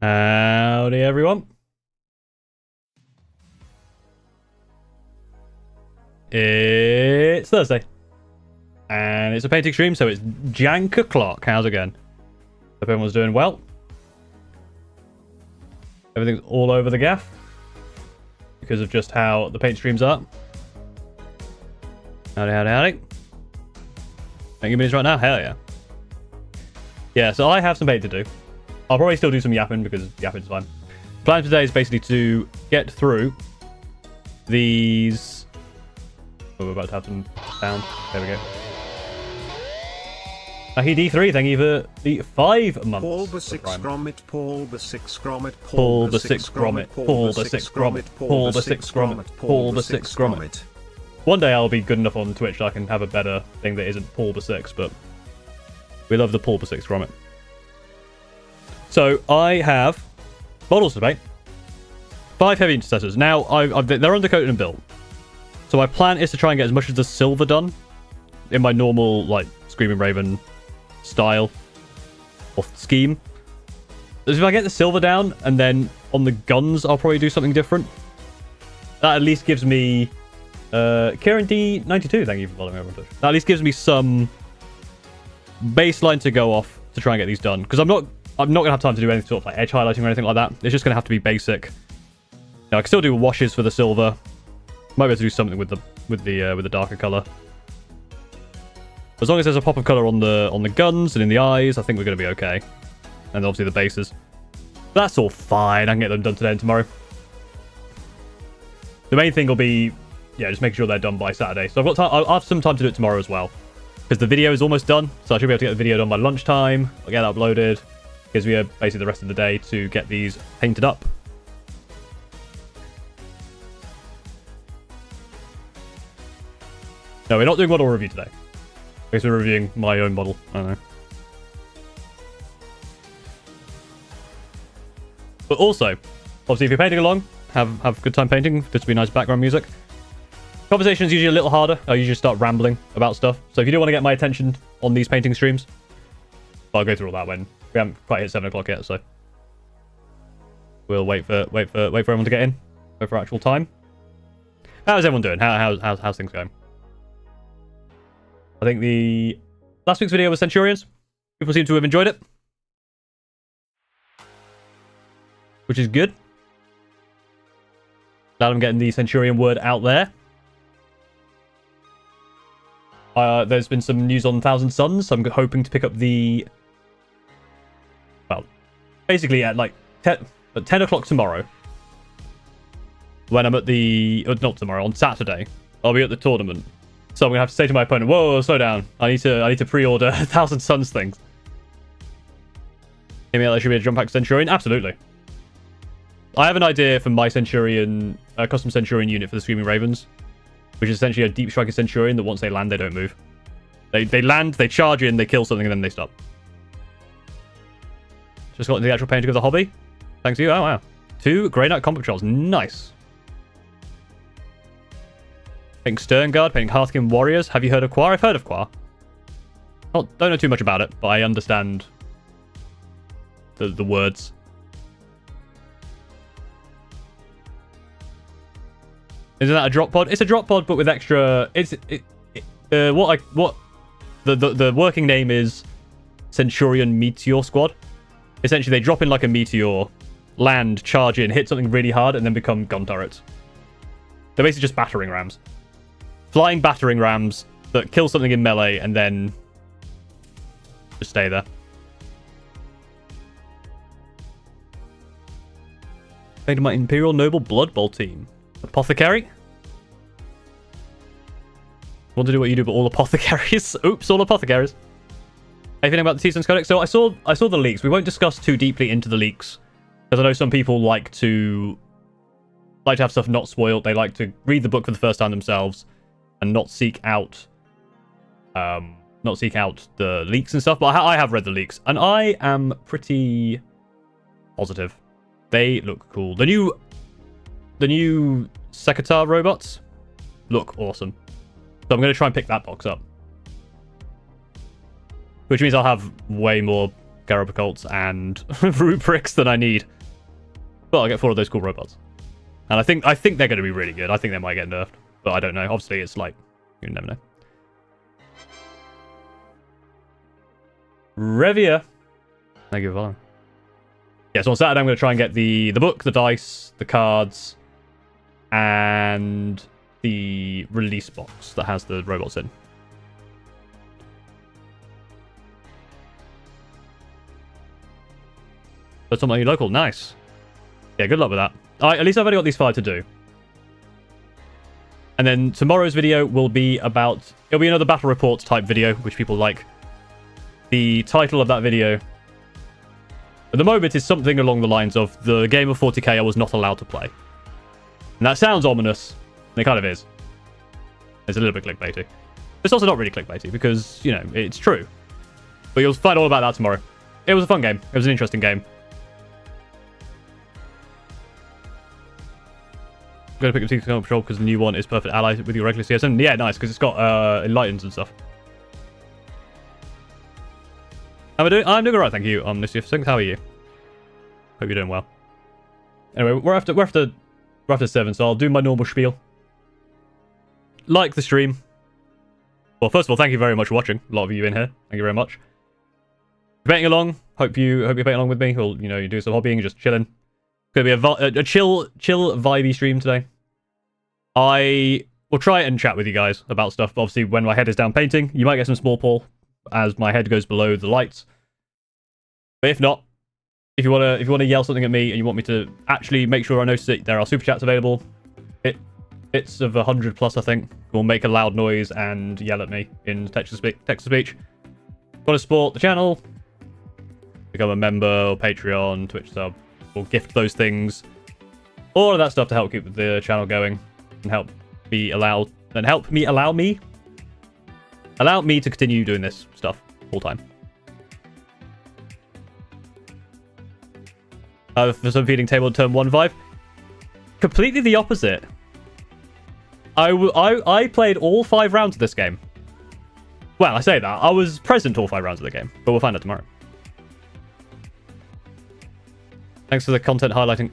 Howdy, everyone. It's Thursday. And it's a painting stream, so it's jank o'clock. How's it going? Hope everyone's doing well. Everything's all over the gaff because of just how the paint streams are. Howdy, howdy, howdy. Making minutes right now? Hell yeah. Yeah, so I have some paint to do. I'll probably still do some yapping because yapping is fine. Plan today is basically to get through these. Oh, we're about to have some sound. There we go. Aki D3, thank you for the 5 months. Paul the 6 grommet, Paul the 6 grommet, Paul the 6 grommet, Paul the 6 grommet, Paul the 6 grommet, Paul the 6 grommet. One day I'll be good enough on Twitch that I can have a better thing that isn't Paul the 6, but we love the Paul the 6 grommet. So I have models to paint. 5 heavy intercessors. Now they're undercoated and built. So my plan is to try and get as much of the silver done in my normal like Screaming Raven style or scheme. As if I get the silver down and then on the guns I'll probably do something different. That at least gives me Kieran D92, thank you for following me over on Twitch. That at least gives me some baseline to go off to try and get these done. Because I'm not gonna have time to do anything sort of like edge highlighting or anything like that. It's just gonna have to be basic. Now, I can still do washes for the silver. Might be able to do something with the darker color. As long as there's a pop of color on the guns and in the eyes, I think we're gonna be okay. And obviously the bases. That's all fine. I can get them done today and tomorrow. The main thing will be, yeah, just making sure they're done by Saturday. So I've got time. I'll have some time to do it tomorrow as well, because the video is almost done. So I should be able to get the video done by lunchtime. I'll get that uploaded. Gives me basically the rest of the day to get these painted up. No, we're not doing model review today. I guess we're reviewing my own model. I don't know. But also, obviously, if you're painting along, have a good time painting. This will be nice background music. Conversation is usually a little harder. I usually start rambling about stuff. So if you do want to get my attention on these painting streams, I'll go through all that when we haven't quite hit 7 o'clock yet. So we'll wait for everyone to get in. Wait for actual time. How's everyone doing? How's things going? I think the last week's video was Centurions. People seem to have enjoyed it, which is good. Glad I'm getting the Centurion word out there. There's been some news on Thousand Suns, so I'm hoping to pick up the... Well, basically at like 10 o'clock tomorrow, when I'm at the... not tomorrow, on Saturday, I'll be at the tournament. So I'm going to have to say to my opponent, whoa, slow down. I need to pre-order Thousand Suns things. Maybe that should be a jump pack Centurion? Absolutely. I have an idea for my Centurion, custom Centurion unit for the Screaming Ravens, which is essentially a deep striking Centurion that once they land, they don't move. They land, they charge in, they kill something, and then they stop. Just got into the actual painting of the hobby. Thanks to you. Oh, wow. 2 Grey Knight combat patrols. Nice. Painting Sternguard, painting Hearthkin Warriors. Have you heard of Quar? I've heard of Quar. Don't know too much about it, but I understand the words. Isn't that a drop pod? It's a drop pod, but with extra. The working name is Centurion Meteor Squad. Essentially, they drop in like a meteor, land, charge in, hit something really hard, and then become gun turrets. They're basically just battering rams. Flying battering rams that kill something in melee and then just stay there. Painted my Imperial Noble Blood Bowl team. Apothecary? Want to do what you do, but all apothecaries? Oops, all apothecaries. Anything about the T-Sense Codex? So I saw the leaks. We won't discuss too deeply into the leaks, because I know some people like to have stuff not spoiled. They like to read the book for the first time themselves and not seek out the leaks and stuff. But I have read the leaks, and I am pretty positive. They look cool. The new Sekitar robots look awesome. So I'm going to try and pick that box up. Which means I'll have way more Scarab Occults and rubrics than I need. But I'll get 4 of those cool robots. And I think they're going to be really good. I think they might get nerfed. But I don't know. Obviously, it's like, you never know. Revia. Thank you for following. Yeah, so on Saturday I'm going to try and get the book, the dice, the cards, and the release box that has the robots in. But something like local, nice. Yeah, good luck with that. At least I've only got these 5 to do. And then tomorrow's video will be about... It'll be another battle reports type video, which people like. The title of that video at the moment is something along the lines of the game of 40k I was not allowed to play. And that sounds ominous. And it kind of is. It's a little bit clickbaity. It's also not really clickbaity because, you know, it's true. But you'll find all about that tomorrow. It was a fun game. It was an interesting game. I'm going to pick up TC Patrol because the new one is perfect ally with your regular CSM. Yeah, nice, because it's got enlightens and stuff. How am I doing? I'm doing alright, thank you, Omniscient. How are you? Hope you're doing well. Anyway, we're after 7, so I'll do my normal spiel. Like the stream. Well, first of all, thank you very much for watching. A lot of you in here. Thank you very much. Betting along. Hope you're betting along with me. Or, you know, you do some hobbying, just chilling. It's gonna be a chill, vibey stream today. I will try and chat with you guys about stuff. Obviously, when my head is down painting, you might get some small Paul as my head goes below the lights. But if not, if you wanna yell something at me and you want me to actually make sure I notice it, there are super chats available. Bits of 100 plus, I think, will make a loud noise and yell at me in text-to-speech. Want to support the channel? Become a member or Patreon, Twitch sub, or gift those things. All of that stuff to help keep the channel going and allow me to continue doing this stuff full time. For some feeding table term 1.5. Completely the opposite. I played all 5 rounds of this game. Well, I say that. I was present all 5 rounds of the game, but we'll find out tomorrow. Thanks for the content highlighting.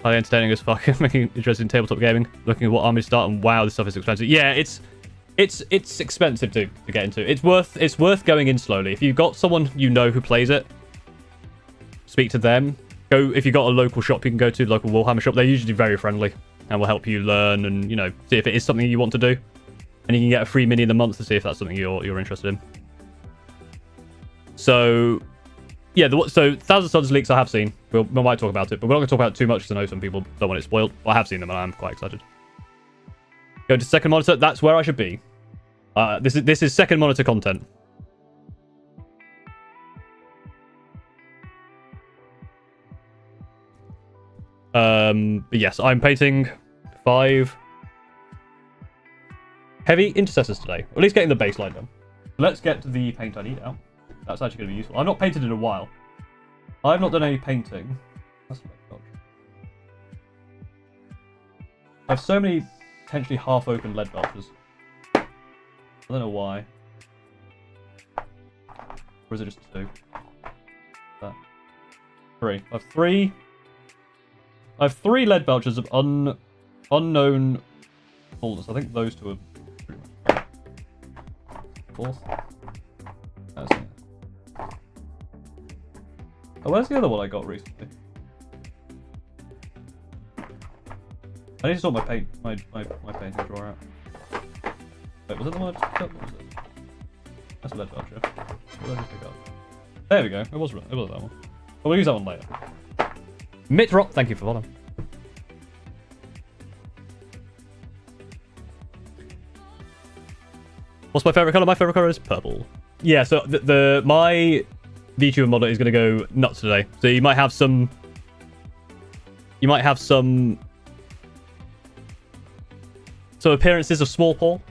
Highly entertaining as fuck. Making interesting tabletop gaming. Looking at what army to start, and wow, this stuff is expensive. Yeah, it's expensive to get into. It's worth going in slowly. If you've got someone you know who plays it, speak to them. If you've got a local shop you can go to, the local Warhammer shop, they're usually very friendly and will help you learn and, you know, see if it is something you want to do. And you can get a free mini in the month to see if that's something you're interested in. So, yeah, so Thousand Suns leaks I have seen. We might talk about it, but we're not going to talk about it too much because I know some people don't want it spoiled. I have seen them and I'm quite excited. Go to second monitor. That's where I should be. This is second monitor content. But yes, I'm painting 5 heavy intercessors today. Or at least getting the baseline done. Let's get to the paint I need out. That's actually going to be useful. I've not painted in a while. I've not done any painting. That's what I have so many potentially half-open lead belchers. I don't know why. Or is it just 2? 3. I have 3 lead belchers of unknown fullness. I think those 2 are pretty much fine. 4th. That's it. Oh, where's the other one I got recently? I need to sort my painting drawer out. Wait, was it the one I just picked up? What was it? That's a lead belcher. What did I just pick up? There we go. It was that one. We'll use that one later. Mitrop, thank you for following. What's my favorite color? My favorite color is purple. Yeah, so my VTuber model is going to go nuts today. So you might have some appearances of small Paul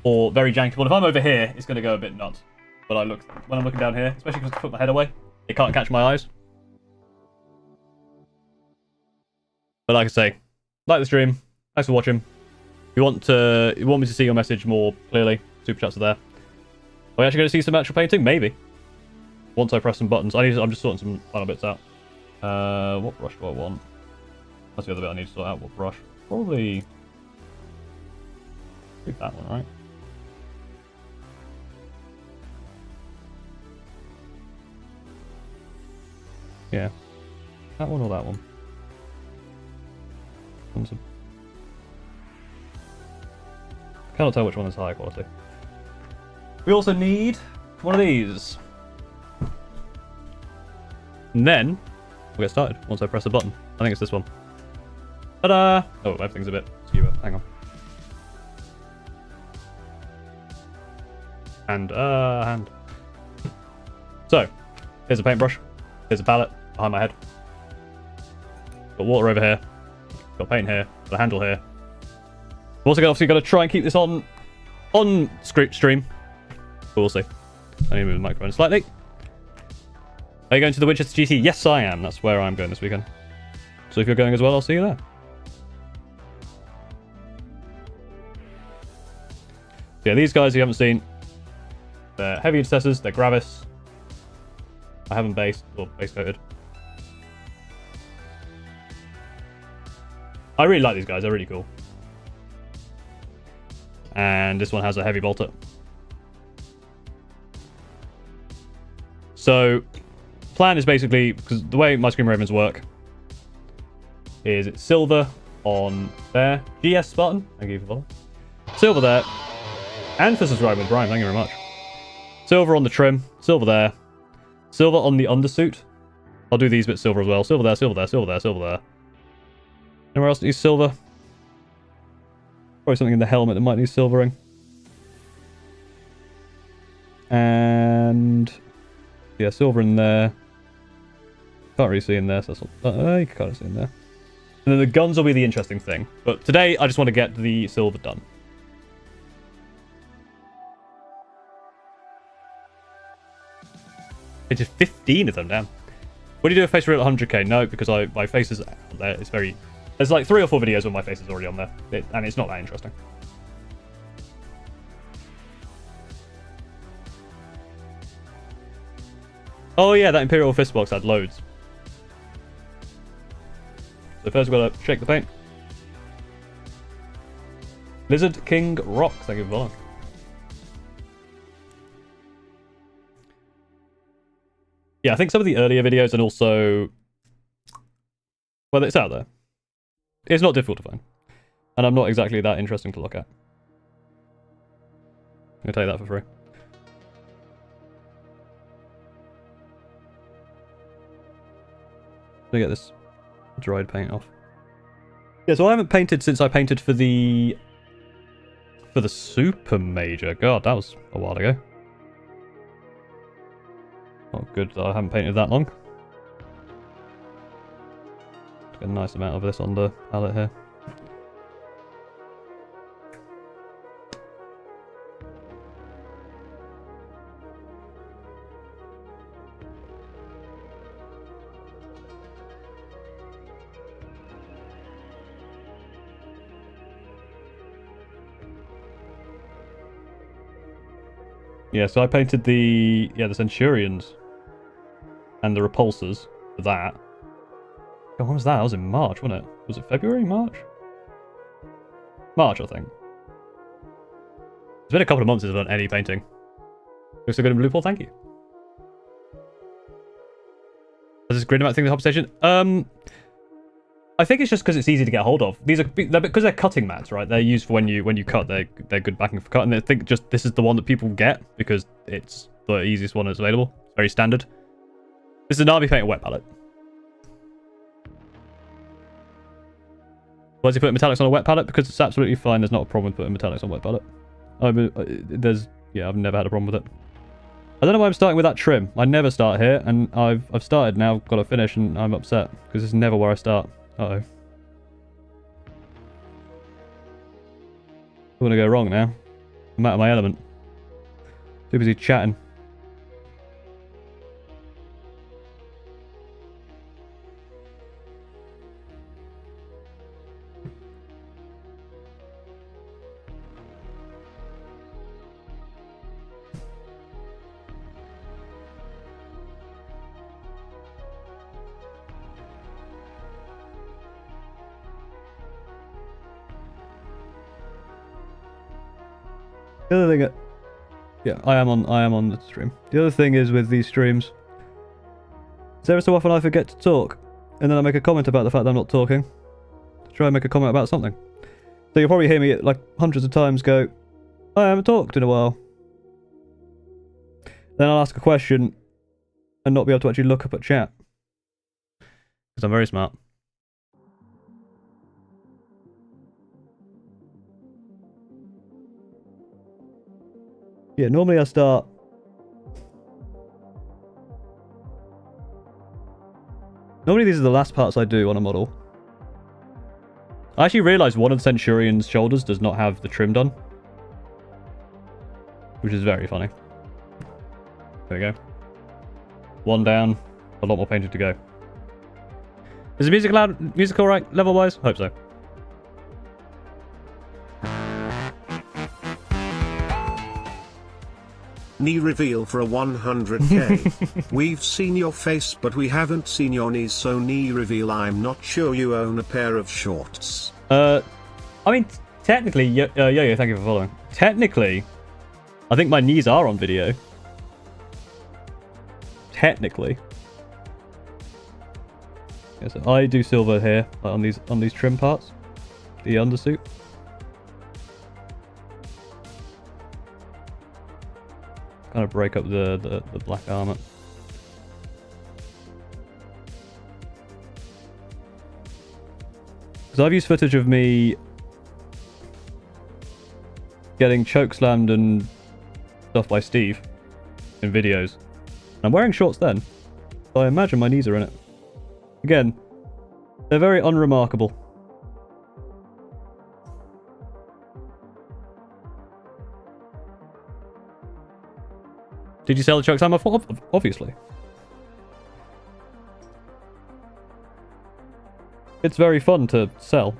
or very janky Paul. If I'm over here, it's going to go a bit nuts. But when I'm looking down here, especially because I put my head away, it can't catch my eyes. But like I say, like the stream. Thanks for watching. If you want me to see your message more clearly, super chats are there. Are we actually going to see some actual painting? Maybe. once I press some buttons. I'm just sorting some final bits out. What brush do I want? That's the other bit I need to sort out. What brush? Probably that one, right? Yeah. That one or that one? I cannot tell which one is higher quality. We also need one of these. And then we'll get started once I press a button. I think it's this one. Ta-da! Oh, everything's a bit skewer. Hang on. Hand. So, here's a paintbrush. Here's a palette behind my head. Got water over here. Got paint here. Got a handle here. I've also obviously got to try and keep this on stream. But we'll see. I need to move the microphone slightly. Are you going to the Winchester GT? Yes, I am. That's where I'm going this weekend. So if you're going as well, I'll see you there. Yeah, these guys you haven't seen, they're heavy intercessors, they're Gravis. I haven't base coated. I really like these guys, they're really cool. And this one has a heavy bolter. So, plan is basically, because the way my Scream Ravens work is it's silver on there. GS Spartan, thank you for following. Silver there. And for subscribing with Brian, thank you very much. Silver on the trim, silver there. Silver on the undersuit. I'll do these bits silver as well. Silver there, silver there, silver there, silver there. Anywhere else that needs silver? Probably something in the helmet that might need silvering. And yeah, silver in there. Can't really see in there, so that's not, you can kind of see in there. And then the guns will be the interesting thing. But today, I just want to get the silver done. It's 15 of them, damn. What do you do if face reveal at 100k? No, because my face is out there. It's very... There's like 3 or 4 videos where my face is already on there. And it's not that interesting. Oh yeah, that Imperial Fist box had loads. So first we've got to shake the paint. Lizard King Rock, thank you for following. Yeah, I think some of the earlier videos and also... Well, it's out there. It's not difficult to find. And I'm not exactly that interesting to look at. I'm going to tell you that for free. Let me get this dried paint off. Yeah, so I haven't painted since I painted for the Super Major. God, that was a while ago. Not good that I haven't painted that long. Get a nice amount of this on the palette here. Yeah, so I painted the Centurions and the Repulsors for that. God, when was that? That was in March, wasn't it? Was it February? March? March, I think. It's been a couple of months since I've done any painting. Looks so good in blue, Paul, thank you. Does this grid map thing the conversation? I think it's just because it's easy to get hold of. These are because they're cutting mats, right? They're used for when you cut. They're good backing for cut, and I think just this is the one that people get because it's the easiest one that's available. It's very standard. This is an Army painted wet palette. Why is he putting metallics on a wet palette? Because it's absolutely fine. There's not a problem with putting metallics on a wet palette. I've never had a problem with it. I don't know why I'm starting with that trim. I never start here, and I've started now. Got to finish, and I'm upset because it's never where I start. Uh-oh. I'm gonna go wrong now. I'm out of my element. Too busy chatting. The other thing, yeah, I am on the stream. The other thing is with these streams, is every so often I forget to talk, and then I make a comment about the fact that I'm not talking. To try and make a comment about something. So you'll probably hear me like hundreds of times go, I haven't talked in a while. Then I'll ask a question and not be able to actually look up at chat. Because I'm very smart. Yeah, normally I start... Normally these are the last parts I do on a model. I actually realised one of the Centurion's shoulders does not have the trim done. Which is very funny. There we go. One down. A lot more painting to go. Is the music loud? Music alright level-wise? Hope so. Knee reveal for a 100k. We've seen your face but we haven't seen your knees, so knee reveal. I'm not sure you own a pair of shorts. I mean, technically, yo, thank you for following. Technically, I think my knees are on video. Technically. Yeah, so I do silver here on these trim parts. The undersuit. Kind of break up the black armor. Because I've used footage of me getting chokeslammed and stuff by Steve in videos. And I'm wearing shorts then, so I imagine my knees are in it. Again, they're very unremarkable. Did you sell the chokeslam? Obviously. It's very fun to sell.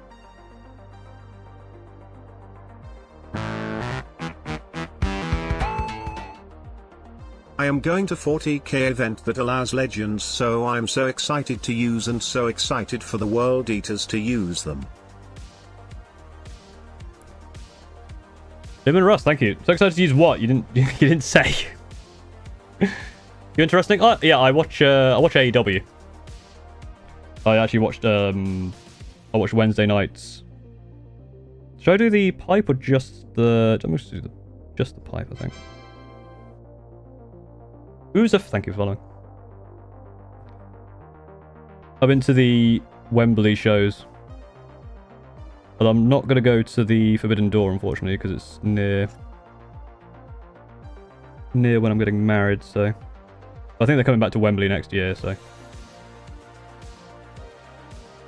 I am going to 40k event that allows legends, so I'm so excited to use and so excited for the World Eaters to use them. Lim and Russ, thank you. So excited to use what? You didn't say. You interesting? Oh, yeah, I watch AEW. I actually watched I watched Wednesday nights. Should I do the pipe or just the? I'm just do just the pipe, I think. Thank you for following. I've been to the Wembley shows, but I'm not going to go to the Forbidden Door, unfortunately, because it's near when I'm getting married. So I think they're coming back to Wembley next year. So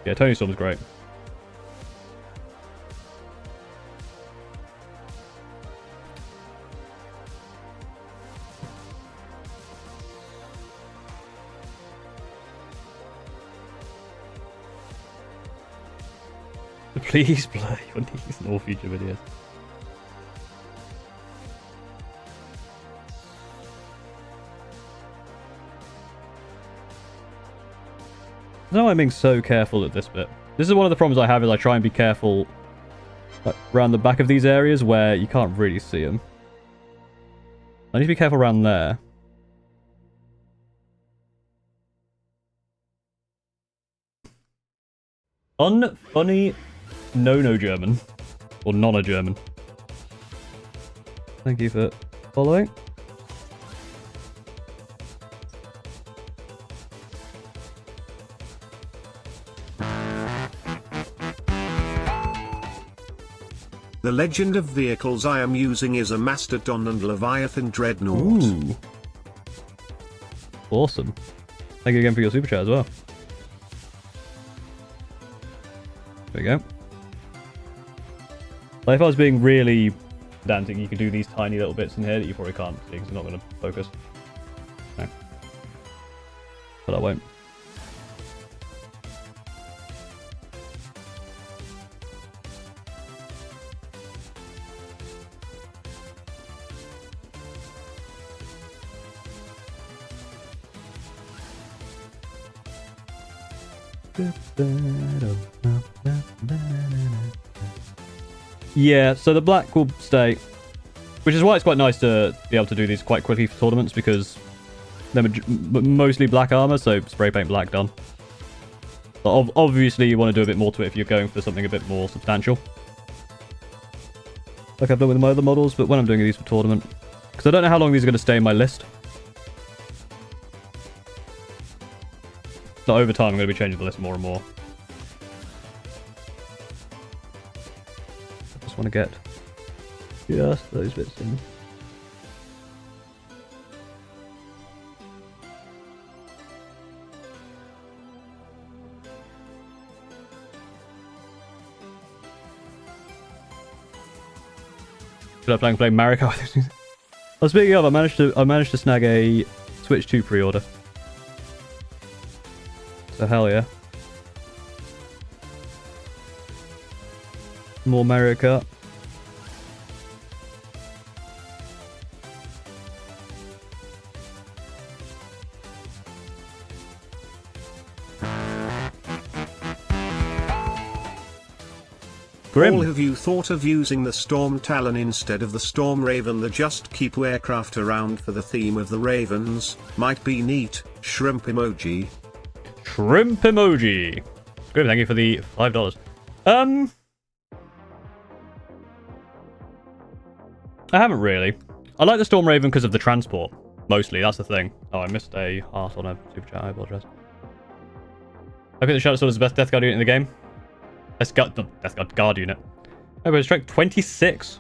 yeah, Tony Storm's great. Please blur your knees in all future videos. I don't know why I'm being so careful at this bit. This is one of the problems I have, is I try and be careful like, around the back of these areas where you can't really see them. I need to be careful around there. Unfunny no German. Or German. Thank you for following. The legend of vehicles I am using is a Mastodon and Leviathan Dreadnought. Ooh. Awesome. Thank you again for your super chat as well. There we go. Like if I was being really pedantic, you could do these tiny little bits in here that you probably can't see because it's not going to focus. No. But I won't. Yeah, so the black will stay. Which is why it's quite nice to be able to do these quite quickly for tournaments, because they're mostly black armor, so spray paint black done. But obviously you want to do a bit more to it if you're going for something a bit more substantial. Like I've done with my other models, but when I'm doing these for tournament. Because I don't know how long these are going to stay in my list. So over time I'm going to be changing the list more and more. I just want to get just those bits in. Should I play Mario Kart? Oh, speaking of, I managed to snag a Switch 2 pre-order. So hell yeah. More Mario Kart. Grim. All have you thought of using the Storm Talon instead of the Storm Raven? The just keep aircraft around for the theme of the Ravens might be neat. Shrimp emoji. Shrimp emoji. Grim, thank you for the $5. I haven't really. I like the Storm Raven because of the transport. Mostly, that's the thing. Oh, I missed a heart on a super chat. I apologize. I think the Shadow Sword is the best Death Guard unit in the game. Death Guard unit. Oh, but it's strength 26.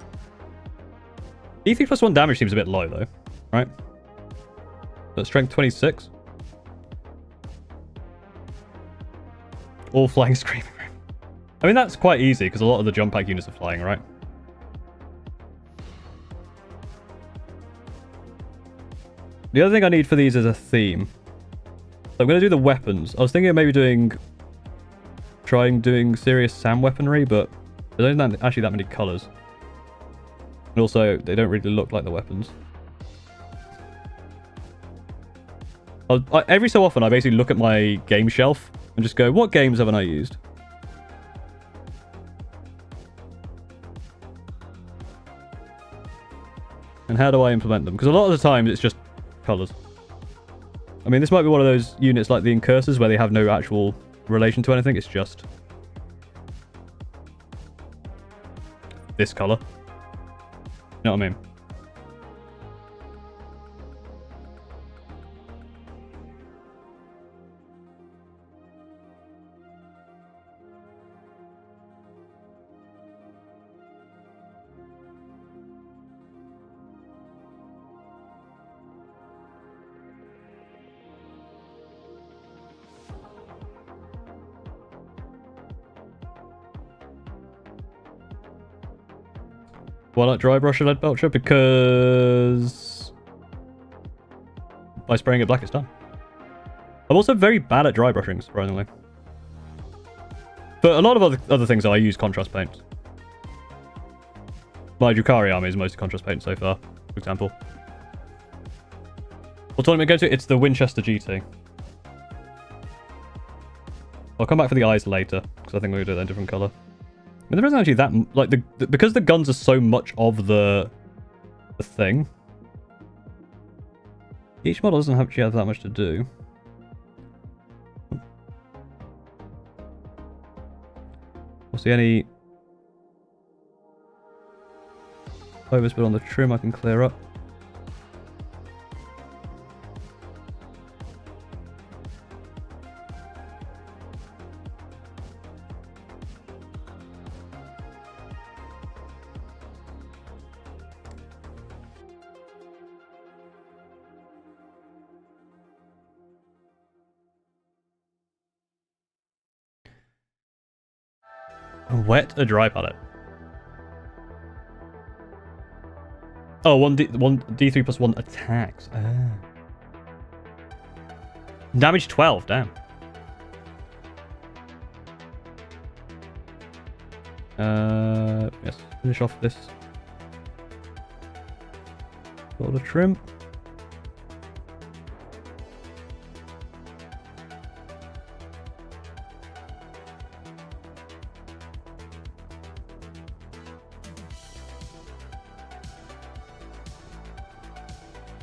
D3 plus 1 damage seems a bit low, though. Right? But strength 26. All flying screaming. I mean, that's quite easy, because a lot of the jump pack units are flying, right? The other thing I need for these is a theme. So I'm going to do the weapons. I was thinking of maybe trying doing serious SAM weaponry, but there's only actually that many colours. And also, they don't really look like the weapons. Every so often, I basically look at my game shelf and just go, what games haven't I used? And how do I implement them? Because a lot of the time, it's just colours. I mean, this might be one of those units like the Incursors where they have no actual relation to anything. It's just this colour. You know what I mean? Why not dry brush a lead belcher? Because by spraying it black, it's done. I'm also very bad at dry brushing, surprisingly. But a lot of other things, I use contrast paints. My Drukhari army is mostly contrast paint so far, for example. What tournament go to? It's the Winchester GT. I'll come back for the eyes later, because I think we're going to do that in a different colour. I mean, there isn't actually that... Like, because the guns are so much of the thing, each model doesn't actually have that much to do. We'll see any overspill on the trim I can clear up. Wet a dry palette. Oh, 1d3 plus 1 attacks. Ah. Damage 12, damn. Yes, finish off this. Got a trim.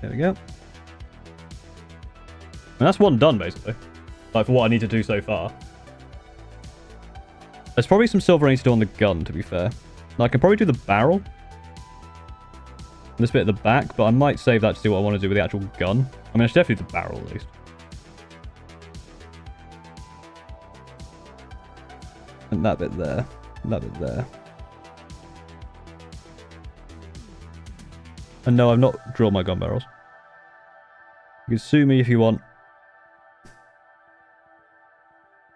There we go. And that's one done, basically. Like, for what I need to do so far. There's probably some silver I need to do on the gun, to be fair. And I can probably do the barrel. This bit at the back, but I might save that to see what I want to do with the actual gun. I mean, I should definitely do the barrel, at least. And that bit there. And that bit there. And no, I've not drawn my gun barrels. You can sue me if you want.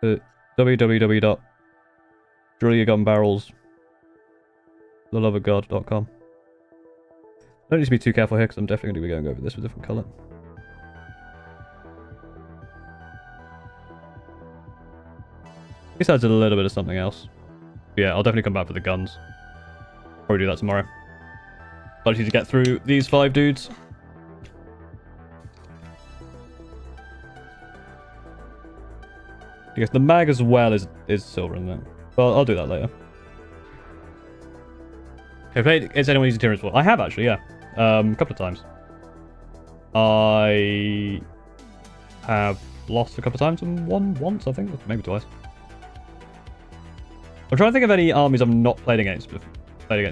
www.drillyourgunbarrels.com. I don't need to be too careful here because I'm definitely going to be going over this with a different colour. This adds a little bit of something else. Yeah, I'll definitely come back for the guns. Probably do that tomorrow. I just need to get through these 5 dudes. I guess the mag as well is silver, isn't it? Well, I'll do that later. Have you played Is Anyone Using Tyranids before? I have actually, yeah. A couple of times. I have lost a couple of times and won once, I think. Maybe twice. I'm trying to think of any armies I've not played against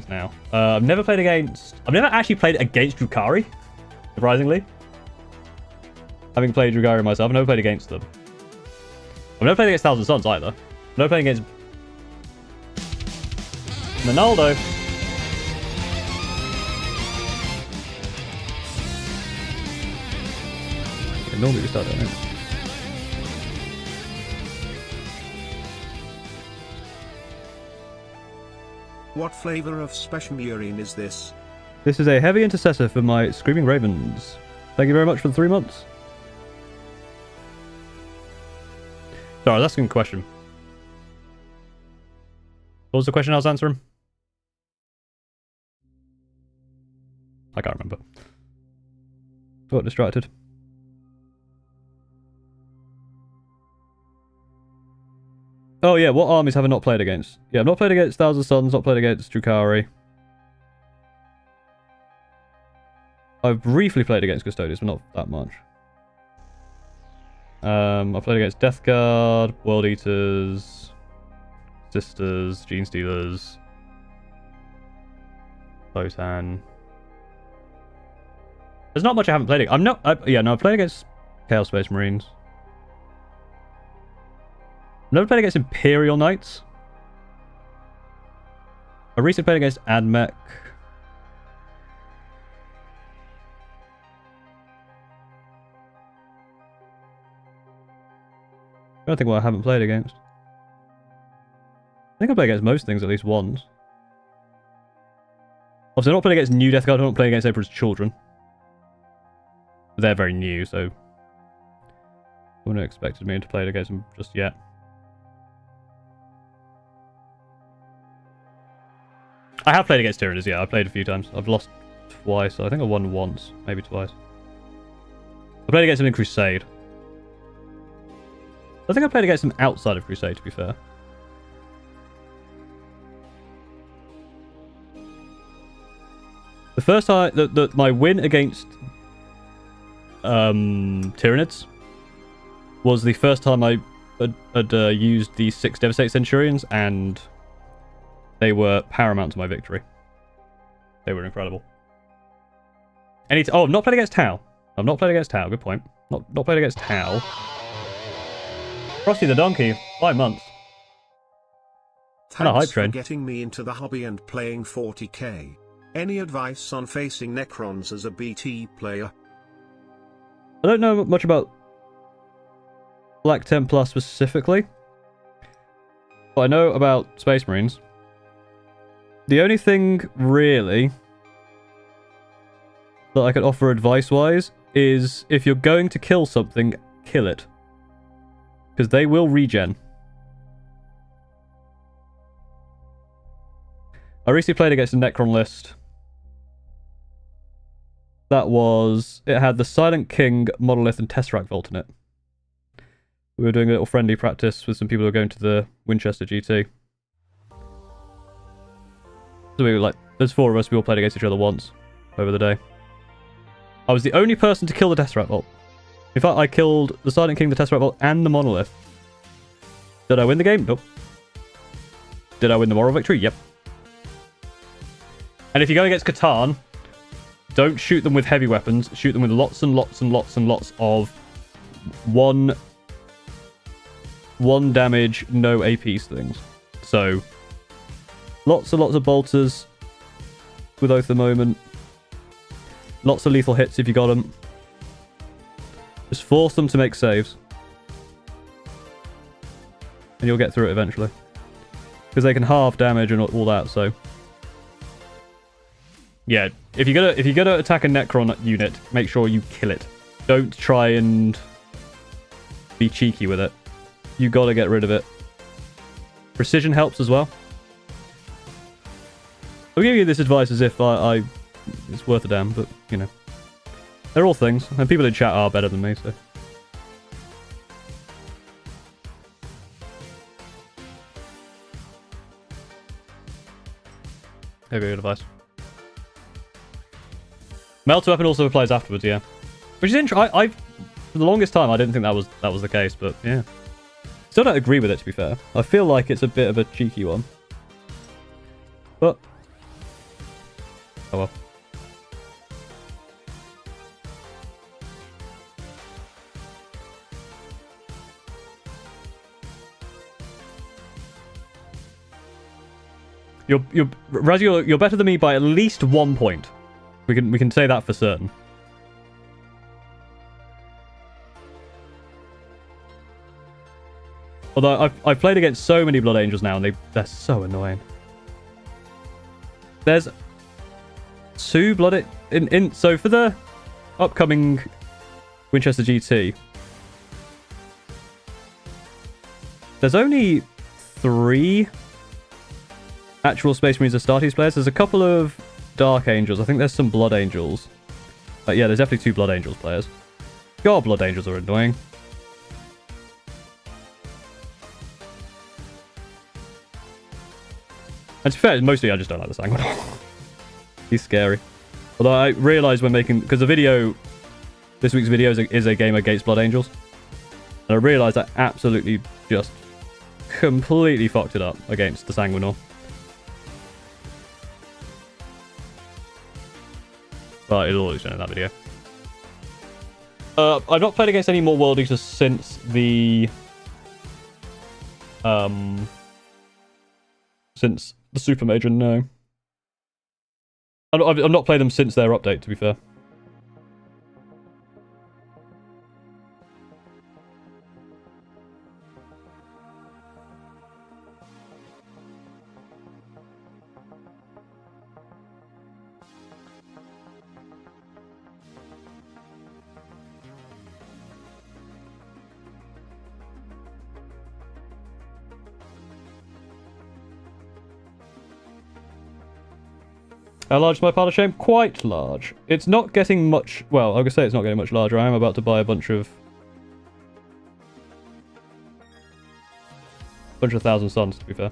now. I've never actually played against Drukhari, surprisingly. Having played Drukhari myself, I've never played against them. I've never played against Thousand Suns either. I've never played against Ronaldo. Yeah, normally we start doing it. What flavor of special urine is this? This is a heavy intercessor for my Screaming Ravens. Thank you very much for the 3 months. Sorry, I was asking a question. What was the question I was answering? I can't remember. Got distracted. Oh yeah, what armies have I not played against? Yeah, I've not played against Thousand Suns, not played against Drukhari. I've briefly played against Custodians, but not that much. I've played against Death Guard, World Eaters, Sisters, Gene Stealers, Botan. There's not much I haven't played against. I've played against Chaos Space Marines. I've never played against Imperial Knights. I recently played against Admech. I don't think what I haven't played against. I think I played against most things at least once. Obviously, I'm not playing against New Death Guard. I'm not playing against Emperor's Children. They're very new, so I wouldn't have expected me to play against them just yet. I have played against Tyranids, yeah. I've played a few times. I've lost twice. I think I won once, maybe twice. I played against them in Crusade. I think I played against them outside of Crusade, to be fair. The first time, my win against Tyranids was the first time I had used the 6 Devastate Centurions, and they were paramount to my victory. They were incredible. Oh, I've not played against Tau. I've not played against Tau. Good point. Not played against Tau. Frosty the Donkey, 5 months. And a hype train. For getting me into the hobby and playing 40k. Any advice on facing Necrons as a BT player? I don't know much about Black Templar specifically, but I know about Space Marines. The only thing, really, that I could offer advice-wise is if you're going to kill something, kill it. Because they will regen. I recently played against a Necron list. It had the Silent King, Monolith, and Tesseract Vault in it. We were doing a little friendly practice with some people who were going to the Winchester GT. So we were like, there's 4 of us, we all played against each other once over the day. I was the only person to kill the Tesseract Vault. In fact, I killed the Silent King, the Tesseract Vault, and the Monolith. Did I win the game? Nope. Did I win the moral victory? Yep. And if you go against Catan, don't shoot them with heavy weapons. Shoot them with lots and lots and lots and lots of one damage, no AP things. So, lots and lots of bolters with Oath of the Moment. Lots of lethal hits if you got them. Just force them to make saves. And you'll get through it eventually. Because they can halve damage and all that, so... Yeah, if you're gonna attack a Necron unit, make sure you kill it. Don't try and be cheeky with it. You gotta get rid of it. Precision helps as well. I'm giving you this advice as if it's worth a damn, but, you know. They're all things, and people in chat are better than me, so... Very good advice. Melter weapon also applies afterwards, yeah. Which is interesting. For the longest time, I didn't think that was the case, but yeah. Still don't agree with it, to be fair. I feel like it's a bit of a cheeky one. But... oh well. Razio, you're better than me by at least 1 point. We can say that for certain. Although I've played against so many Blood Angels now, and they're so annoying. There's 2 Blood so for the upcoming Winchester GT, there's only 3 actual Space Marines Astartes players. There's a couple of Dark Angels. I think there's some Blood Angels. Yeah, there's definitely 2 Blood Angels players. God, Blood Angels are annoying. And to be fair, mostly I just don't like the Sanguinor. He's scary. Although I realised when making... because the video... this week's video is a game against Blood Angels. And I realised I absolutely just completely fucked it up against the Sanguinor. But it'll always show in that video. I've not played against any more World Eaters since the... since the Super Major, no. I've not played them since their update, to be fair. How large is my pile of shame? Quite large. It's not getting much... well, I could say it's not getting much larger. I am about to buy a bunch of 1,000 suns, to be fair.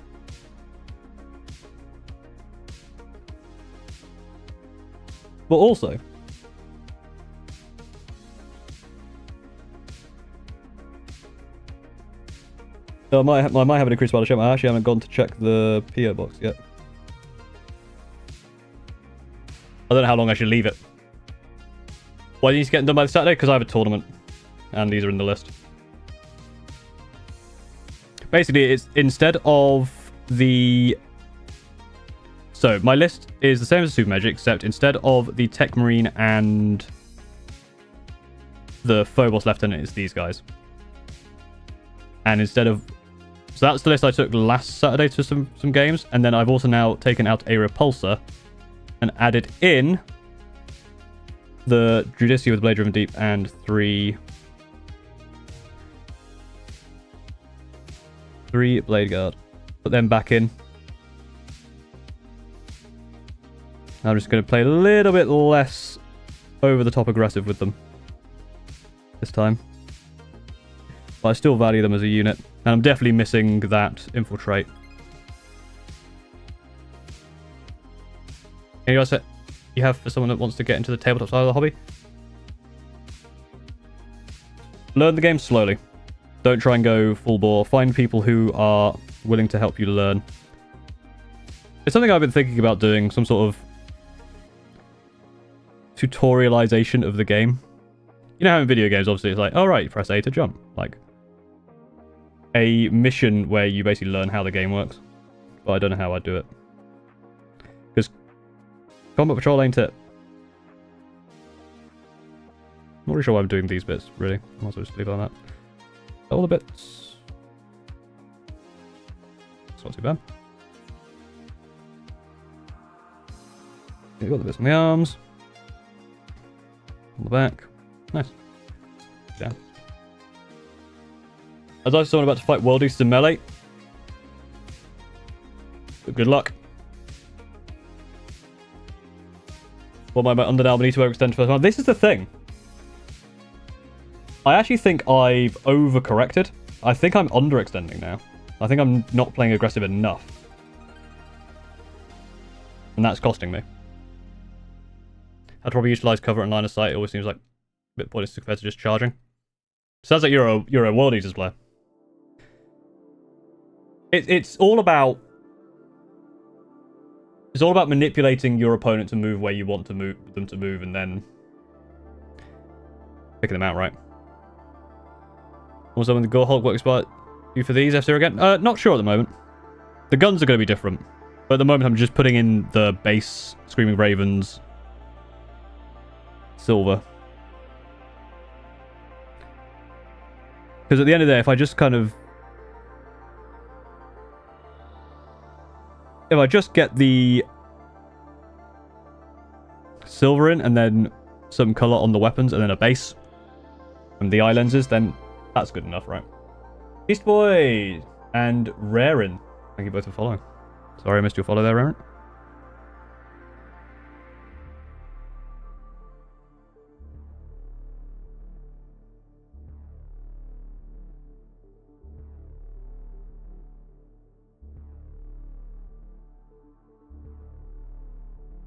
But also... I might have an increased pile of shame. I actually haven't gone to check the PO box yet. I don't know how long I should leave it. Why do you need to get them done by the Saturday? Because I have a tournament. And these are in the list. Basically, it's instead of the... so, my list is the same as the Super Magic, except instead of the Tech Marine and the Phobos Lieutenant, it's these guys. And instead of... so that's the list I took last Saturday to some games. And then I've also now taken out a Repulsor and added in the Judicia with Blade Driven Deep and 3 Blade Guard. Put them back in. I'm just going to play a little bit less over the top aggressive with them this time. But I still value them as a unit. And I'm definitely missing that Infiltrate. Anything else that you have for someone that wants to get into the tabletop side of the hobby? Learn the game slowly. Don't try and go full bore. Find people who are willing to help you learn. It's something I've been thinking about doing, some sort of tutorialization of the game. You know how in video games, obviously, it's like, oh, right, press A to jump. Like, a mission where you basically learn how the game works. But I don't know how I'd do it. Because Combat Patrol ain't it. Not really sure why I'm doing these bits, really. I might as well just leave it on that. All the bits. It's not too bad. You've got the bits on the arms. On the back. Nice. Yeah. As I saw someone about to fight World East in Melee. Good luck. What my Underdale Benito extend first round? This is the thing. I actually think I've overcorrected. I think I'm underextending now. I think I'm not playing aggressive enough. And that's costing me. I'd probably utilize cover and line of sight. It always seems like a bit pointless compared to just charging. Sounds like you're a World Eaters player. It's all about manipulating your opponent to move where you want to move them to move, and then picking them out right. Also, when the Gore Hulk works by you for these F-Zero again? Not sure at the moment. The guns are going to be different, but at the moment I'm just putting in the base Screaming Ravens silver. Because at the end of the day, if I just get the silver in and then some color on the weapons and then a base and the eye lenses, then that's good enough, right? Beast Boy and Rarin. Thank you both for following. Sorry I missed your follow there, Rarin.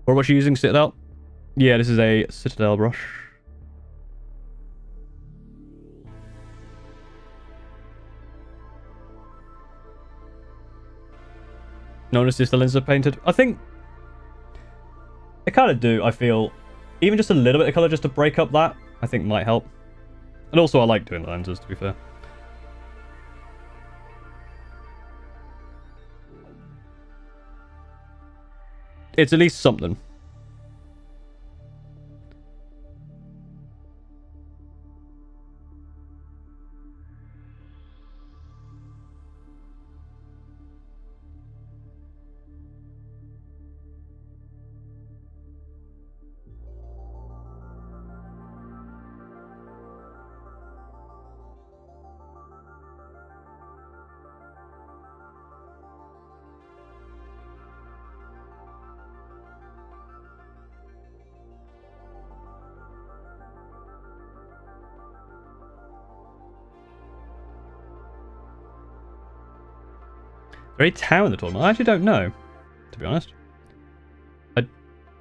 Or what you using, Citadel? Yeah, this is a Citadel brush. Notice if the lenses are painted. I think I kind of do. I feel even just a little bit of color just to break up that, I think might help. And also I like doing the lenses, to be fair. It's at least something. There any Tau in the tournament? I actually don't know, to be honest. I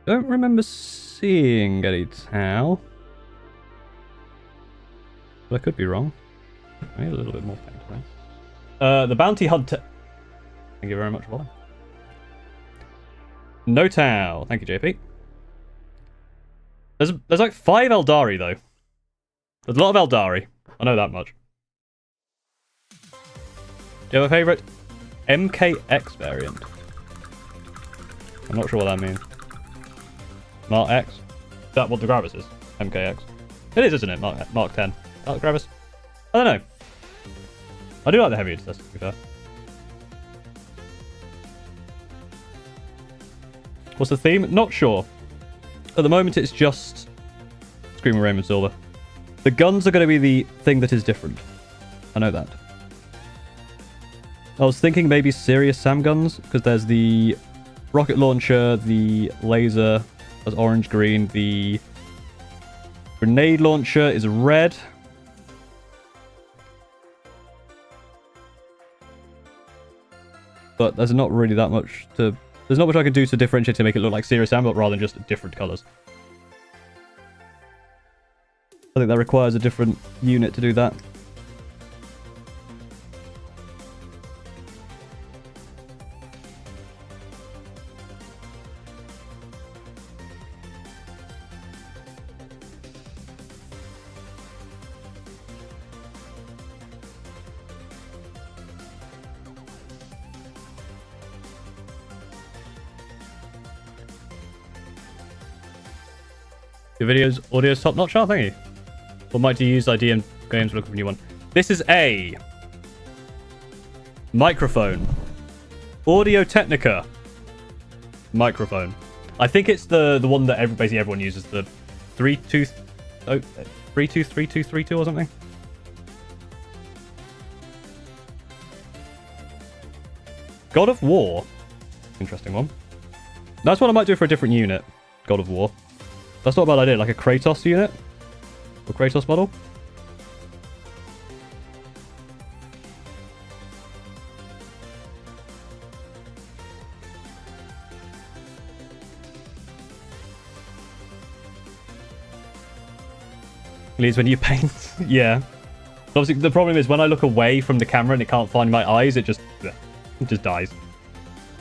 don't remember seeing any Tau. But I could be wrong. I need a little bit more paint, right? The Bounty Hunter. Thank you very much, Wally. No Tau. Thank you, JP. There's like 5 Eldari, though. There's a lot of Eldari. I know that much. Do you have a favourite? MKX variant. I'm not sure what that means. Mark X? Is that what the Gravis is? MKX. It is, isn't it? Mark 10. Mark Gravis? I don't know. I do like the heavy intercessor, to be fair. What's the theme? Not sure. At the moment, it's just Screaming Raymond Silver. The guns are going to be the thing that is different. I know that. I was thinking maybe serious Sam guns, because there's the rocket launcher, the laser, that's orange-green, the grenade launcher is red. But there's not really that much to... There's not much I can do to differentiate to make it look like serious Sam, but rather than just different colours. I think that requires a different unit to do that. Your videos, audio's top notch, oh, thank you. What might you use ID and games looking for a new one? This is a microphone. Audio Technica microphone. I think it's the one that basically everyone uses, the 323232 or something. God of War. Interesting one. That's what I might do for a different unit. God of War. That's not a bad idea, like a Kratos unit. Or Kratos model. Leaves when you paint. Yeah. Obviously, the problem is when I look away from the camera and it can't find my eyes, it just dies.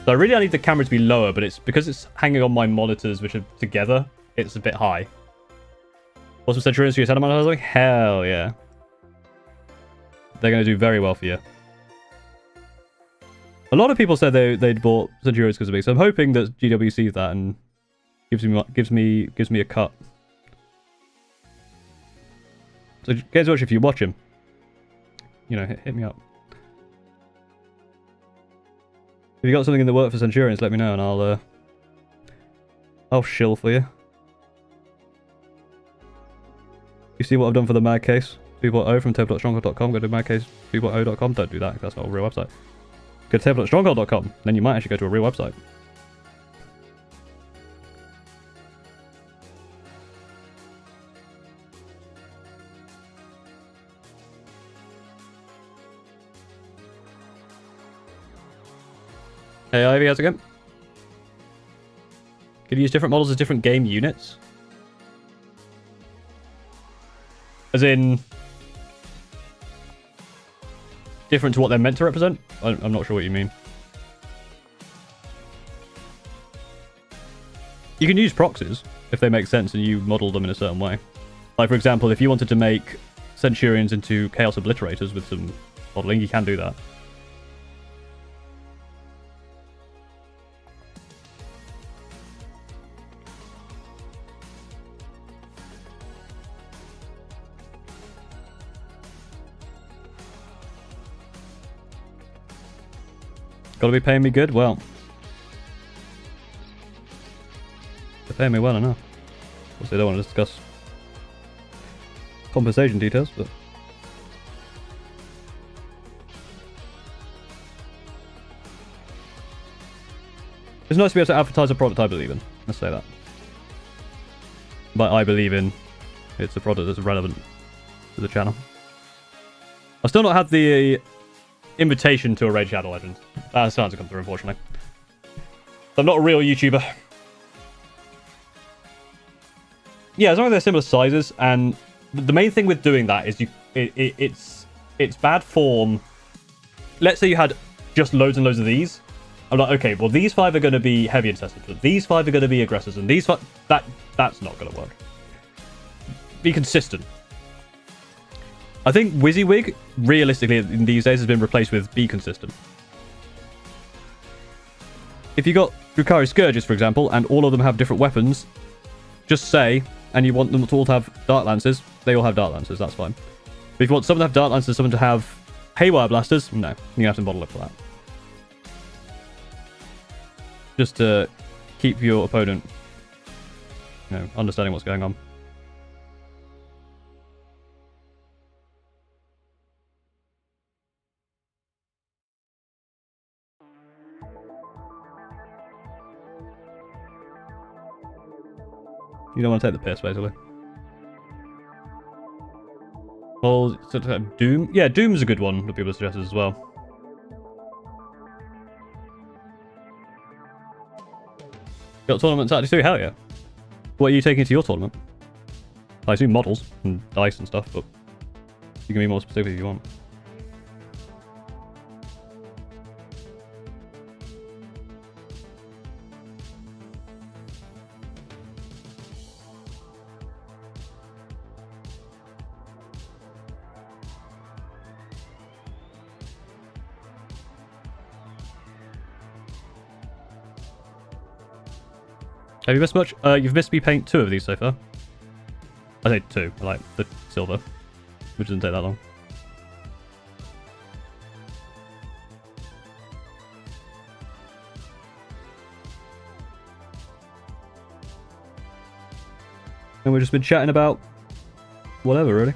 So I need the camera to be lower, but it's because it's hanging on my monitors, which are together, it's a bit high. What's with Centurions for your settlement? I was like, hell yeah. They're going to do very well for you. A lot of people said they'd bought Centurions because of me, so I'm hoping that GW sees that and gives me a cut. So Games Watch, if you watch him, you know, hit me up. If you got something in the work for Centurions, let me know and I'll shill for you. You see what I've done for the Mad Case 2.0 from table.stronghold.com. Go to madcase2.0.com. Don't do that, that's not a real website. Go to table.stronghold.com, then you might actually go to a real website. Hey Ivy, how's it going? Could you use different models as different game units? As in... different to what they're meant to represent? I'm not sure what you mean. You can use proxies, if they make sense and you model them in a certain way. Like, for example, if you wanted to make Centurions into Chaos Obliterators with some modeling, you can do that. Gotta be paying me good? Well, they're paying me well enough. Of course, they don't want to discuss compensation details, but... it's nice to be able to advertise a product I believe in. Let's say that. By I believe in, it's a product that's relevant to the channel. I've still not had the invitation to a Raid Shadow Legends. That still hasn't come through, unfortunately. I'm not a real YouTuber. Yeah, as long as they're similar sizes, and the main thing with doing that is it's bad form. Let's say you had just loads and loads of these. I'm like, okay, well these 5 are going to be heavy intestines, but these 5 are going to be aggressors, and these 5 that's not going to work. Be consistent. I think WYSIWYG, realistically, in these days, has been replaced with be consistent. If you got Drukhari Scourges, for example, and all of them have different weapons, just say, and you want them to all have Dart Lancers, they all have Dart Lancers, that's fine. But if you want someone to have Dart Lancers, someone to have Haywire Blasters, no, you have to model it for that. Just to keep your opponent, you know, understanding what's going on. You don't want to take the piss, basically. Well, Doom? Yeah, Doom's a good one that people suggested as well. Got tournaments actually too? Hell yeah. What are you taking to your tournament? I assume models and dice and stuff, but you can be more specific if you want. Have you missed much? You've missed me paint 2 of these so far. I say 2, I like the silver, which doesn't take that long. And we've just been chatting about whatever, really.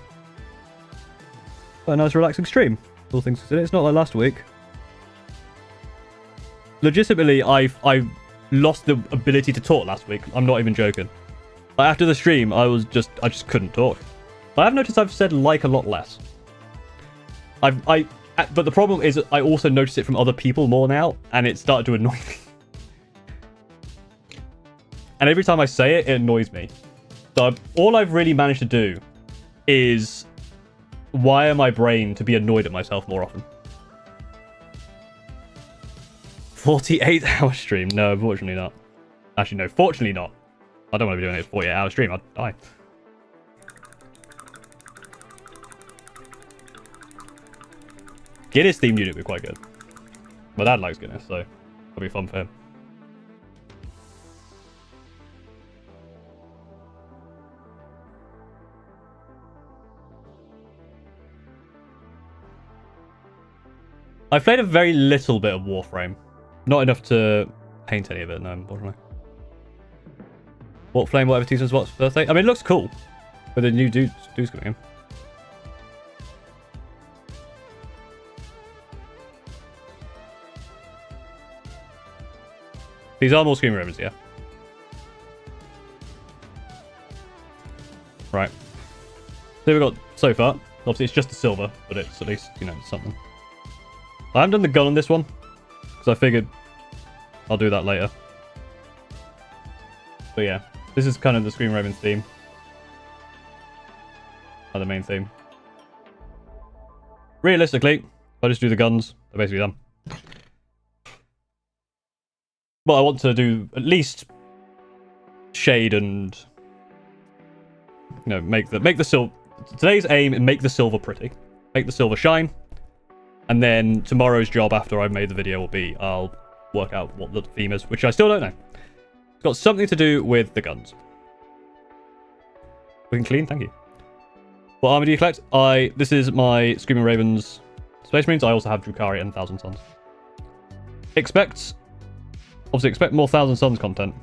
Quite a nice relaxing stream, all things considered. It's not like last week. Legitimately, I've lost the ability to talk last week. I'm not even joking. Like, after the stream, I just couldn't talk. I have noticed I've said like a lot less. But the problem is I also notice it from other people more now, and it started to annoy me. And every time I say it, it annoys me. So all I've really managed to do is wire my brain to be annoyed at myself more often. 48-hour stream? No, unfortunately not. Actually, no, fortunately not. I don't want to be doing it 48-hour stream. I'd die. Guinness themed unit would be quite good. My dad likes Guinness, so it'll be fun for him. I played a very little bit of Warframe. Not enough to paint any of it, no, unfortunately. What flame, whatever Teason's what's birthday? I mean, it looks cool. With the new dudes coming in. These are more Screamer Ravens, yeah. Right. So we've got so far. Obviously, it's just the silver, but it's at least, you know, something. I haven't done the gun on this one, because I figured I'll do that later. But yeah, this is kind of the Scream Ravens theme. Or the main theme. Realistically, if I just do the guns, they're basically done. But I want to do at least shade and, you know, make the silver. Today's aim is make the silver pretty, make the silver shine, and then tomorrow's job after I've made the video will be I'll work out what the theme is, which I still don't know. It's got something to do with the guns. We can clean, thank you. What armor do you collect? This is my Screaming Ravens Space Marines. I also have Drukhari and Thousand Suns. Obviously expect more Thousand Suns content.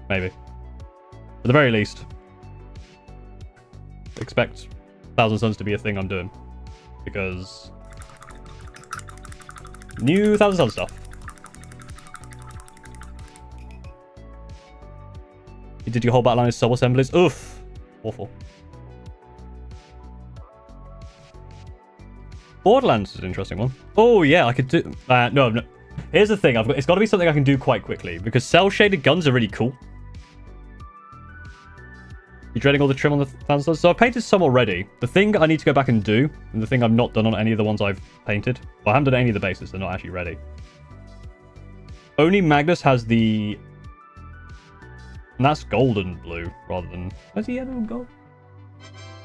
Maybe. At the very least, expect Thousand Suns to be a thing I'm doing. Because new Thousand Suns stuff. You did your whole battleline as sub-assemblies? Oof. Awful. Borderlands is an interesting one. Oh yeah, I could do... no. Here's the thing. It's got to be something I can do quite quickly. Because cell-shaded guns are really cool. You dreading all the trim on the Thousand Suns? So I've painted some already. The thing I need to go back and do, and the thing I've not done on any of the ones I've painted... Well, I haven't done any of the bases. They're not actually ready. Only Magnus has the... And that's gold and blue, rather than... Where's the yellow and gold?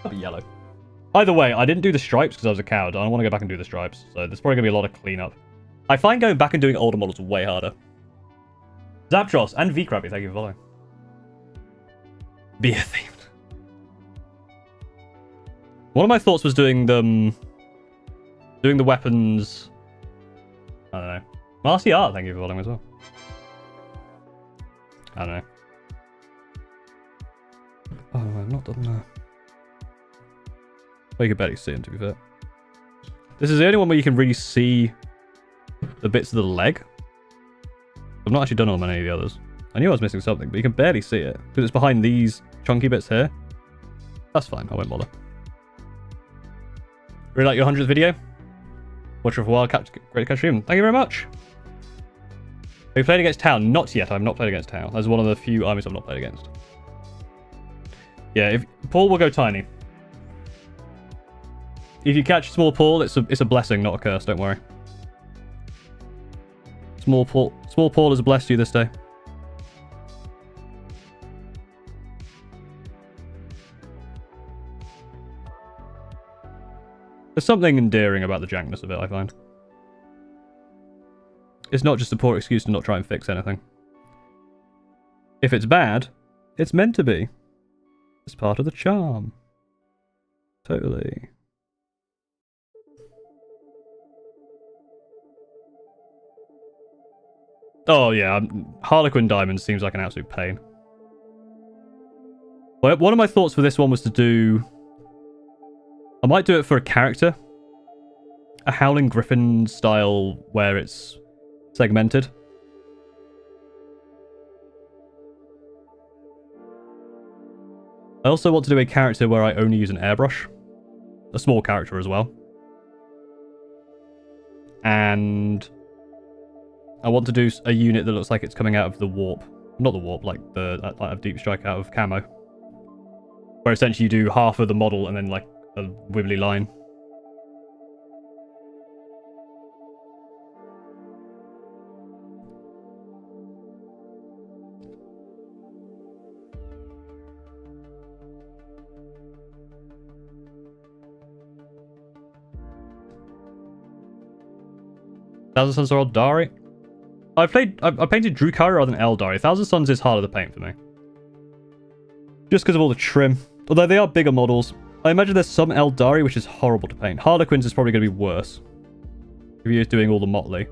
That'd be yellow. Either way, I didn't do the stripes because I was a coward. I don't want to go back and do the stripes. So there's probably going to be a lot of cleanup. I find going back and doing older models way harder. Zaptros and V-Krabby, thank you for following. Beer themed. One of my thoughts was doing the weapons... I don't know. Marcy Art, thank you for following as well. I don't know. Oh, I've not done that. Well, you can barely see him, to be fair. This is the only one where you can really see the bits of the leg. I've not actually done on any of the others. I knew I was missing something, but you can barely see it. Because it's behind these chunky bits here. That's fine, I won't bother. Really like your 100th video? Watch for a while, great catch stream. Thank you very much. Have you played against Tau? Not yet, I've not played against Tau. That's one of the few armies I've not played against. Yeah, if Paul will go tiny. If you catch small Paul, it's a blessing, not a curse. Don't worry. Small Paul has blessed you this day. There's something endearing about the jankness of it, I find. It's not just a poor excuse to not try and fix anything. If it's bad, it's meant to be. It's part of the charm. Totally. Oh yeah, Harlequin Diamond seems like an absolute pain. Well, one of my thoughts for this one was to do... I might do it for a character. A Howling Griffin style where it's segmented. I also want to do a character where I only use an airbrush. A small character as well. And I want to do a unit that looks like it's coming out of the warp. Not the warp, like the Deep Strike out of camo. Where essentially you do half of the model and then like a wibbly line. Thousand Suns or Eldari? I painted Drukhari rather than Eldari. Thousand Suns is harder to paint for me. Just because of all the trim. Although they are bigger models. I imagine there's some Eldari which is horrible to paint. Harlequins is probably going to be worse. If you're doing all the motley.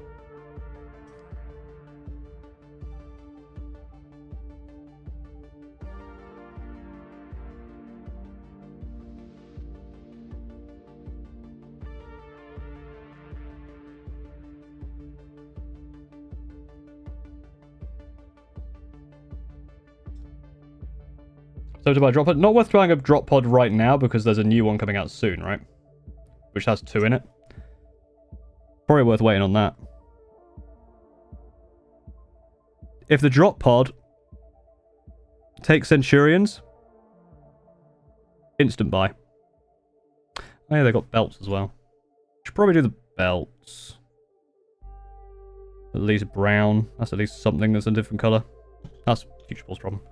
So to buy a drop pod, not worth trying a drop pod right now because there's a new one coming out soon, right? Which has 2 in it. Probably worth waiting on that. If the drop pod takes Centurions, instant buy. Oh yeah, they got belts as well. Should probably do the belts. At least brown. That's at least something that's a different colour. That's Future Paul's problem.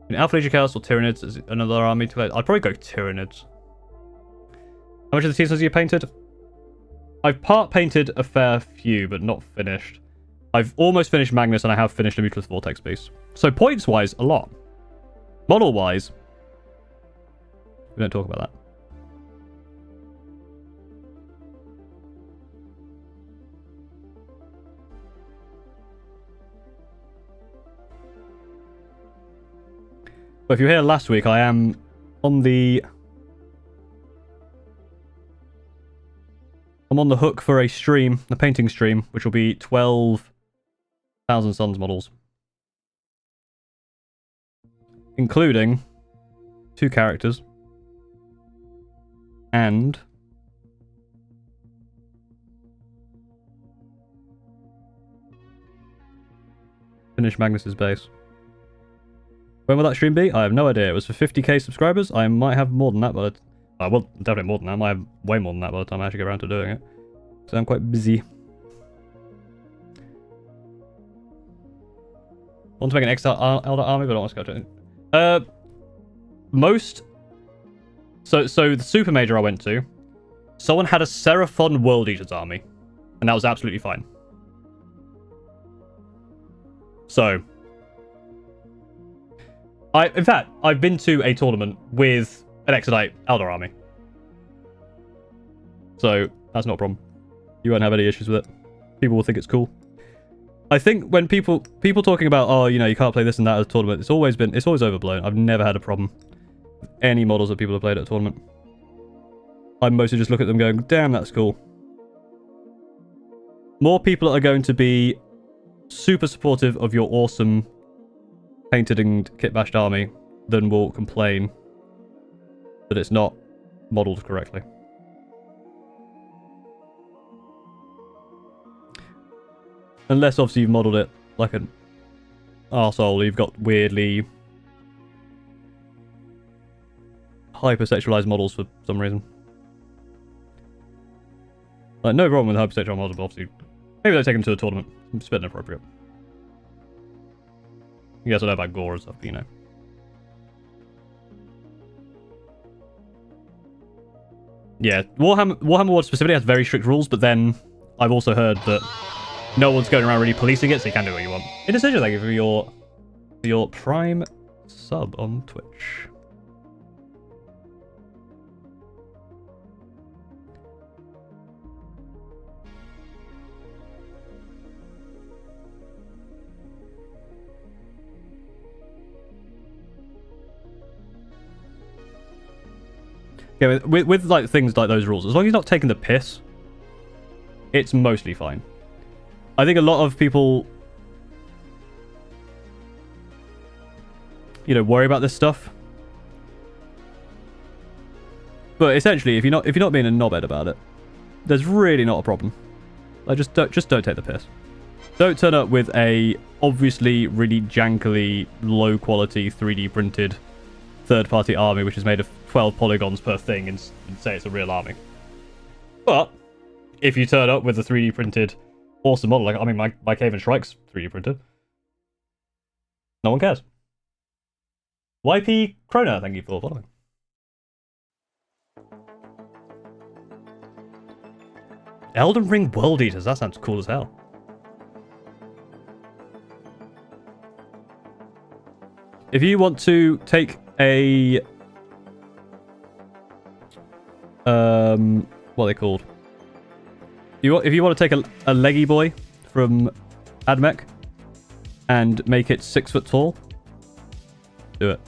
In Alpha Legion Chaos or Tyranids is another army to play. I'd probably go Tyranids. How much of the T-Suns you painted? I've part painted a fair few, but not finished. I've almost finished Magnus and I have finished the Mutalist Vortex piece. So points-wise, a lot. Model-wise, we don't talk about that. But if you were here last week, I am on the... I'm on the hook for a stream, a painting stream, which will be 12,000 Suns models. Including 2 characters. And... finish Magnus's base. When will that stream be? I have no idea. It was for 50k subscribers. I might have more than that, but well, definitely more than that. I might have way more than that by the time I actually get around to doing it. So I'm quite busy. Want to make an exile Elder army, but I don't want to go to it. Most. So the super major I went to, someone had a Seraphon World Eaters army, and that was absolutely fine. So. In fact, I've been to a tournament with an Exodite Eldar army. So, that's not a problem. You won't have any issues with it. People will think it's cool. I think when people talking about, oh, you know, you can't play this and that at a tournament, it's always overblown. I've never had a problem with any models that people have played at a tournament. I mostly just look at them going, damn, that's cool. More people are going to be super supportive of your awesome painted and kit-bashed army than will complain that it's not modelled correctly. Unless, obviously, you've modelled it like an arsehole. You've got weirdly hypersexualized models for some reason. Like, no problem with hypersexual models, but obviously, maybe they take them to a tournament. It's a bit inappropriate. You guys don't know about gore and stuff, but you know. Yeah, Warhammer World specifically has very strict rules, but then I've also heard that no one's going around really policing it, so you can do what you want. Indecision, thank you for your Prime sub on Twitch. Yeah, with like things like those rules, as long as you're not taking the piss, it's mostly fine. I think a lot of people, you know, worry about this stuff. But essentially, if you're not being a knobhead about it, there's really not a problem. Like, just don't take the piss. Don't turn up with a obviously really jankily low quality 3D printed third-party army which is made of 12 polygons per thing and say it's a real army. But if you turn up with a 3D printed awesome model, like, I mean, my Cave and Shrike's 3D printed, no one cares. YP Krona, thank you for following. Elden Ring World Eaters, that sounds cool as hell. If you want to take a what are they called? If you want to take a leggy boy from Admech and make it 6 foot tall, do it.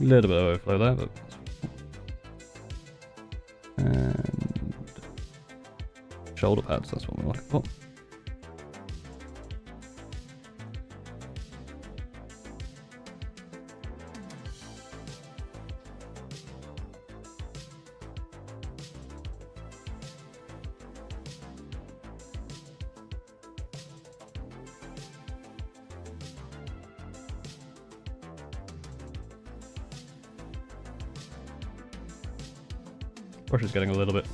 A little bit of overflow there, but... And... shoulder pads, that's what we're looking for. Brush is getting a little bit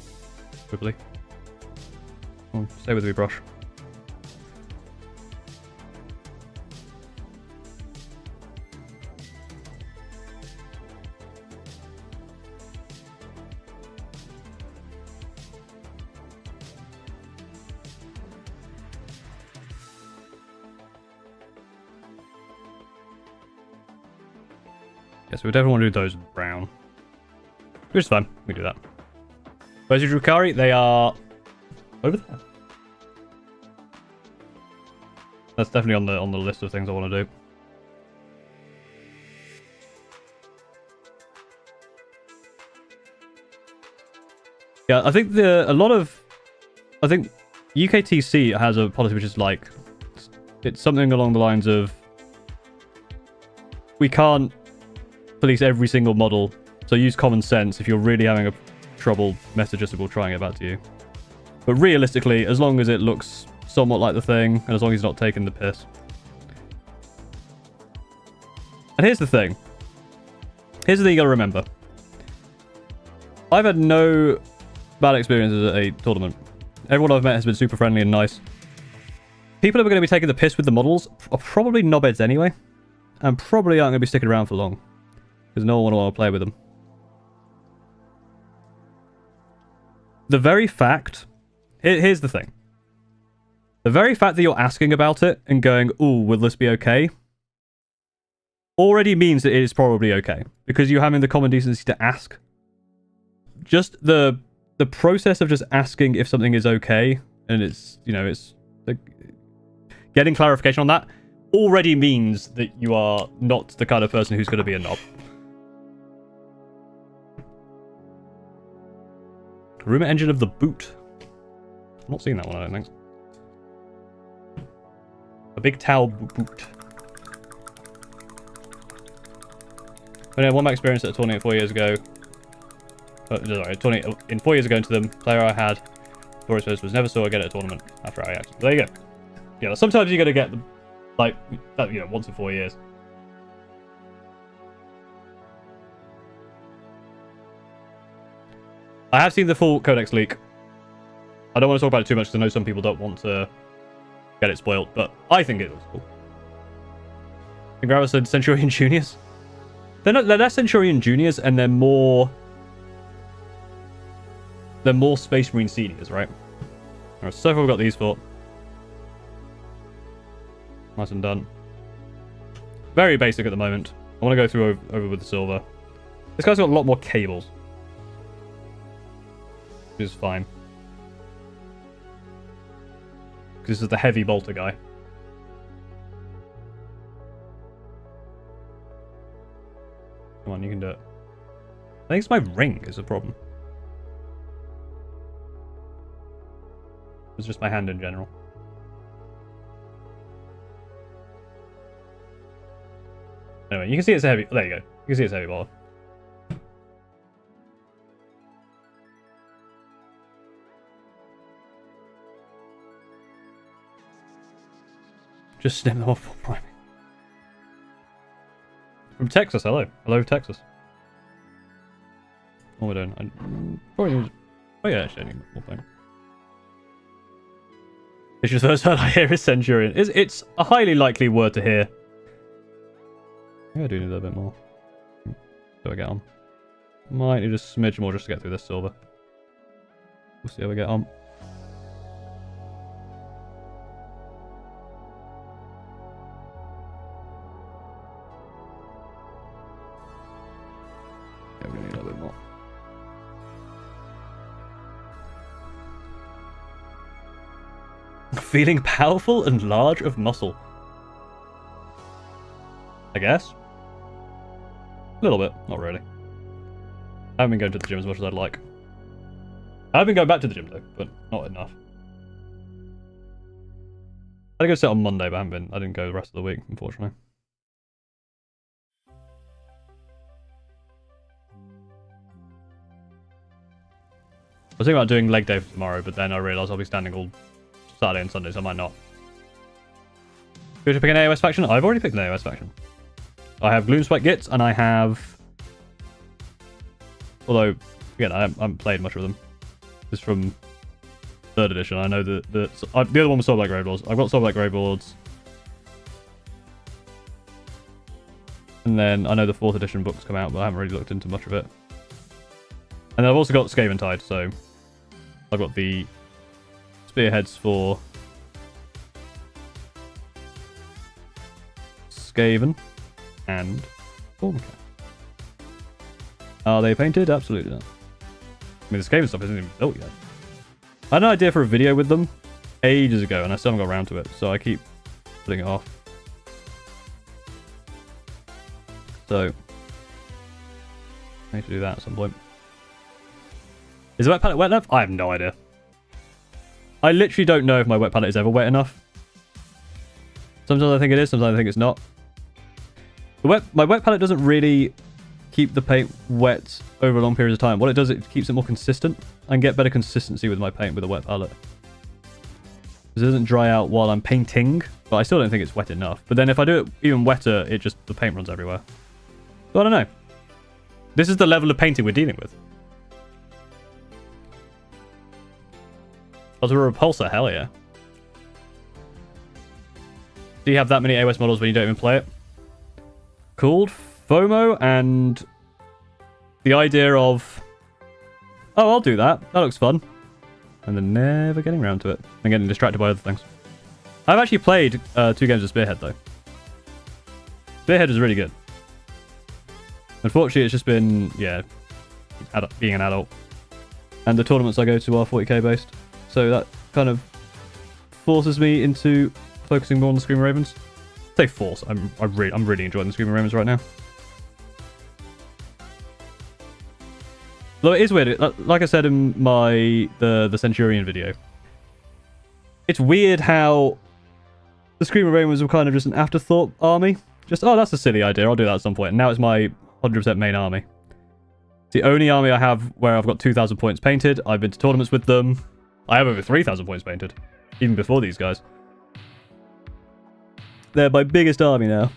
wibbly. Oh, stay with me, brush. Yeah, so we definitely want to do those brown. Which is fine, we can do that. Where's your Drukari? They are over there. That's definitely on the list of things I want to do. Yeah, I think I think UKTC has a policy which is like, it's something along the lines of, we can't police every single model, so use common sense. If you're really having a trouble, message us and we'll try and get back to you. But realistically, as long as it looks somewhat like the thing, and as long as he's not taking the piss. And here's the thing. Here's the thing you gotta remember. I've had no bad experiences at a tournament. Everyone I've met has been super friendly and nice. People who are going to be taking the piss with the models are probably knobheads anyway, and probably aren't going to be sticking around for long, because no one will want to play with them. The very fact... Here's the thing. The very fact that you're asking about it and going, ooh, will this be okay? Already means that it is probably okay. Because you're having the common decency to ask. Just the process of just asking if something is okay, and it's, you know, it's... like, getting clarification on that already means that you are not the kind of person who's going to be a knob. Rumor engine of the boot. I'm not seeing that one, I don't think. A big towel boot. When I had one of my experience at a tournament 4 years ago. Sorry, tournament in 4 years ago into them. Player I had for his was never saw again at a tournament after I acted. There you go. Yeah, sometimes you gotta get them, like, you know, once in 4 years. I have seen the full Codex leak. I don't want to talk about it too much because I know some people don't want to get it spoiled, but I think it looks cool. Congrats said Centurion Juniors. They're less Centurion Juniors, and they're more Space Marine Seniors, right? Alright, so far we've got these for. Nice and done. Very basic at the moment. I want to go through over with the silver. This guy's got a lot more cables, which is fine. Because this is the heavy bolter guy. Come on, you can do it. I think it's my ring is the problem. It's just my hand in general. Anyway, you can see it's a heavy. There you go. You can see it's a heavy bolter. Just snip them off for priming. From Texas, hello. Hello, Texas. What am I doing? Probably. Oh, yeah, actually, I need more point. It's just the first word I hear is Centurion. It's a highly likely word to hear. Maybe I do need a bit more. Do I get on? Might need a smidge more just to get through this silver. We'll see how we get on. Yeah, we need a little bit more. Feeling powerful and large of muscle. I guess. A little bit, not really. I haven't been going to the gym as much as I'd like. I've been going back to the gym though, but not enough. I had to go sit on Monday, but I didn't go the rest of the week, unfortunately. I was thinking about doing leg day for tomorrow, but then I realised I'll be standing all Saturday and Sunday, so I might not. Good to pick an AOS faction? I've already picked an AOS faction. I have Gloomspike Gits, and I have... Although, again, I haven't played much of them. This is from 3rd edition. I know that the other one was Soul Black Grave Lords. I've got Soul Black Grave Lords. And then I know the 4th edition books come out, but I haven't really looked into much of it. And then I've also got Skaven Tide, so I've got the spearheads for Skaven and Formcat. Are they painted? Absolutely not. I mean, the Skaven stuff isn't even built yet. I had an idea for a video with them ages ago, and I still haven't got around to it, so I keep putting it off. So, I need to do that at some point. Is the wet palette wet enough? I have no idea. I literally don't know if my wet palette is ever wet enough. Sometimes I think it is, sometimes I think it's not. My wet palette doesn't really keep the paint wet over long periods of time. What it does, it keeps it more consistent. I can get better consistency with my paint with a wet palette. Because it doesn't dry out while I'm painting, but I still don't think it's wet enough. But then if I do it even wetter, the paint runs everywhere. So I don't know. This is the level of painting we're dealing with. Was a repulsor, hell yeah. Do you have that many AOS models when you don't even play it? Called FOMO and the idea of, oh, I'll do that. That looks fun. And then never getting around to it. And getting distracted by other things. I've actually played 2 games of Spearhead, though. Spearhead is really good. Unfortunately, it's just been, yeah, being an adult. And the tournaments I go to are 40k based. So that kind of forces me into focusing more on the Screamer Ravens. I say force. I'm really enjoying the Screamer Ravens right now. Though it is weird, like I said in the Centurion video, it's weird how The Scream of Rain was kind of just an afterthought army. Just, oh, that's a silly idea. I'll do that at some point. And now it's my 100% main army. It's the only army I have where I've got 2,000 points painted. I've been to tournaments with them. I have over 3,000 points painted. Even before these guys. They're my biggest army now.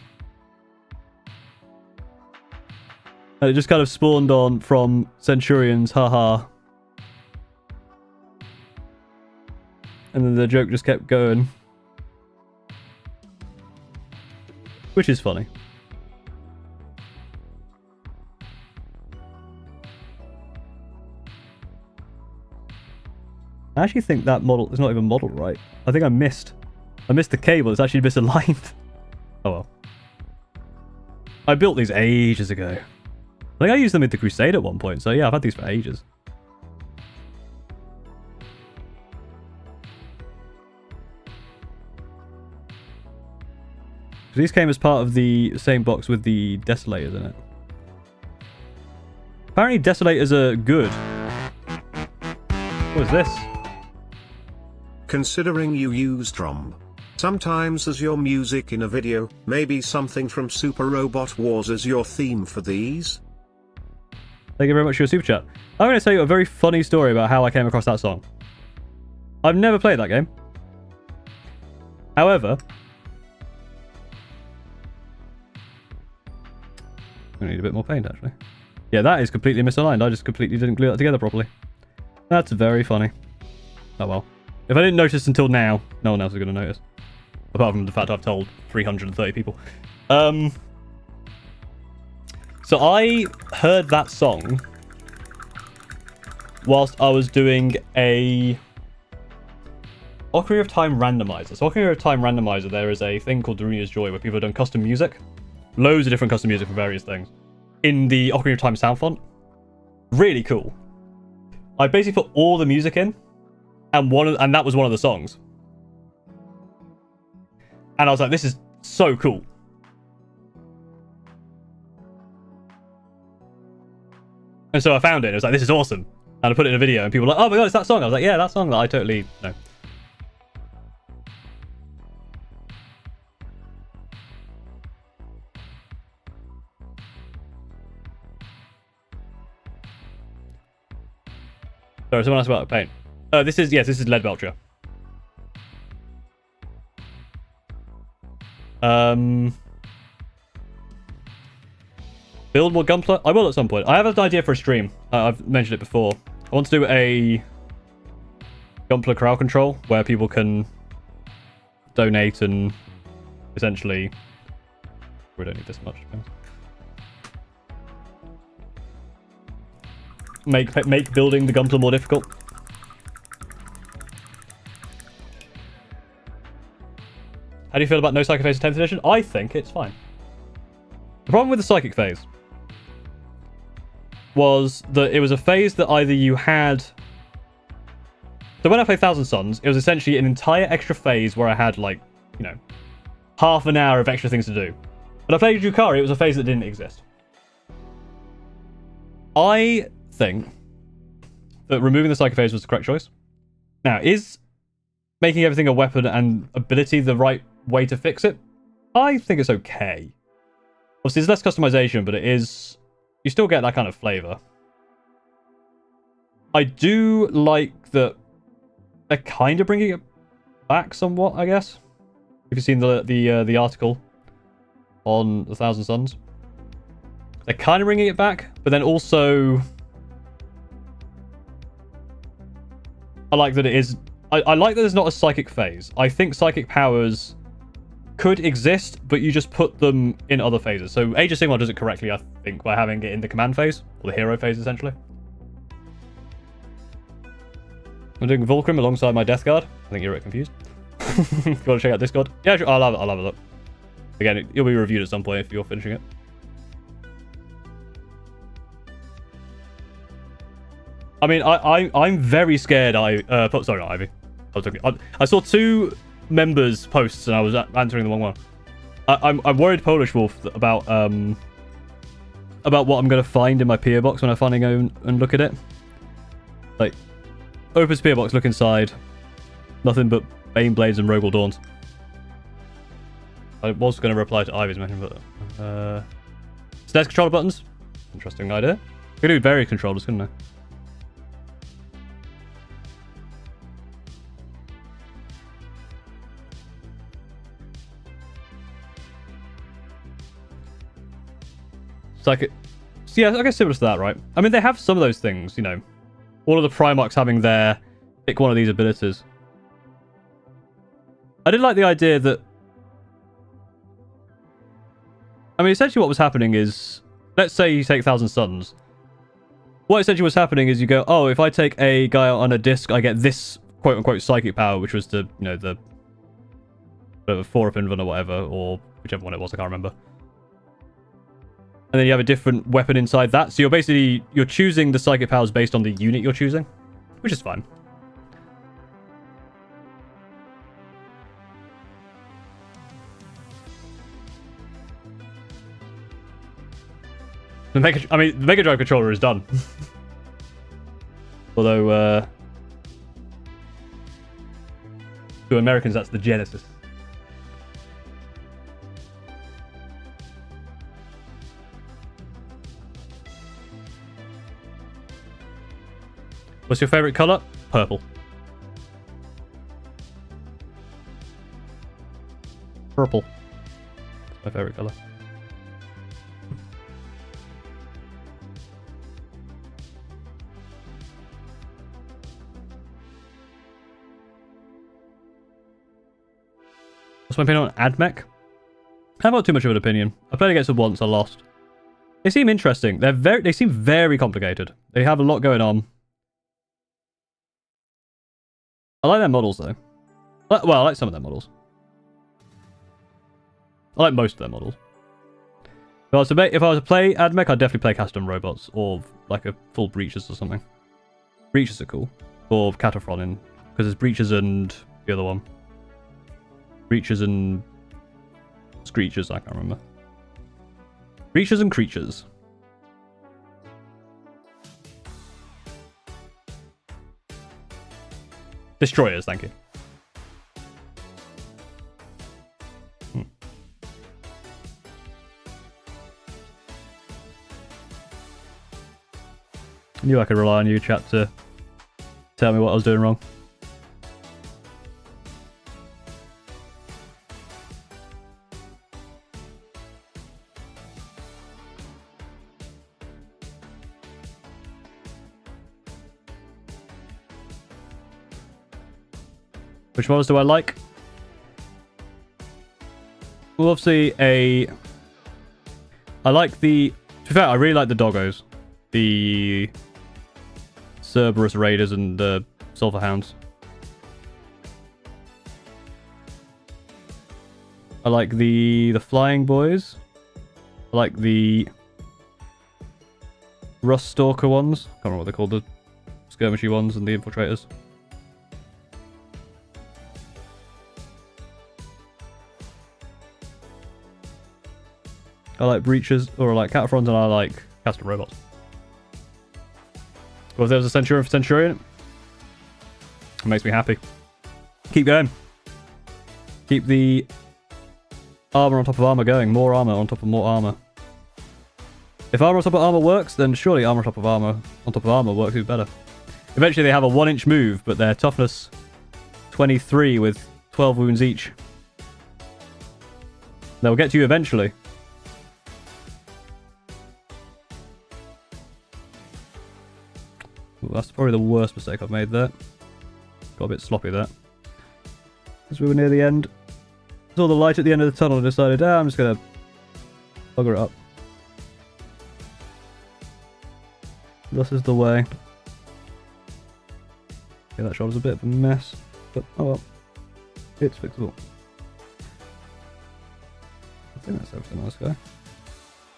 And it just kind of spawned on from Centurions, haha. And then the joke just kept going. Which is funny. I actually think that model is not even modeled right. I think I missed the cable. It's actually misaligned. Oh well. I built these ages ago. I think I used them in the Crusade at one point. So yeah, I've had these for ages. These came as part of the same box with the Desolators in it. Apparently Desolators are good. What is this? Considering you use drum sometimes as your music in a video, maybe something from Super Robot Wars as your theme for these? Thank you very much for your super chat. I'm going to tell you a very funny story about how I came across that song. I've never played that game. However, I need a bit more paint, actually. Yeah, that is completely misaligned. I just completely didn't glue that together properly. That's very funny. Oh well. If I didn't notice until now, no one else is going to notice. Apart from the fact I've told 330 people. So I heard that song whilst I was doing a Ocarina of Time randomizer. So Ocarina of Time randomizer, there is a thing called Daruna's Joy where people have done custom music. Loads of different custom music for various things. In the Ocarina of Time sound font. Really cool. I basically put all the music in. And that was one of the songs. And I was like, this is so cool. And so I found it. It was like, this is awesome. And I put it in a video and people were like, oh my god, it's that song. I was like, yeah, that song that I totally know. Sorry, someone asked about the paint. This is Lead Belcher. Build more Gunpla? I will at some point. I have an idea for a stream. I've mentioned it before. I want to do a Gunpla crowd control where people can donate and essentially... We don't need this much. Make building the Gunpla more difficult. How do you feel about no Psychic Phase in 10th edition? I think it's fine. The problem with the Psychic Phase was that it was a phase that either you had... So when I played Thousand Suns, it was essentially an entire extra phase where I had, like, you know, half an hour of extra things to do. But I played Drukhari, it was a phase that didn't exist. I think that removing the Psychic Phase was the correct choice. Now, is making everything a weapon and ability the right way to fix it? I think it's okay. Obviously, there's less customization, but it is... You still get that kind of flavor. I do like that they're kind of bringing it back somewhat, I guess. If you've seen the article on the Thousand Suns. They're kind of bringing it back, but then also... I like that it is... I like that there's not a psychic phase. I think psychic powers could exist, but you just put them in other phases. So Age of Sigmar does it correctly, I think, by having it in the command phase, or the hero phase, essentially. I'm doing Vulcrum alongside my Death Guard. I think you're a bit confused. If you want to check out Discord, yeah, sure, I'll have a look. Again, you'll be reviewed at some point if you're finishing it. I mean, I'm very scared. Sorry, not Ivy. I saw two members' posts and I was answering the wrong one. I'm worried, Polish Wolf, about what I'm going to find in my PO box when I finally go and look at it. Like, opens PO box, look inside. Nothing but Bane Blades and Rogel Dawns. I was going to reply to Ivy's mention, but... SNES controller buttons? Interesting idea. Could do various controllers, couldn't I? So yeah, I guess similar to that, right? I mean, they have some of those things, you know. All of the Primarchs having their... Pick one of these abilities. I did like the idea that... I mean, essentially what was happening is... Let's say you take 1,000 Suns. What essentially was happening is you go, oh, if I take a guy on a disc, I get this quote-unquote psychic power, which was the, you know, the... Four of Invan or whatever, or whichever one it was, I can't remember. And then you have a different weapon inside that. So you're choosing the psychic powers based on the unit you're choosing, which is fine. The Mega Drive controller is done. Although, to Americans, that's the Genesis. What's your favorite color? Purple. Purple. That's my favorite color. What's my opinion on AdMech? I haven't got too much of an opinion. I played against them once, I lost. They seem interesting. They seem very complicated. They have a lot going on. I like their models, though. Well, I like some of their models. I like most of their models. If I was to play AdMech, I'd definitely play custom robots, or like a full Breaches or something. Breaches are cool. Or Cataphrone, because there's Breaches and the other one. Breaches and Screechers, I can't remember. Breaches and Creatures. Destroyers, thank you. I knew I could rely on you, chat, to tell me what I was doing wrong. Which models do I like? Well, obviously, I like the... To be fair, I really like the doggos. The Cerberus Raiders and the Sulphur Hounds. I like the Flying Boys. I like the Rust Stalker ones. Can't remember what they're called. The Skirmishy ones and the Infiltrators. I like Breaches, or I like Cataphrons, and I like custom robots. Well, if there was a Centurion for Centurion, it makes me happy. Keep going. Keep the armor on top of armor going. More armor on top of more armor. If armor on top of armor works, then surely armor on top of armor works even better. Eventually they have a 1-inch move, but their toughness 23 with 12 wounds each. They'll get to you eventually. Ooh, that's probably the worst mistake I've made there. Got a bit sloppy there. As we were near the end, saw the light at the end of the tunnel and decided, I'm just gonna bugger it up. This is the way. Yeah, that shot was a bit of a mess, but oh well. It's fixable. I think that's everything else, guy.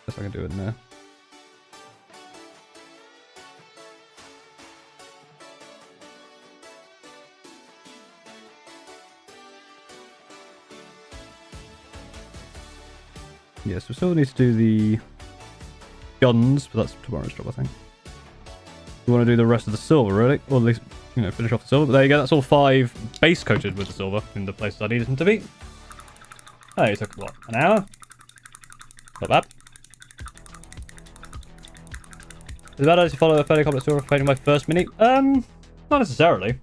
Guess I can do it now. Yes, we still need to do the guns, but that's tomorrow's job, I think. We want to do the rest of the silver, really. Or at least, you know, finish off the silver. But there you go, that's all 5 base coated with the silver in the places I needed them to be. Oh, it took, what, an hour? Not bad. Is it bad to follow a fairly complex story for painting my first mini? Not necessarily.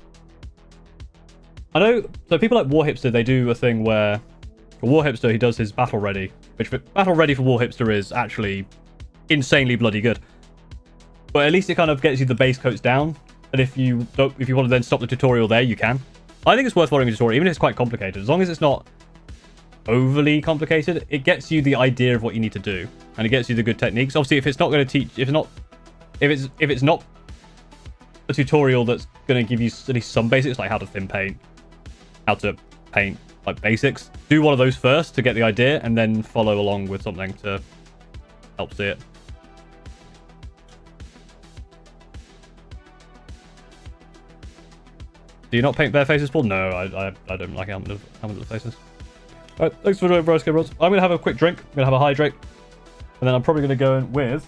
I know, so people like War Hipster, they do a thing where, for War Hipster, he does his Battle Ready, which Battle Ready for War Hipster is actually insanely bloody good. But at least it kind of gets you the base coats down, and if you want to then stop the tutorial there, you can. I think it's worth following a tutorial, even if it's quite complicated. As long as it's not overly complicated, it gets you the idea of what you need to do, and it gets you the good techniques. Obviously, if it's not going to teach, if it's not a tutorial that's going to give you at least some basics, like how to thin paint, how to paint like basics, do one of those first to get the idea, and then follow along with something to help see it. Do you not paint bare faces, Paul? No, I don't like helmet faces. Alright, thanks for doing Broski Rods. I'm going to have a quick drink. I'm going to have a hydrate. And then I'm probably going to go in with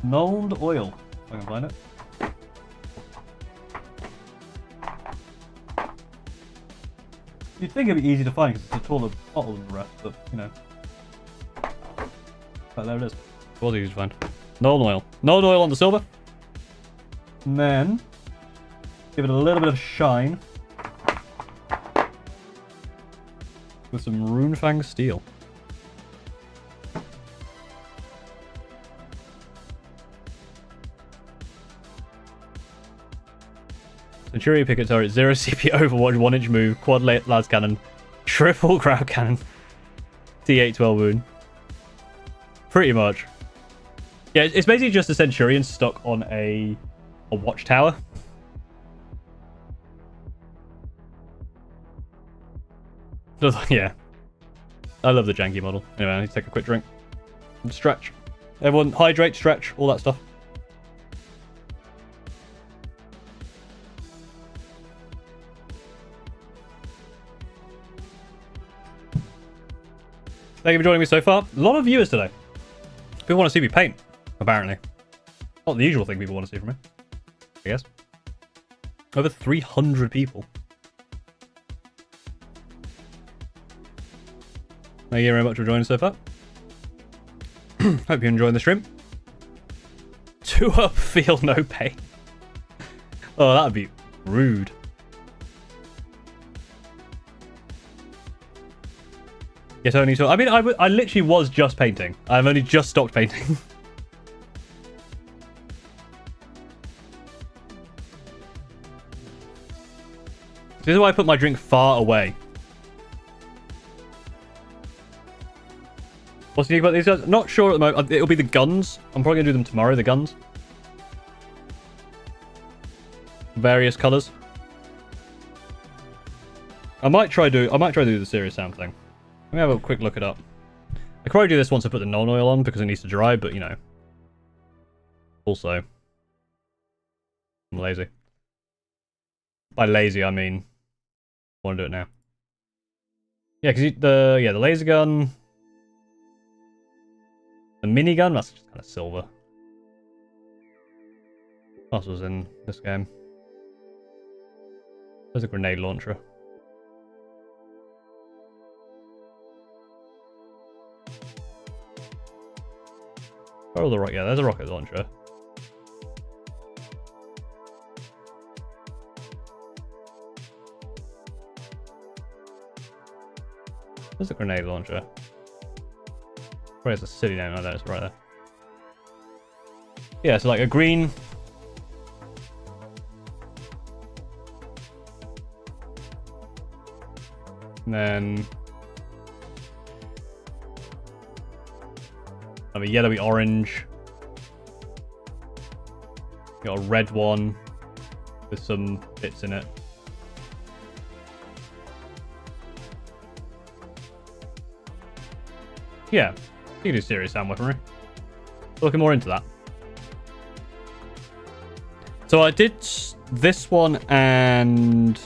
Mold Oil. If I can find it. You'd think it'd be easy to find because it's a taller bottle than the rest, but, you know. But there it is. It was easy to find. Nolan Oil. Nolan Oil on the silver. And then give it a little bit of shine with some Runefang Steel. Centurion Picket Turret, 0 CP Overwatch, 1-inch move, quad las cannon, triple crowd cannon, T8 12 wound. Pretty much. Yeah, it's basically just a Centurion stuck on a watchtower. Yeah. I love the janky model. Anyway, I need to take a quick drink. And stretch. Everyone hydrate, stretch, all that stuff. Thank you for joining me so far. A lot of viewers today. People want to see me paint, apparently. Not the usual thing people want to see from me, I guess. Over 300 people. Thank you very much for joining so far. Hope you're enjoying the stream. 2 up, feel no pain. Oh, that'd be rude. Get only so. I mean, I literally was just painting. I've only just stopped painting. This is why I put my drink far away. What's unique about these guys? Not sure at the moment. It'll be the guns. I'm probably gonna do them tomorrow. The guns. Various colors. I might try to do the serious sound thing. Let me have a quick look it up. I could probably do this once I put the non oil on because it needs to dry, but you know. Also, I'm lazy. By lazy, I mean I want to do it now. Yeah, because the laser gun, the minigun, that's just kind of silver. What else was in this game? There's a grenade launcher. Oh, yeah, there's a rocket launcher. There's a grenade launcher. Probably has a city name. No, it's right there. Yeah, so like a green. And then have a yellowy orange. Got a red one with some bits in it. Yeah, you can do serious sound weaponry. Looking more into that. So I did this one and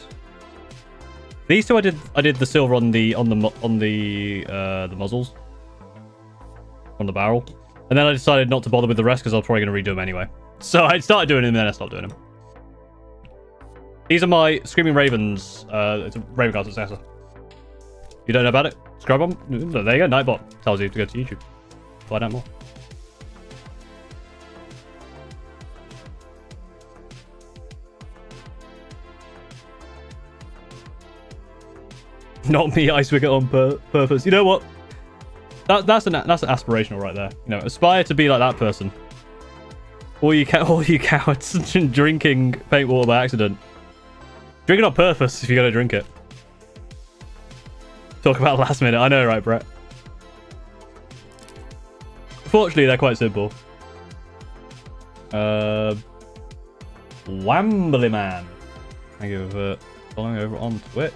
these two. I did the silver on the muzzles, on the barrel, and then I decided not to bother with the rest because I was probably going to redo them anyway. So I started doing them, and then I stopped doing them. These are my Screaming Ravens. It's a Raven Guard successor. You don't know about it? Subscribe on. There you go. Nightbot tells you to go to YouTube. Find out more. Not me, I swig it on purpose. You know what? That's aspirational right there. You know, aspire to be like that person. All you cowards drinking paint water by accident. Drink it on purpose if you're gonna drink it. Talk about last minute. I know, right, Brett? Fortunately, they're quite simple. Wambly Man. Thank you for following over on Twitch.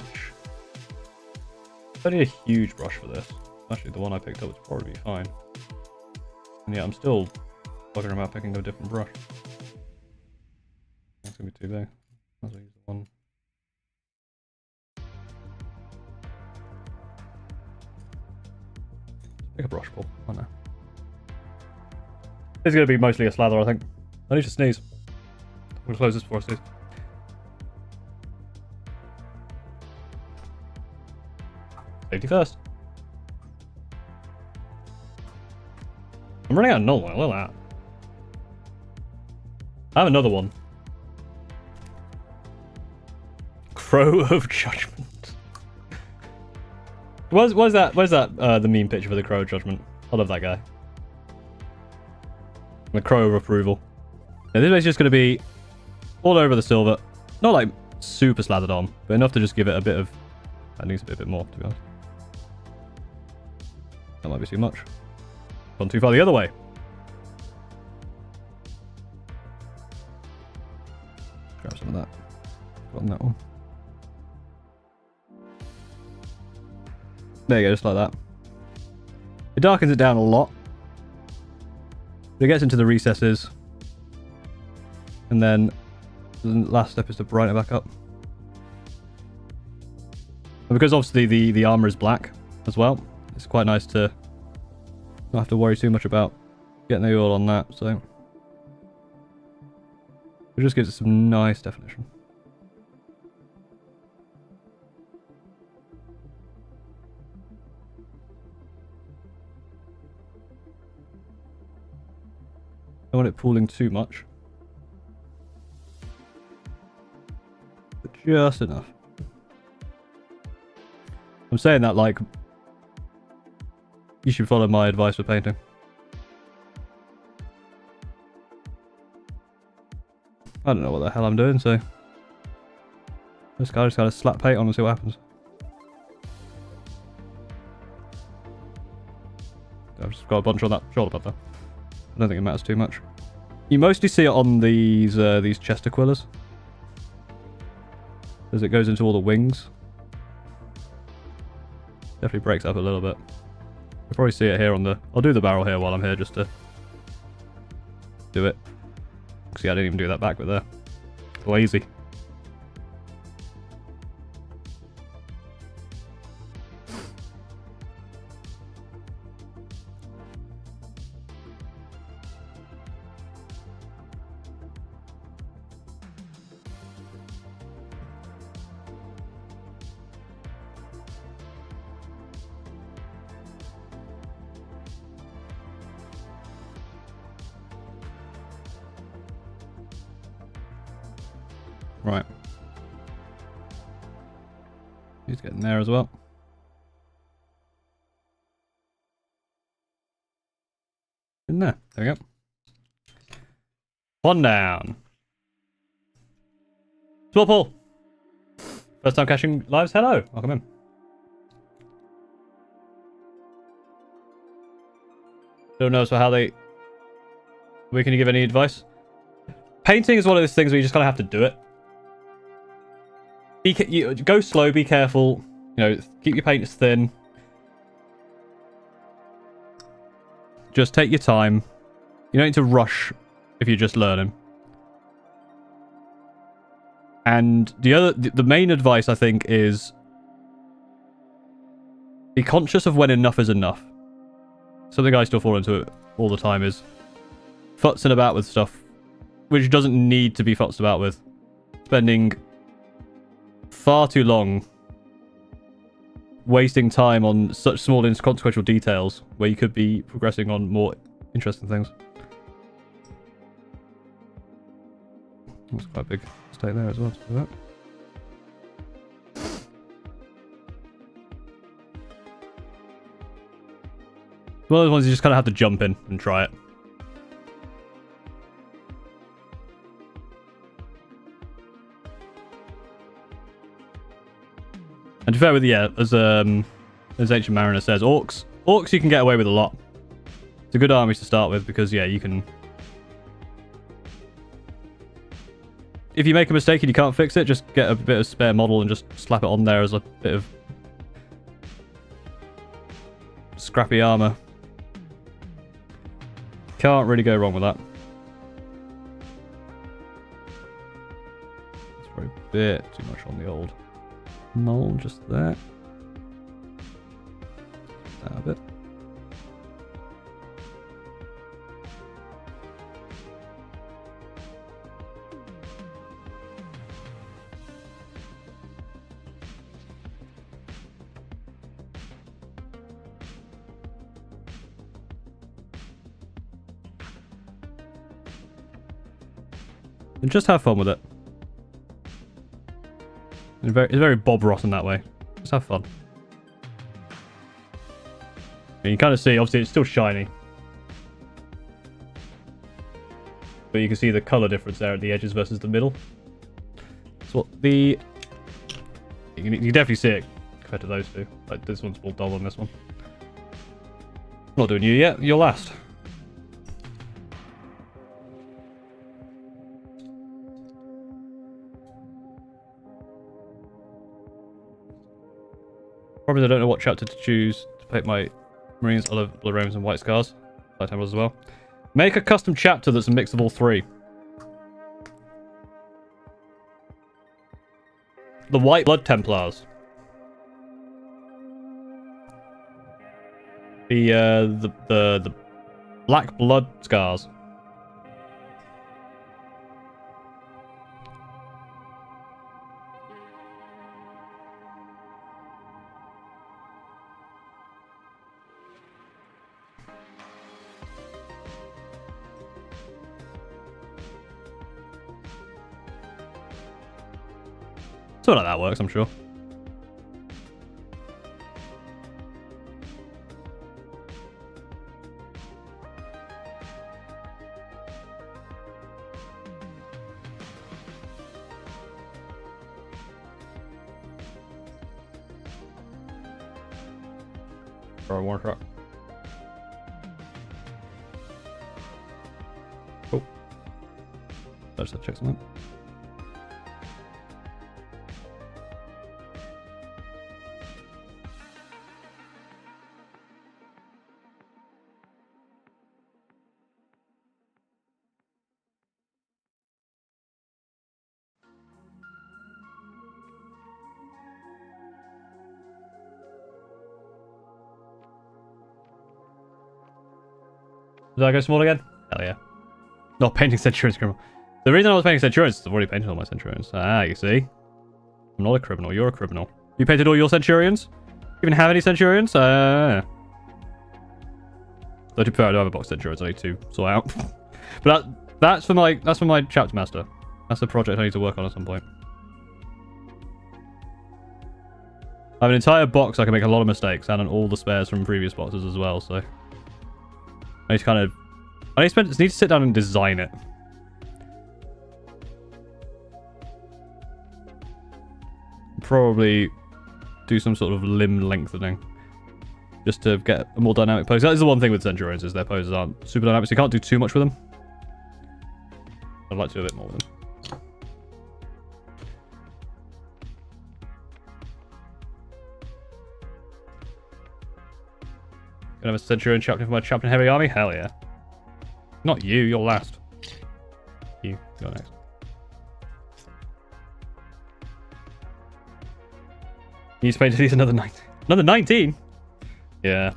I need a huge brush for this. Actually, the one I picked up would probably be fine. And yeah, I'm still bugging about picking a different brush. That's gonna be too big. I'll use the one. Pick a brush ball. I know. It's gonna be mostly a slather, I think. I need to sneeze. I'm gonna close this before I sneeze. Safety first. I'm running out of null oil, look at that. I have another one. Crow of Judgment. Where's that the meme picture for the Crow of Judgment? I love that guy. The Crow of Approval. Yeah, this is just going to be all over the silver. Not like super slathered on, but enough to just give it a bit of... That needs to be a bit more, to be honest. That might be too much. Gone too far the other way. Grab some of that. Got on that one. There you go, just like that. It darkens it down a lot. It gets into the recesses. And then the last step is to brighten it back up. And because obviously the armor is black as well, it's quite nice to not have to worry too much about getting the oil on that, so it just gives it some nice definition. Don't want it pooling too much, but just enough. I'm saying that like you should follow my advice for painting. I don't know what the hell I'm doing, so this guy just gotta slap paint on and see what happens. I've just got a bunch on that shoulder pad though. I don't think it matters too much. You mostly see it on these chest aquillas, as it goes into all the wings. Definitely breaks up a little bit. You'll probably see it here on the... I'll do the barrel here while I'm here just to do it. See, I didn't even do that back, but there. Lazy. Right. He's getting there as well. In there. There we go. One down. Swap Paul. First time catching lives. Hello. Welcome in. Don't know how they... Can you give any advice? Painting is one of those things where you just kind of have to do it. Go slow, be careful. You know, keep your paints thin. Just take your time. You don't need to rush if you're just learning. And the main advice I think is be conscious of when enough is enough. Something I still fall into it all the time is futzing about with stuff which doesn't need to be futzed about with. Spending far too long wasting time on such small inconsequential details where you could be progressing on more interesting things. That's quite a big mistake there as well to do that. One of those ones you just kind of have to jump in and try it. And to be fair with, yeah, as Ancient Mariner says, orcs you can get away with a lot. It's a good army to start with because, yeah, you can... If you make a mistake and you can't fix it, just get a bit of spare model and just slap it on there as a bit of scrappy armor. Can't really go wrong with that. It's probably a bit too much on the old mold, just there. That a bit. And just have fun with it. It's very Bob Ross in that way. Just have fun. And you kind of see, obviously it's still shiny. But you can see the colour difference there at the edges versus the middle. That's what the... You can definitely see it compared to those two. Like this one's more dull than this one. I'm not doing you yet, you're last. Problem is I don't know what chapter to choose to pick my Marines. I love Blood Rains and White Scars. Light Templars as well. Make a custom chapter that's a mix of all three. The White Blood Templars. The Black Blood Scars. Something like that works, I'm sure. Or a war truck. Oh. Let's just check something. Did I go small again? Hell yeah. Not painting Centurions criminal. The reason I was painting Centurions is I've already painted all my Centurions. Ah, you see? I'm not a criminal, you're a criminal. You painted all your Centurions? You even have any Centurions? Though to be fair, I do have a box of Centurions I need to sort out. But that's for my chapter master. That's a project I need to work on at some point. I have an entire box I can make a lot of mistakes, and all the spares from previous boxes as well, so... I need to kind of... I need to sit down and design it. Probably do some sort of limb lengthening. Just to get a more dynamic pose. That is the one thing with Centurions, is their poses aren't super dynamic, so you can't do too much with them. I'd like to do a bit more with them. Gonna have a Centurion chapter for my Chaplain Heavy Army? Hell yeah. Not you, you're last. You're next. You just painted these another 19. Another 19? Yeah.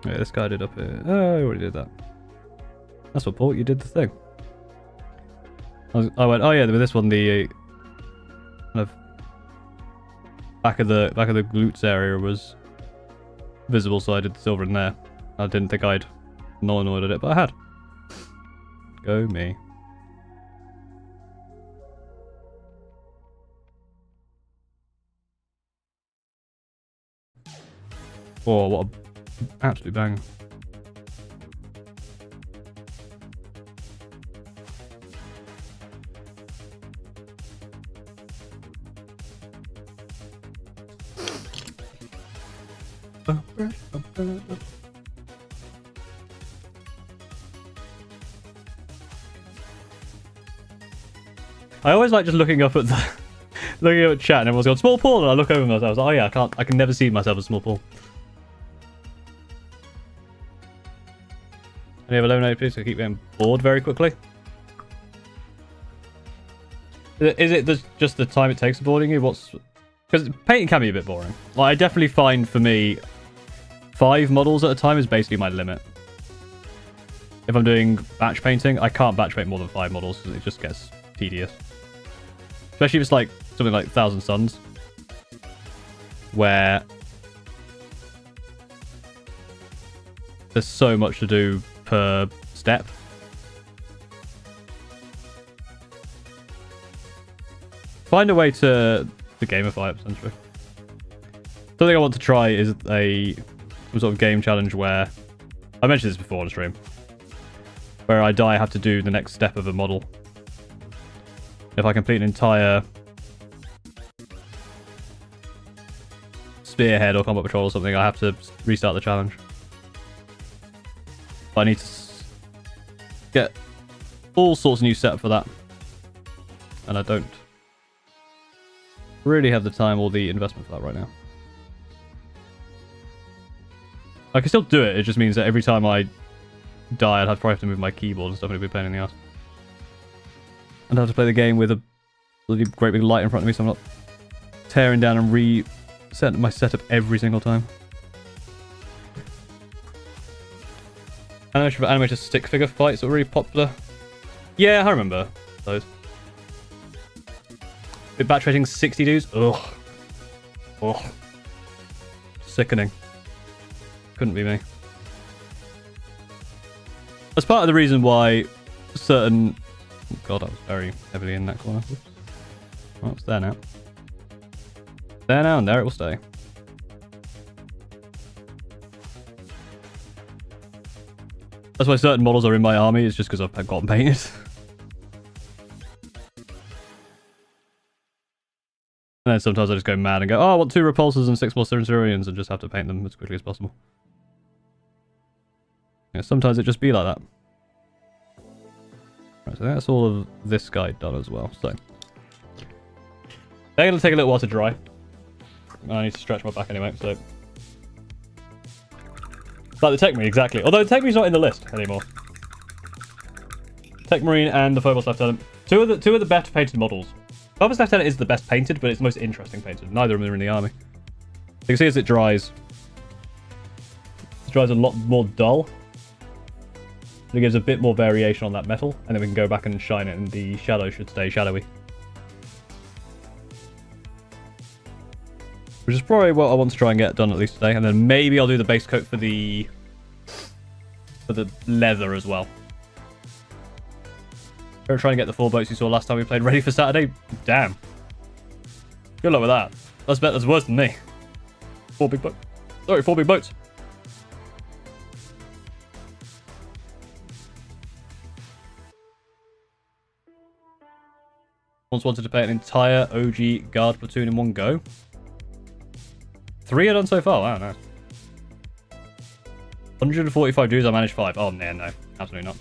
Yeah, this guy did up here. Oh, I already did that. That's what, Paul, you did the thing. I went, oh yeah, with this one, the kind of back of the glutes area was visible, so I did the silver in there. I didn't think I'd non-ordered it, but I had. Go me. Oh, what an absolute bang. I always like just looking up at the looking at chat and everyone's going small pool, and I look over myself. I was like, oh yeah, I can never see myself as small pool. Any other lemonade, please? I keep getting bored very quickly. Is it just the time it takes to boarding you? Because painting can be a bit boring. Like, I definitely find for me, 5 models at a time is basically my limit. If I'm doing batch painting, I can't batch paint more than 5 models because it just gets tedious. Especially if it's like something like 1,000 Suns, where there's so much to do per step. Find a way to gamify it, essentially. Something I want to try is some sort of game challenge where I mentioned this before on stream, where I die, I have to do the next step of a model. If I complete an entire spearhead or combat patrol or something, I have to restart the challenge. But I need to get all sorts of new setup for that, and I don't really have the time or the investment for that right now. I can still do it, it just means that every time I die, I'd probably have to move my keyboard and stuff, and it'd be a pain in the ass. I'd have to play the game with a bloody great big light in front of me, so I'm not tearing down and reset my setup every single time. Animated stick figure fights are really popular. Yeah, I remember those. With batch rating 60 dudes? Ugh. Ugh. Sickening. Couldn't be me. That's part of the reason why certain... Oh God, I was very heavily in that corner. Oops. Well, it's there now. There now, and there it will stay. That's why certain models are in my army, it's just because I've got them painted. And then sometimes I just go mad and go, oh, I want 2 repulsors and 6 more Centurions, and just have to paint them as quickly as possible. Yeah, sometimes it just be like that. Right, so that's all of this guy done as well. So they're going to take a little while to dry. I need to stretch my back anyway, so... Like the Tech Marine, exactly. Although the Tech Marine's not in the list anymore. Tech Marine and the Phobos Lieutenant. Two of the better painted models. Phobos Lieutenant is the best painted, but it's the most interesting painted. Neither of them are in the army. You can see as it dries. It dries a lot more dull. It gives a bit more variation on that metal, and then we can go back and shine it, and the shadow should stay shadowy. Which is probably what I want to try and get done at least today, and then maybe I'll do the base coat for the leather as well. We're trying to get the 4 boats you saw last time we played ready for Saturday. Damn. Good luck with that. That's worse than me. 4 big boats. Sorry, 4 big boats. Once wanted to paint an entire OG guard platoon in one go. 3 are done so far. Wow, nice. 145 dudes, I managed 5. Oh, man, no. Absolutely not.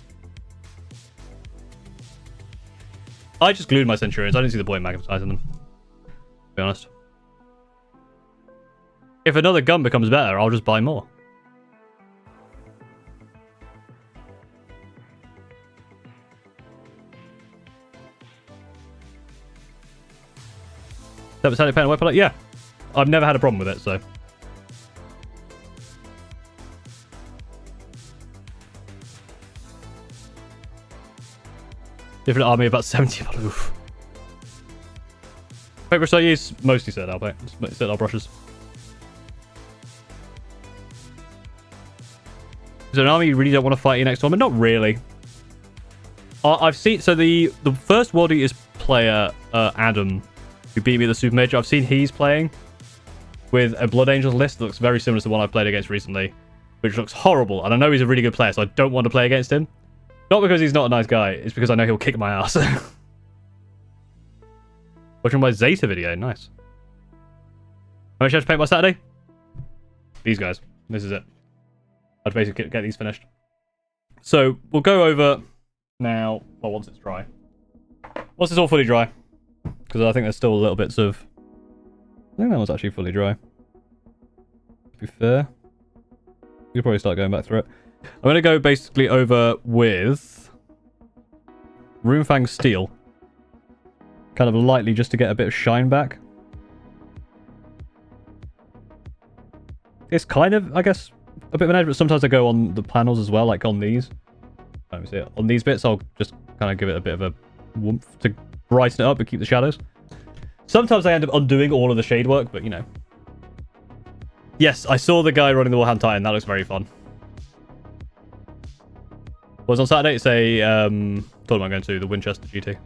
I just glued my Centurions. I didn't see the point magnetizing them. To be honest. If another gun becomes better, I'll just buy more. That paint a weapon? Yeah. I've never had a problem with it, so. Different army, about 70. Oof. Paintbrush I use mostly Citadel paint. Citadel brushes. Is there an army you really don't want to fight your next tournament? Not really. I've seen... So the first World Eaters player, Adam, who beat me at the Super Major, I've seen he's playing with a Blood Angels list that looks very similar to the one I played against recently, which looks horrible. And I know he's a really good player, so I don't want to play against him. Not because he's not a nice guy, it's because I know he'll kick my ass. Watching my Zeta video, nice. How much I have to paint by Saturday? These guys. This is it. I'd basically get these finished. So, we'll go over now, well, once it's dry. Once it's all fully dry. Because I think there's still little bits of... I think that one's actually fully dry. To be fair. You'll probably start going back through it. I'm going to go basically over with Runefang Steel. Kind of lightly just to get a bit of shine back. It's kind of, I guess, a bit of an edge, but sometimes I go on the panels as well, like on these. Let me see it. On these bits, I'll just kind of give it a bit of a woomph to brighten it up and keep the shadows. Sometimes I end up undoing all of the shade work, but you know. Yes, I saw the guy running the Warhammer Titan. That looks very fun. Was on Saturday, it's a tournament I'm going to, the Winchester GT.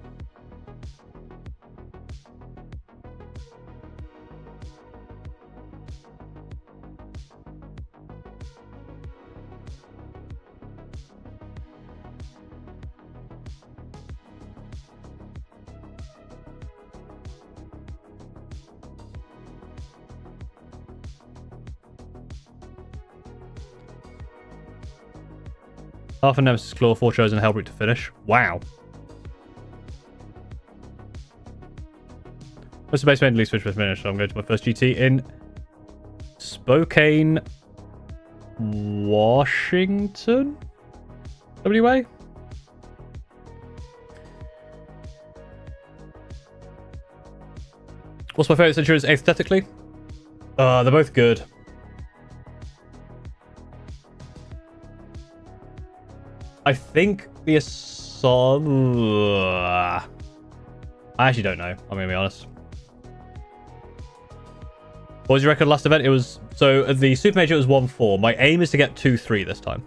Half a Nemesis Claw, 4 Chosen Hellbrute to finish. Wow. What's the base main least finish? So I'm going to my first GT in Spokane, Washington? WA? What's my favourite Centurions aesthetically? They're both good. I think the Assault... I actually don't know. I'm going to be honest. What was your record last event? It was... So, at the Super Major, it was 1-4. My aim is to get 2-3 this time.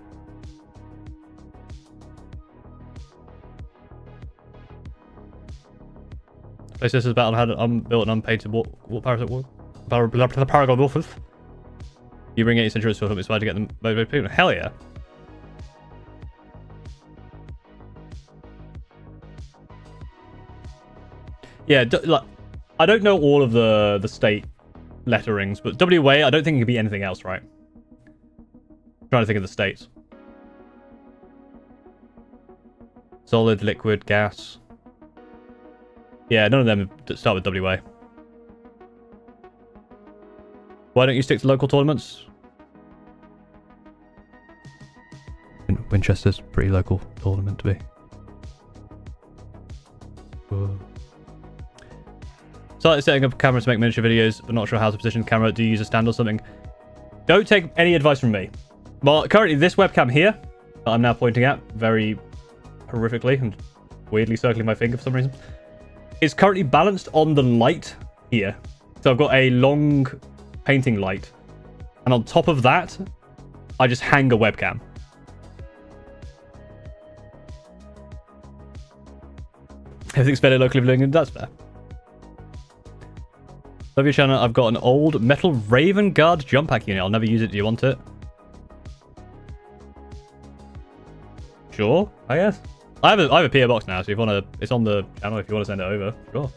PlayStation's battle had an unbuilt and unpainted Paragon Wolfers. You bring 80 Centurions for them, it's hard to get them motivated people. Hell yeah. Yeah, like, I don't know all of the state letterings, but WA, I don't think it could be anything else, right? I'm trying to think of the states. Solid, liquid, gas. Yeah, none of them start with WA. Why don't you stick to local tournaments? Winchester's a pretty local tournament to be. Whoa. Started setting up a camera to make miniature videos, but not sure how to position the camera. Do you use a stand or something? Don't take any advice from me. Well, currently this webcam here, that I'm now pointing at very horrifically and weirdly circling my finger for some reason, is currently balanced on the light here. So I've got a long painting light, and on top of that, I just hang a webcam. Everything's better locally living, and that's fair. Love your channel. I've got an old metal Raven Guard jump pack unit. I'll never use it. Do you want it? Sure, I guess. I have a PO box now, so if you want to, it's on the channel if you want to send it over. Sure.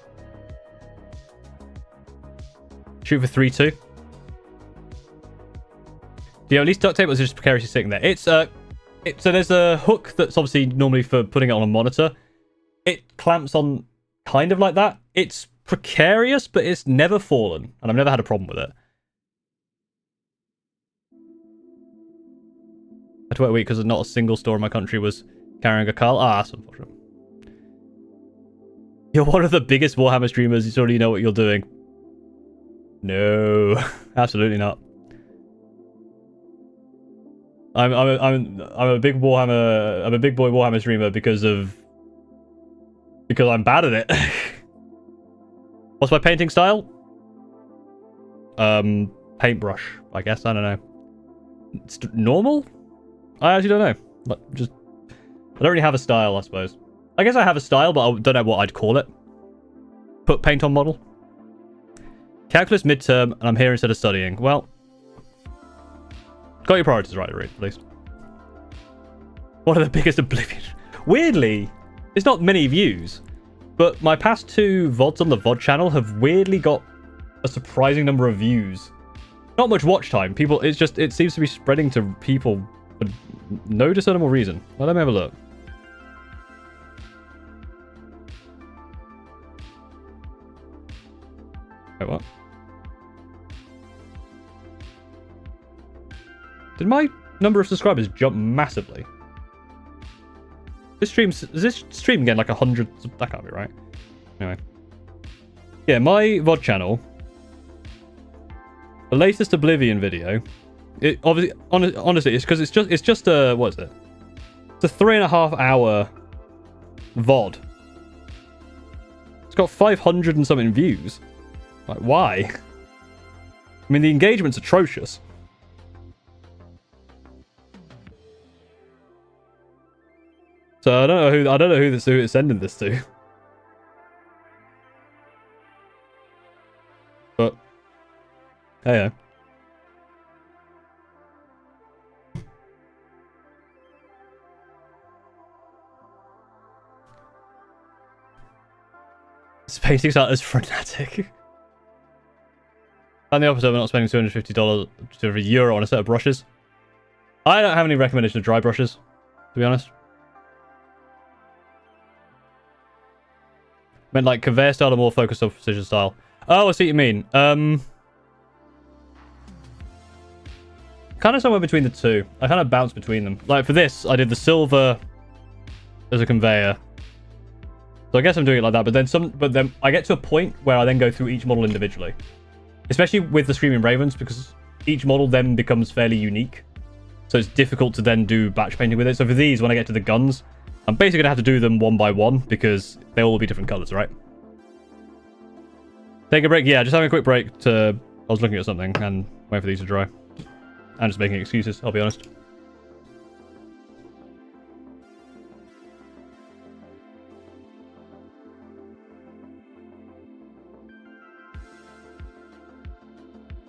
Shoot for 3-2. Do you have at least duct tape, or is it just precariously sitting there? It's so there's a hook that's obviously normally for putting it on a monitor. It clamps on kind of like that. It's precarious, but it's never fallen, and I've never had a problem with it. I had to wait a week because not a single store in my country was carrying a Carl. Ah, that's unfortunate. You're one of the biggest Warhammer streamers. You already know what you're doing. No, absolutely not. I'm a big Warhammer. I'm a big boy Warhammer streamer because of Because I'm bad at it. What's my painting style? Paintbrush, I guess. I don't know. It's normal? I actually don't know. Like, I don't really have a style, I suppose. I guess I have a style, but I don't know what I'd call it. Put paint on model. Calculus midterm, and I'm here instead of studying. Well, got your priorities right, at least. What are the biggest oblivion? Weirdly, it's not many views, but my past 2 VODs on the VOD channel have weirdly got a surprising number of views. Not much watch time. People, it seems to be spreading to people for no discernible reason. Well, let me have a look. Wait, what? Did my number of subscribers jump massively? Is this stream getting like 100? That can't be right. Anyway. Yeah, my VOD channel. The latest Oblivion video. It obviously, honestly, it's because it's just a, what is it? It's a 3.5 hour VOD. It's got 500 and something views. Like, why? I mean, the engagement's atrocious. So I don't know who it's sending this to. But hey, this painting style is frenetic. And the opposite of not spending $250 to €1 on a set of brushes. I don't have any recommendation of dry brushes, to be honest. I meant like conveyor style or more focused on precision style. Oh, I see what you mean. Kind of somewhere between the two. I kind of bounce between them. Like for this, I did the silver as a conveyor. So I guess I'm doing it like that. But then I get to a point where I then go through each model individually. Especially with the Screaming Ravens, because each model then becomes fairly unique. So it's difficult to then do batch painting with it. So for these, when I get to the guns, I'm basically going to have to do them one by one because they'll all be different colors, right? Take a break. Yeah, just having a quick break to... I was looking at something and waiting for these to dry. I'm just making excuses, I'll be honest.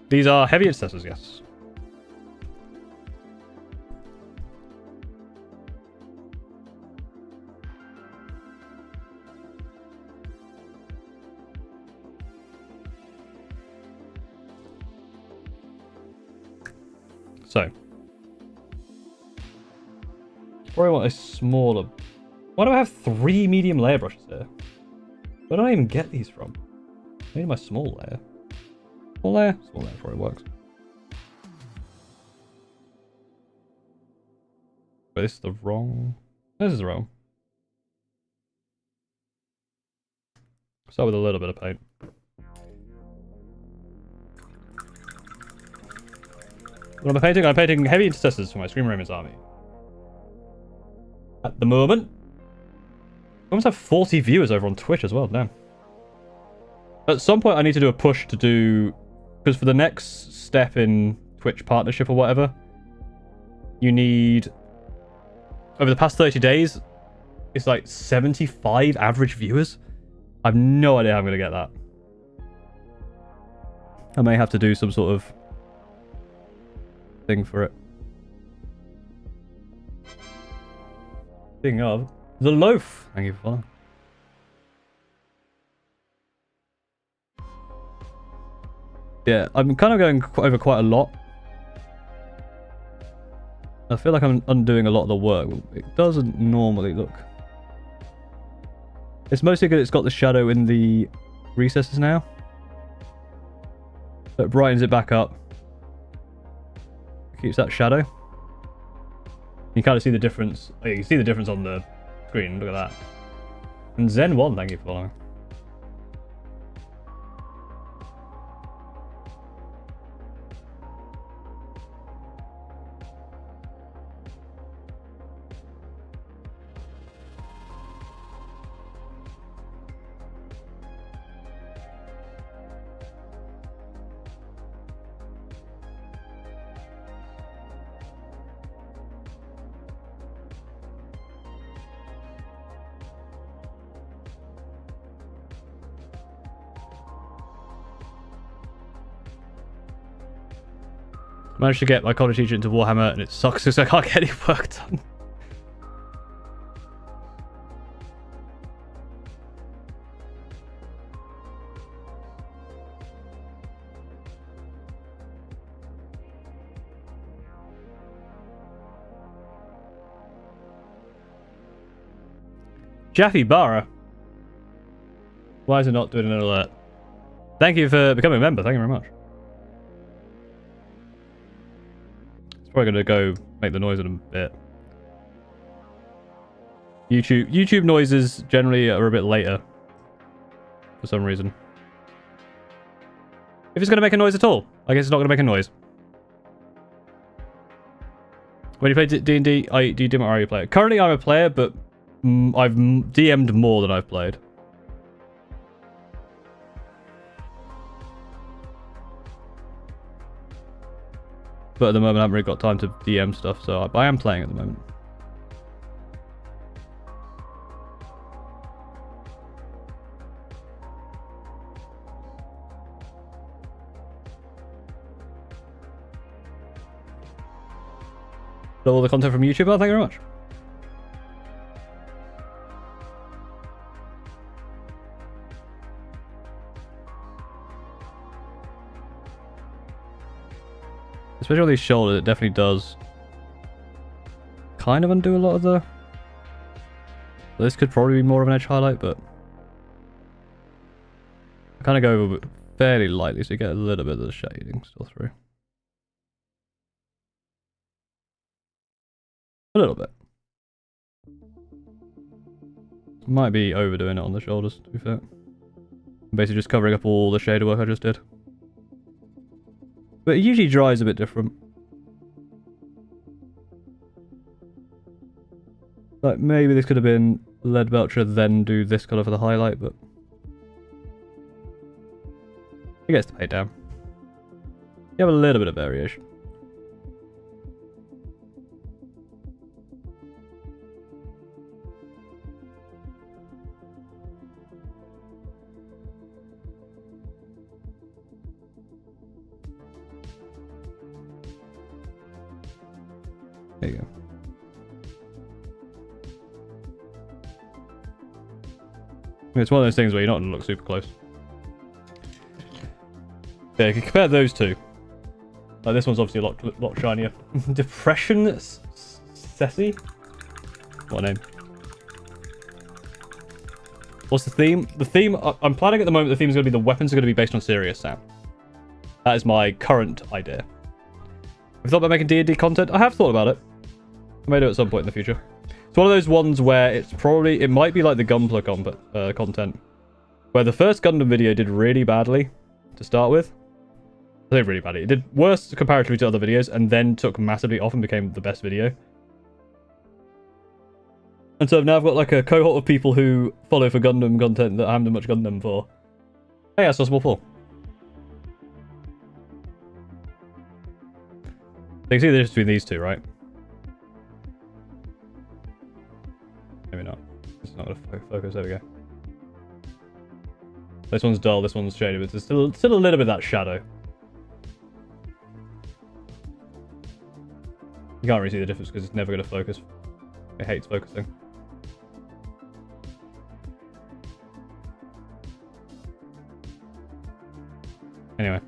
These are heavy intercessors, yes. So, probably want a smaller... Why do I have 3 medium layer brushes here? Where do I even get these from? Maybe my small layer. Small layer? Small layer probably works. But this is the wrong... This is wrong. Start with a little bit of paint. What am I painting? I'm painting heavy intercessors for my Scream Raven's army. At the moment. I almost have 40 viewers over on Twitch as well, damn. At some point I need to do a push to do... Because for the next step in Twitch partnership or whatever, you need... Over the past 30 days, it's like 75 average viewers. I have no idea how I'm going to get that. I may have to do some sort of thing for it. Speaking of, the loaf. Thank you for following. Yeah, I'm kind of going over quite a lot. I feel like I'm undoing a lot of the work. It doesn't normally look. It's mostly good it's got the shadow in the recesses now. So it brightens it back up. Keeps that shadow. You kind of see the difference. Oh, you can see the difference on the screen. Look at that. And Zen1, thank you for following. Managed to get my college teacher into Warhammer, and it sucks because I can't get any work done. Jaffe Barra. Why is it not doing an alert? Thank you for becoming a member. Thank you very much. It's probably going to go make the noise in a bit. YouTube noises generally are a bit later. For some reason. If it's going to make a noise at all, I guess it's not going to make a noise. When you play D&D, do you dim it or are you a player? Currently I'm a player, but I've DM'd more than I've played. But at the moment I haven't really got time to DM stuff, so I am playing at the moment. So all the content from YouTube, thank you very much. Especially on these shoulders, it definitely does kind of undo a lot of the... This could probably be more of an edge highlight, but I kind of go over it fairly lightly so you get a little bit of the shading still through. A little bit. Might be overdoing it on the shoulders, to be fair. I'm basically just covering up all the shader work I just did. But it usually dries a bit different. Like, maybe this could have been lead belcher, then do this colour for the highlight, but... it gets the paint down. You have a little bit of variation. There you go. It's one of those things where you're not going to look super close. Yeah, you can compare those two. Like, this one's obviously a lot shinier. Depression Ceci? What a name. What's the theme? The theme, I'm planning at the moment, the theme is going to be the weapons are going to be based on Serious Sam. That is my current idea. Have you thought about making D&D content? I have thought about it. I may do it at some point in the future. It's one of those ones where it's probably... it might be like the Gunpla content. Where the first Gundam video did really badly to start with. I think really badly. It did worse comparatively to other videos and then took massively off and became the best video. And so now I've got like a cohort of people who follow for Gundam content that I haven't done much Gundam for. Hey, that's Small 4. You can see the difference between these two, right? Maybe not. It's not going to focus. There we go. This one's dull, this one's shaded, but there's still a little bit of that shadow. You can't really see the difference because it's never going to focus. It hates focusing. Anyway.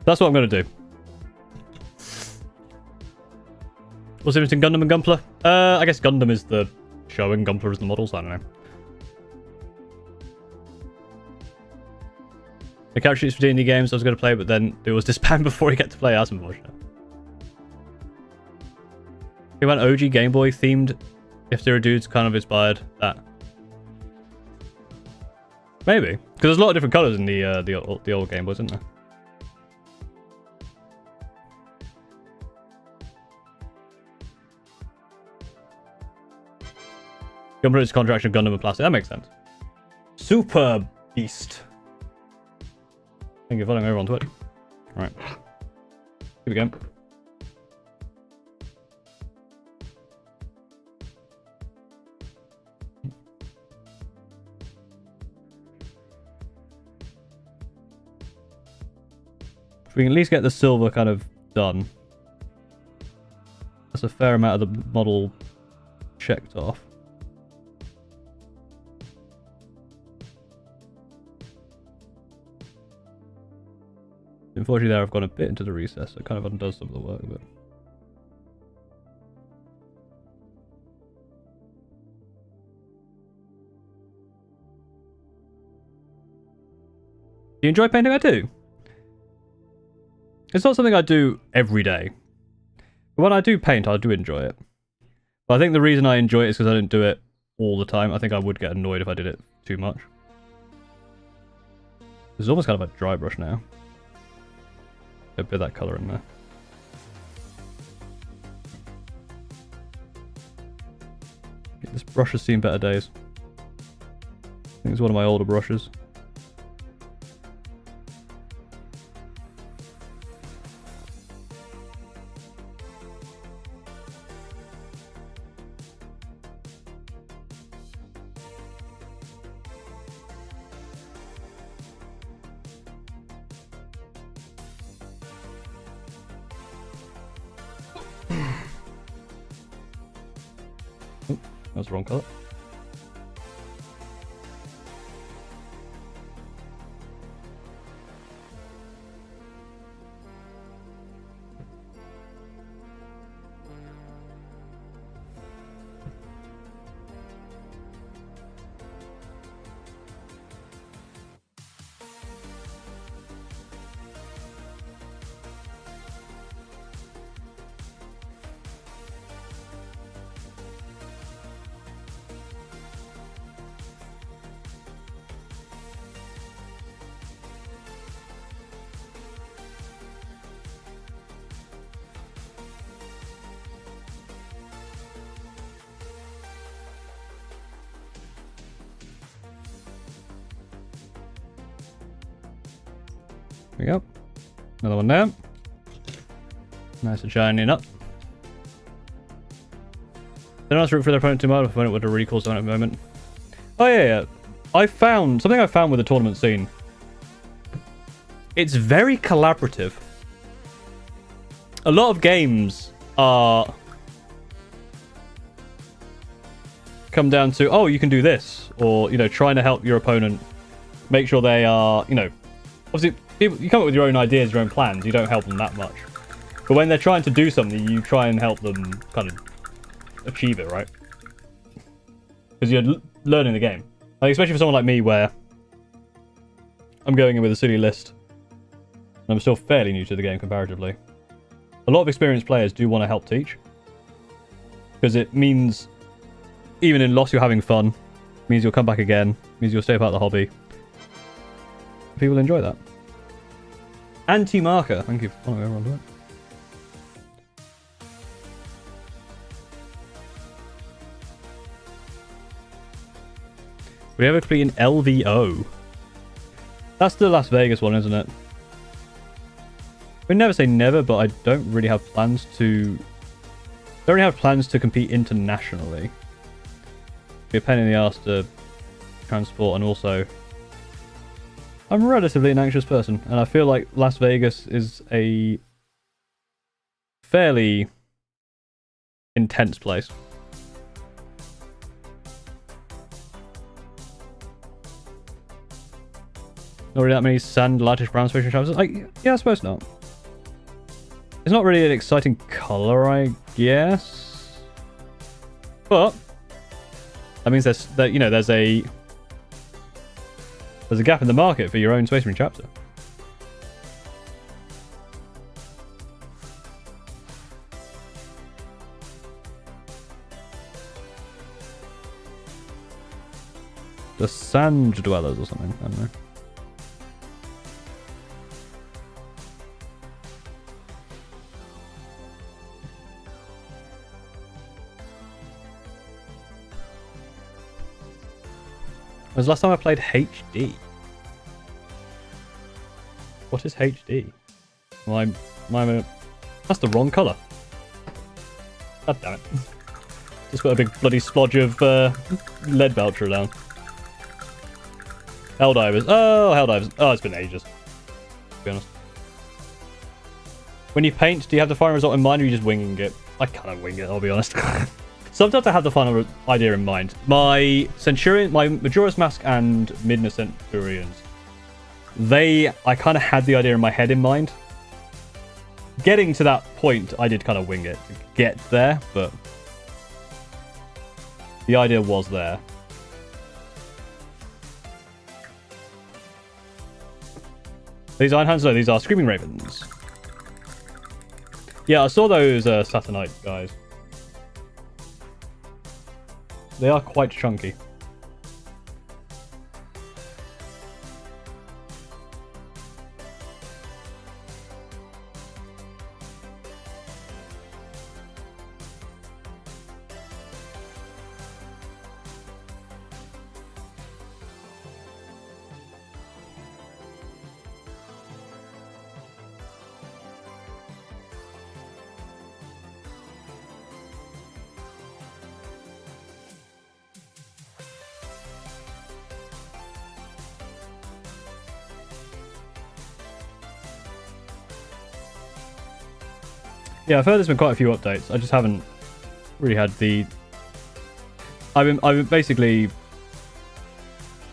That's what I'm going to do. What's the difference in Gundam and Gunpla? I guess Gundam is the show and Gunpla is the models, I don't know. The character sheets for D&D games I was going to play, but then it was disbanded before you get to play. That's unfortunate. We went OG Game Boy themed If There Are Dudes kind of inspired that. Maybe. Because there's a lot of different colours in the old Game Boys, isn't there? Gunpla is a contraction of Gundam and plastic. That makes sense. Super Beast. Thank you for following over on Twitch. Alright. Here we go. If we can at least get the silver kind of done. That's a fair amount of the model checked off. Unfortunately there I've gone a bit into the recess, so it kind of undoes some of the work, but... Do you enjoy painting? I do. It's not something I do every day. But when I do paint, I do enjoy it. But I think the reason I enjoy it is because I don't do it all the time. I think I would get annoyed if I did it too much. This is almost kind of a dry brush now. A bit of that colour in there. Yeah, this brush has seen better days. I think it's one of my older brushes. That was the wrong colour. There we go. Another one down. Nice and shining up. They're not root for their opponent too much. If opponent would have really cool sound at the moment. Oh yeah. I found something I found with the tournament scene. It's very collaborative. A lot of games are come down to, oh, you can do this, or, you know, trying to help your opponent make sure they are, you know, obviously you come up with your own ideas, your own plans, you don't help them that much. But when they're trying to do something, you try and help them kind of achieve it, right? Because you're learning the game. Like, especially for someone like me, where I'm going in with a silly list, and I'm still fairly new to the game comparatively. A lot of experienced players do want to help teach, because it means, even in loss, you're having fun. It means you'll come back again. It means you'll stay about the hobby. People enjoy that. Anti-marker. Thank you for following everyone to it. We ever complete an LVO? That's the Las Vegas one, isn't it? We never say never, but I don't really have plans to... don't really have plans to compete internationally. It'd be a pain in the arse to transport, and also... I'm relatively an anxious person, and I feel like Las Vegas is a fairly intense place. Not really that many sand, lightish brown spatial chances. Yeah, I suppose not. It's not really an exciting colour, I guess. But that means there's a gap in the market for your own Space Marine chapter. The Sand Dwellers or something, I don't know. When was the last time I played HD? What is HD? Well, that's the wrong colour. God damn it. Just got a big bloody splodge of lead voucher down. Helldivers. Oh, Helldivers. Oh, it's been ages, to be honest. When you paint, do you have the final result in mind, or are you just winging it? I kind of wing it, I'll be honest. Sometimes I have the final idea in mind. My Centurion, my Majora's Mask and Midna Centurions, I kind of had the idea in my head in mind. Getting to that point, I did kind of wing it to get there, but the idea was there. These Iron Hands, no, these are Screaming Ravens. Yeah, I saw those Saturnite guys. They are quite chunky. Yeah, I've heard there's been quite a few updates. I just haven't really had the... I've been basically...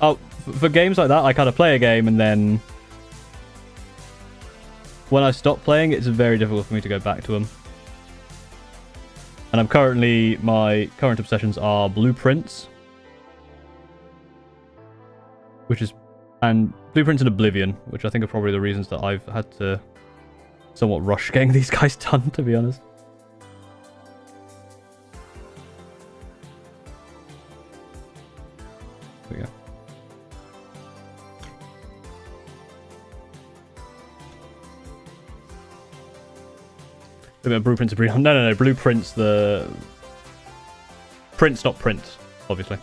Oh, for games like that, I kind of play a game and then... When I stop playing, it's very difficult for me to go back to them. And I'm currently... My current obsessions are Blueprints. Which is... And Blueprints and Oblivion, which I think are probably the reasons that I've had to... somewhat rush getting these guys done, to be honest. There we go. Blueprints of no, Blueprints the... Prints, not prints, obviously.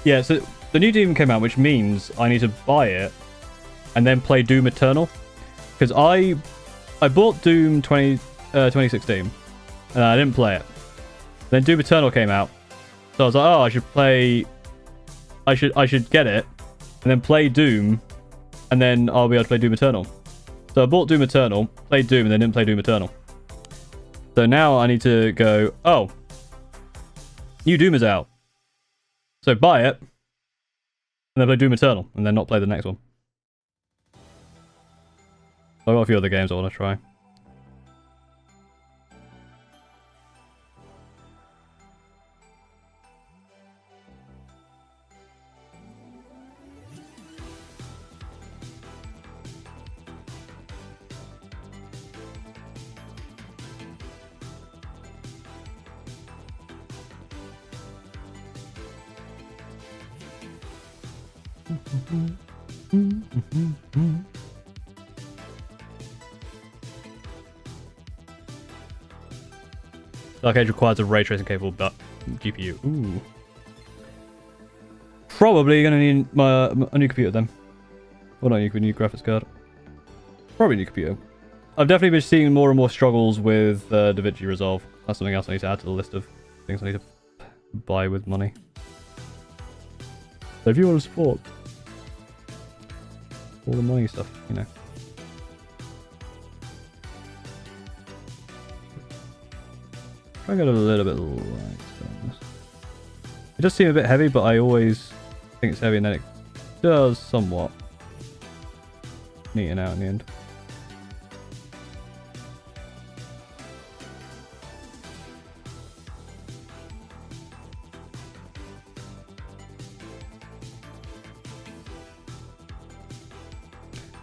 Yeah, so the new Doom came out, which means I need to buy it and then play Doom Eternal. Because I bought Doom 2016 and I didn't play it. Then Doom Eternal came out. So I was like, oh, I should play... I should get it and then play Doom and then I'll be able to play Doom Eternal. So I bought Doom Eternal, played Doom, and then didn't play Doom Eternal. So now I need to go, oh, new Doom is out. So buy it, and then play Doom Eternal, and then not play the next one. I've got a few other games I want to try. Dark Age requires a ray tracing capable GPU. Ooh. Probably gonna need a new computer then. Well, not a new graphics card. Probably a new computer. I've definitely been seeing more and more struggles with DaVinci Resolve. That's something else I need to add to the list of things I need to buy with money. So if you want to support all the money stuff, you know. I got a little bit light on this. It does seem a bit heavy, but I always think it's heavy and then it does somewhat neaten out in the end.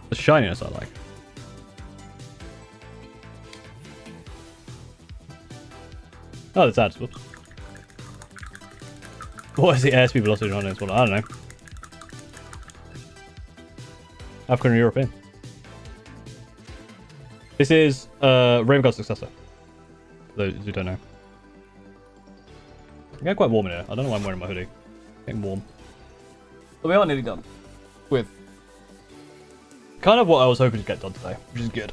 The shininess I like. Oh, that's ads. Whoops. What is the airspeed velocity on this one? I don't know. African or European? This is Raven God's successor. For those who don't know. It's getting quite warm in here. I don't know why I'm wearing my hoodie. Getting warm. But we are nearly done with kind of what I was hoping to get done today, which is good.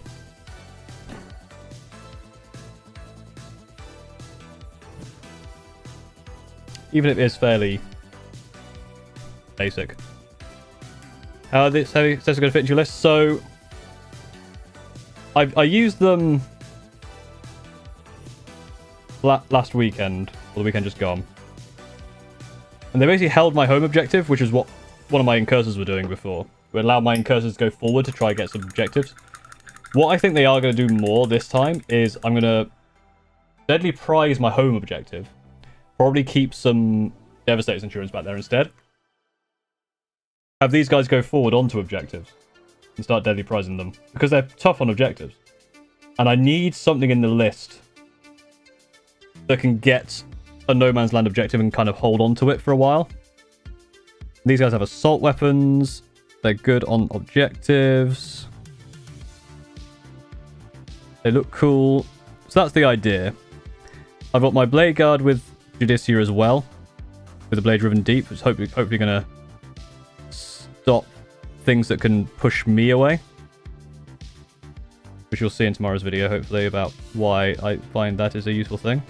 even if it is fairly basic. How this sets are going to fit into your list? So I used them last weekend, or the weekend just gone, and they basically held my home objective, which is what one of my incursors were doing before. We allowed my incursors to go forward to try and get some objectives. What I think they are going to do more this time is I'm going to deadly prize my home objective, probably keep some Devastator's insurance back there instead. Have these guys go forward onto objectives and start deadly prizing them, because they're tough on objectives. And I need something in the list that can get a no man's land objective and kind of hold on to it for a while. These guys have assault weapons. They're good on objectives. They look cool. So that's the idea. I've got my Blade Guard with Judicia as well, with the Blade Driven Deep, which is hopefully going to stop things that can push me away, which you'll see in tomorrow's video, hopefully, about why I find that is a useful thing.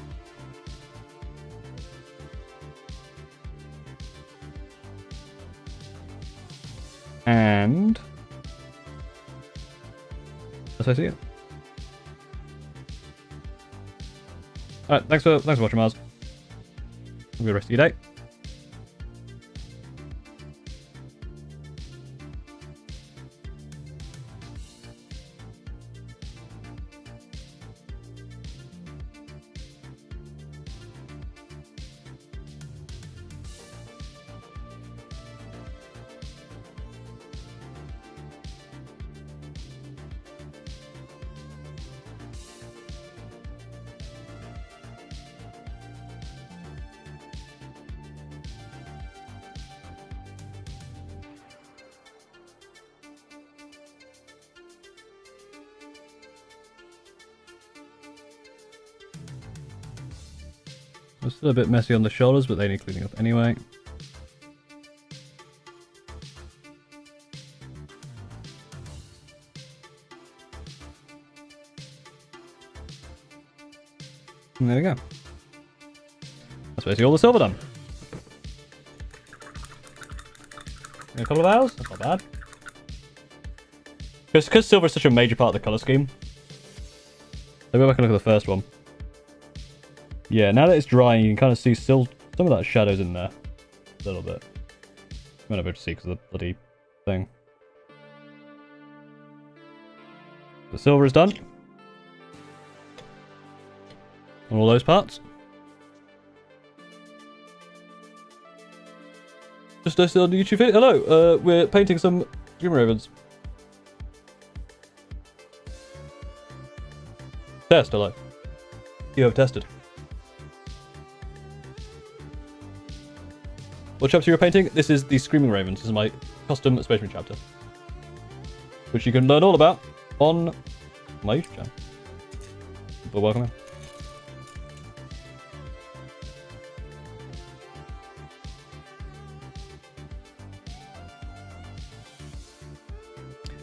And as I see it. Alright, thanks for watching, Mars. Have a good rest of your day. They're still a bit messy on the shoulders, but they need cleaning up anyway. And there we go. That's basically all the silver done. In a couple of hours? That's not bad. Because silver is such a major part of the colour scheme. Let's go back and look at the first one. Yeah, now that it's drying, you can kind of see still some of that shadows in there. A little bit. I'm not able to see because of the bloody thing. The silver is done. On all those parts. Just posted on the YouTube video. Hello, we're painting some Dream Ravens. Test, hello. You have tested. What chapter you're painting? This is the Screaming Ravens. This is my custom Space Marine chapter, which you can learn all about on my YouTube channel. But welcome in.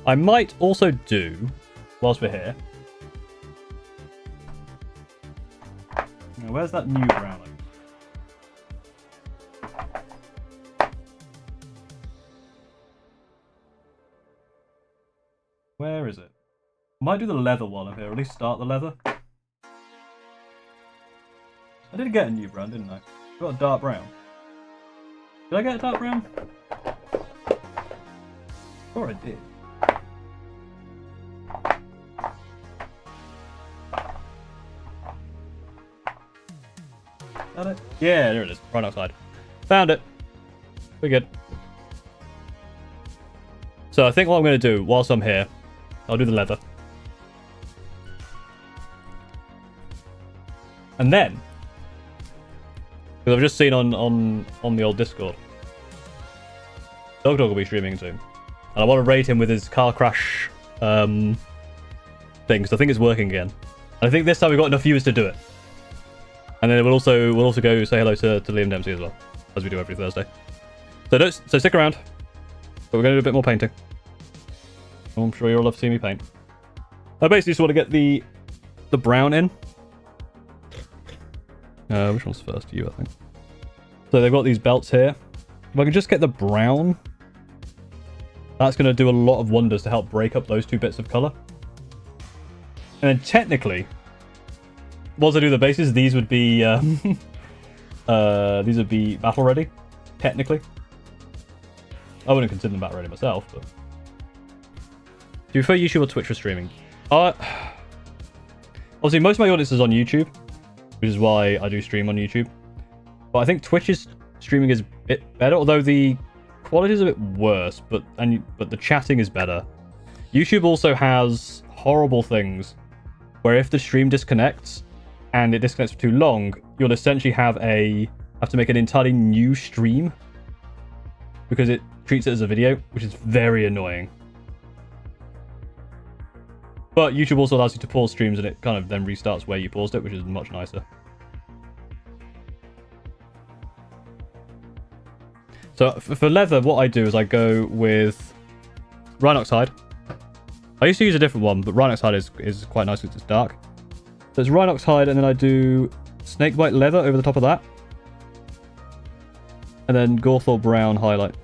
I might also do, whilst we're here. Now, where's that new brown? Where is it? I might do the leather one up here, or at least start the leather. I did get a new brown, didn't I? I got a dark brown. Did I get a dark brown? Sure I did. Is that it? Yeah, there it is. Right outside. Found it. We're good. So I think what I'm going to do, whilst I'm here, I'll do the leather. And then, because I've just seen on the old Discord, Dog will be streaming soon. And I want to rate him with his car crash thing, because I think it's working again. And I think this time we've got enough viewers to do it. And then we'll also go say hello to Liam Dempsey as well, as we do every Thursday. So stick around. But we're going to do a bit more painting. I'm sure you'll love to see me paint. I basically just want to get the brown in. Which one's first? You, I think. So they've got these belts here. If I can just get the brown, that's going to do a lot of wonders to help break up those two bits of color. And then technically, once I do the bases, these would be battle ready. Technically, I wouldn't consider them battle ready myself, but. Do you prefer YouTube or Twitch for streaming? Obviously, most of my audience is on YouTube, which is why I do stream on YouTube. But I think Twitch's streaming is a bit better, although the quality is a bit worse, but the chatting is better. YouTube also has horrible things where if the stream disconnects and it disconnects for too long, you'll essentially have to make an entirely new stream because it treats it as a video, which is very annoying. But YouTube also allows you to pause streams and it kind of then restarts where you paused it, which is much nicer. So for leather, what I do is I go with Rhinox hide. I used to use a different one, but Rhinox hide is quite nice because it's dark. So it's Rhinox hide, and then I do snakebite leather over the top of that. And then Gorthor brown highlight.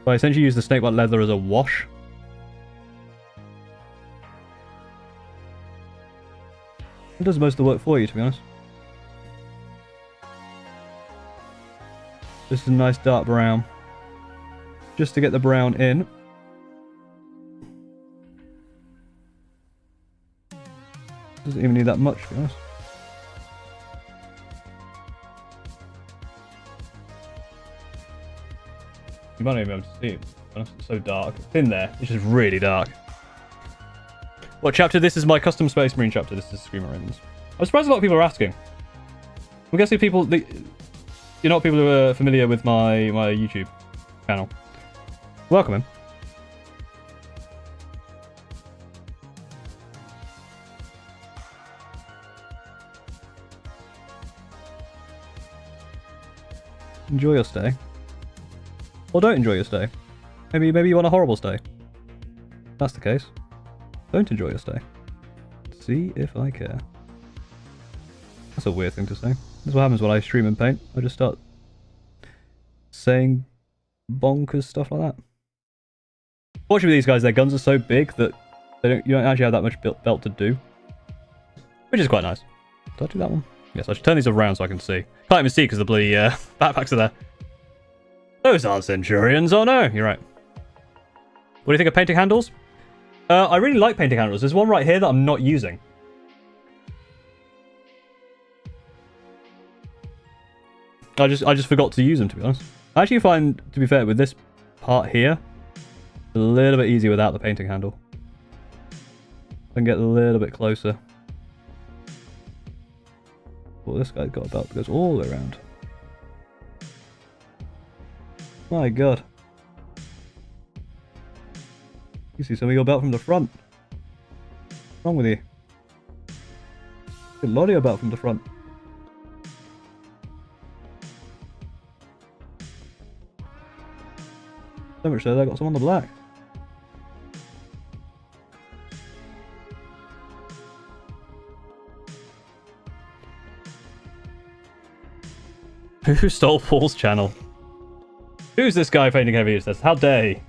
So I essentially use the snakebite leather as a wash. It does most of the work for you, to be honest. This is a nice dark brown. Just to get the brown in. Doesn't even need that much, to be honest. You might not even be able to see it. It's so dark. It's in there. It's just really dark. What chapter? This is my custom Space Marine chapter. This is Screamer Ravens. I'm surprised a lot of people are asking. I'm guessing people... You're not people who are familiar with my YouTube channel. Welcome in. Enjoy your stay. Or don't enjoy your stay. Maybe you want a horrible stay. If that's the case. Don't enjoy your stay. See if I care. That's a weird thing to say. This is what happens when I stream and paint. I just start saying bonkers stuff like that. Fortunately with these guys, their guns are so big that you don't actually have that much belt to do. Which is quite nice. Did I do that one? Yes, I should turn these around so I can see. Can't even see because the bloody backpacks are there. Those aren't Centurions. Oh no, you're right. What do you think of painting handles? I really like painting handles. There's one right here that I'm not using. I just forgot to use them, to be honest. I actually find, to be fair, with this part here, a little bit easier without the painting handle. I can get a little bit closer. Well, this guy's got a belt that goes all the way around. My god. You see some of your belt from the front. What's wrong with you? A lot of your belt from the front. So much so that I got some on the black. Who stole Paul's channel? Who's this guy painting heavy use? How dare he?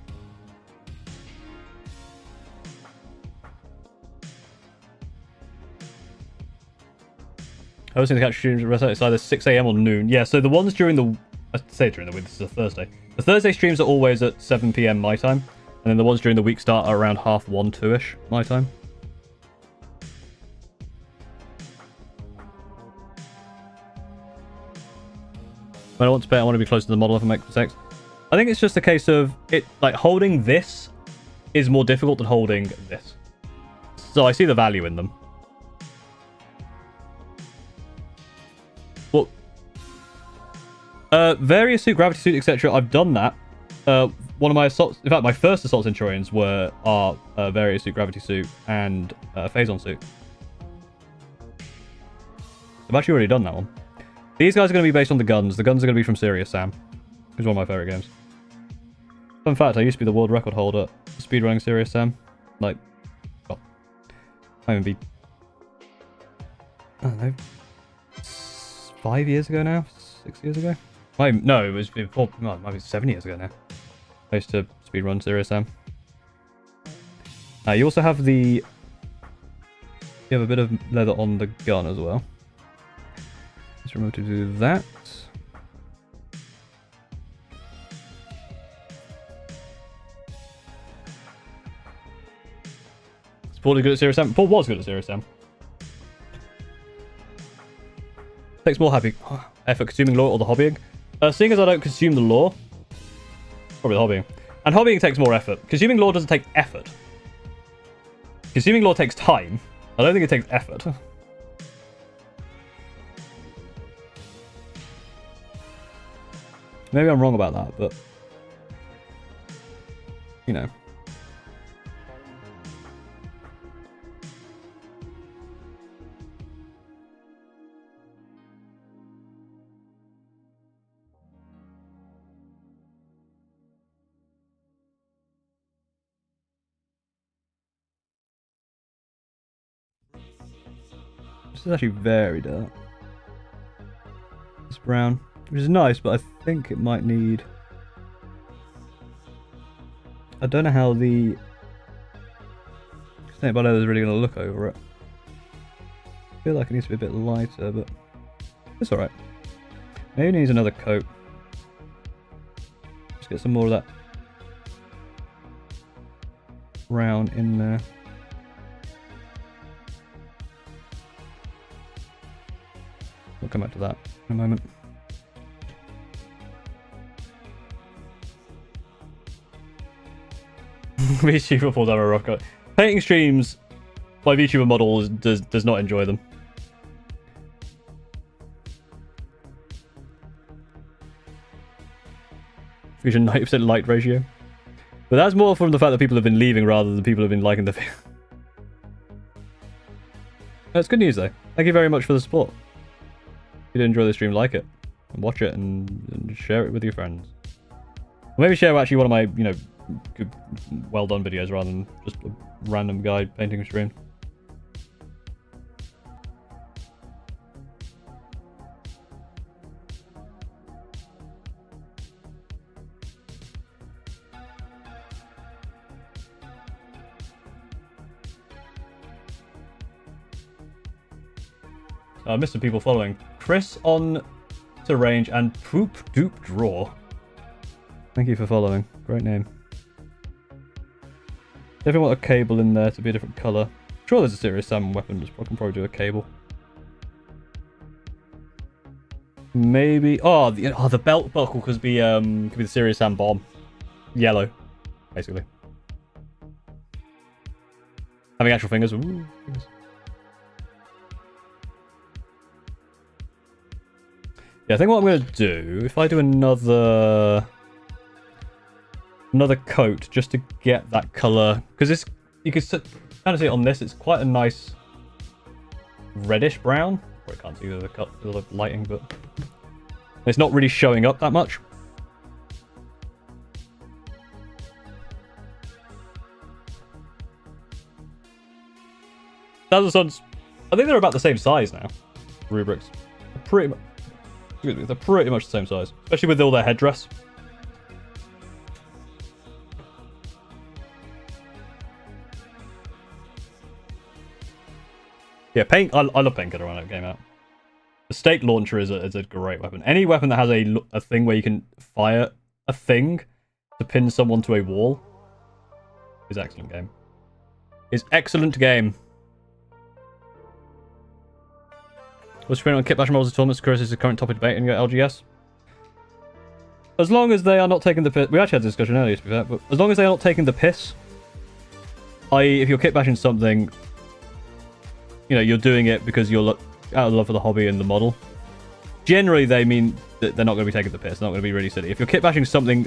I was going to catch streams it's either 6 AM or noon. Yeah, so the ones during the... I say during the week, this is a Thursday. The Thursday streams are always at 7 PM my time. And then the ones during the week start around 1:30, 2-ish my time. When I want to paint, I want to be close to the model if I make mistakes. I think it's just a case of it, like, holding this is more difficult than holding this. So I see the value in them. Well, various suit, gravity suit, etc. I've done that. One of my assaults, in fact, my first assault centurions were various suit, gravity suit, and phazon suit. I've actually already done that one. These guys are going to be based on the guns. The guns are going to be from Serious Sam. It's one of my favourite games. Fun fact, I used to be the world record holder speedrunning Serious Sam. Like, well, might even be I don't know, 5 years ago now? 6 years ago? No, it was before, well, maybe 7 years ago now. I used to speedrun Serious Sam. You also have you have a bit of leather on the gun as well. Let's remember to do that. Paul is good at Serious Sam. Paul was good at Serious Sam. Takes more effort consuming lore or the hobbying. Seeing as I don't consume the lore, probably the hobbying. And hobbying takes more effort. Consuming lore doesn't take effort. Consuming lore takes time. I don't think it takes effort. Maybe I'm wrong about that, but you know. This is actually very dark. It's brown, which is nice, but I think it might need... I don't know how the Snake by Leather is really going to look over it. I feel like it needs to be a bit lighter, but it's alright. Maybe it needs another coat. Just get some more of that brown in there. We'll come back to that in a moment. VTuber falls down a rock. Painting streams, my VTuber model does not enjoy them. Fusion 90% light ratio. But that's more from the fact that people have been leaving rather than people have been liking the video. That's good news though. Thank you very much for the support. If you did enjoy the stream, like it, and watch it, and share it with your friends. Or maybe share actually one of my, you know, good, well done videos rather than just a random guy painting a stream. I missed some people following. Chris on to range and Poop Doop Draw. Thank you for following. Great name. Definitely want a cable in there to be a different colour. Sure, there's a Serious Sam weapon. I can probably do a cable. Maybe. Oh, the belt buckle could be the Serious Sam bomb. Yellow, basically. Having actual fingers. Ooh, fingers. Yeah, I think what I'm going to do, if I do another coat just to get that colour, because this, you can kind of see it on this, it's quite a nice reddish brown. I can't see the lighting, but it's not really showing up that much. Thousand Suns, I think they're about the same size now. Rubrics, pretty much. They're pretty much the same size, especially with all their headdress. Yeah, I love Painkiller when it came out. The stake launcher is a great weapon. Any weapon that has a thing where you can fire a thing to pin someone to a wall is excellent game. Is excellent game. What's your opinion on kit bash models of tournaments? Chris is the current topic debate in your LGS. As long as they are not taking the piss, we actually had this discussion earlier to be fair, but as long as they are not taking the piss, i.e. if you're kit bashing something, you know, you're doing it because you're out of love for the hobby and the model. Generally, they mean that they're not going to be taking the piss. They're not going to be really silly. If you're kit bashing something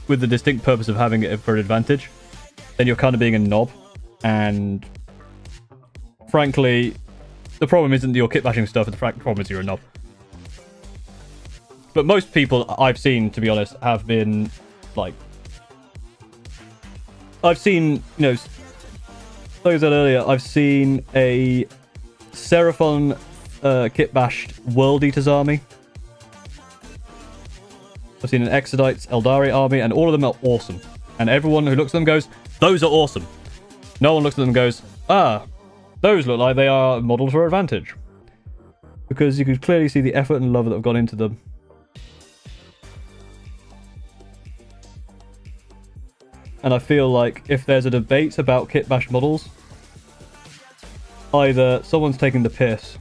with the distinct purpose of having it for an advantage, then you're kind of being a knob. And frankly, the problem isn't that you're kit bashing stuff, the problem is you're a knob. But most people I've seen, to be honest, have been like, I've seen, you know, like I said earlier, I've seen a Seraphon kit bashed World Eaters army. I've seen an Exodites Eldari army, and all of them are awesome. And everyone who looks at them goes, those are awesome. No one looks at them and goes, ah, those look like they are modeled for advantage. Because you could clearly see the effort and love that have gone into them. And I feel like if there's a debate about kit bash models, either someone's taking the piss,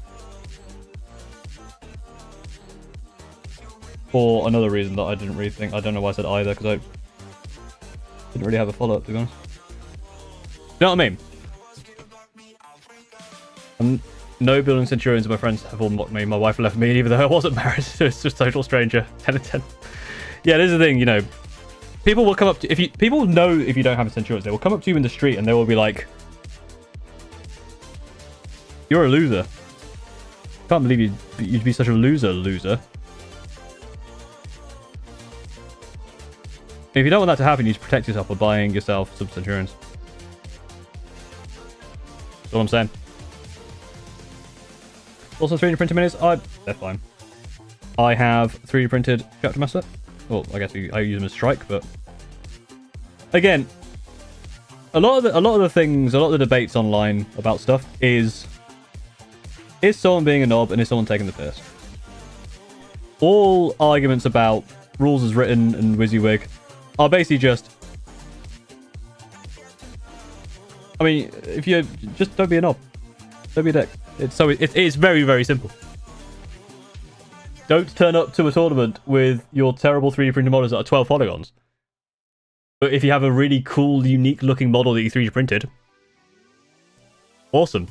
or another reason that I didn't really think. I don't know why I said either, because I didn't really have a follow-up, to be honest. You know what I mean? No building Centurions and my friends have all mocked me. My wife left me, even though I wasn't married. So it's just a total stranger. 10 and 10. Yeah, this is the thing, you know. People will come up to... People know if you don't have a Centurions. They will come up to you in the street and they will be like, you're a loser. Can't believe you'd be such a loser. If you don't want that to happen, you need to protect yourself by buying yourself some Centurions. That's all I'm saying. Also 3D printed minis, they're fine. I have 3D printed Chapter Master. Well, I guess I use them as strike, but again, a lot of the debates online about stuff is someone being a knob and is someone taking the piss. All arguments about rules as written and WYSIWYG are basically just, I mean, if you just don't be a knob, don't be a dick. It's very, very simple. Don't turn up to a tournament with your terrible 3D printed models that are 12 polygons. But if you have a really cool, unique looking model that you 3D printed, awesome.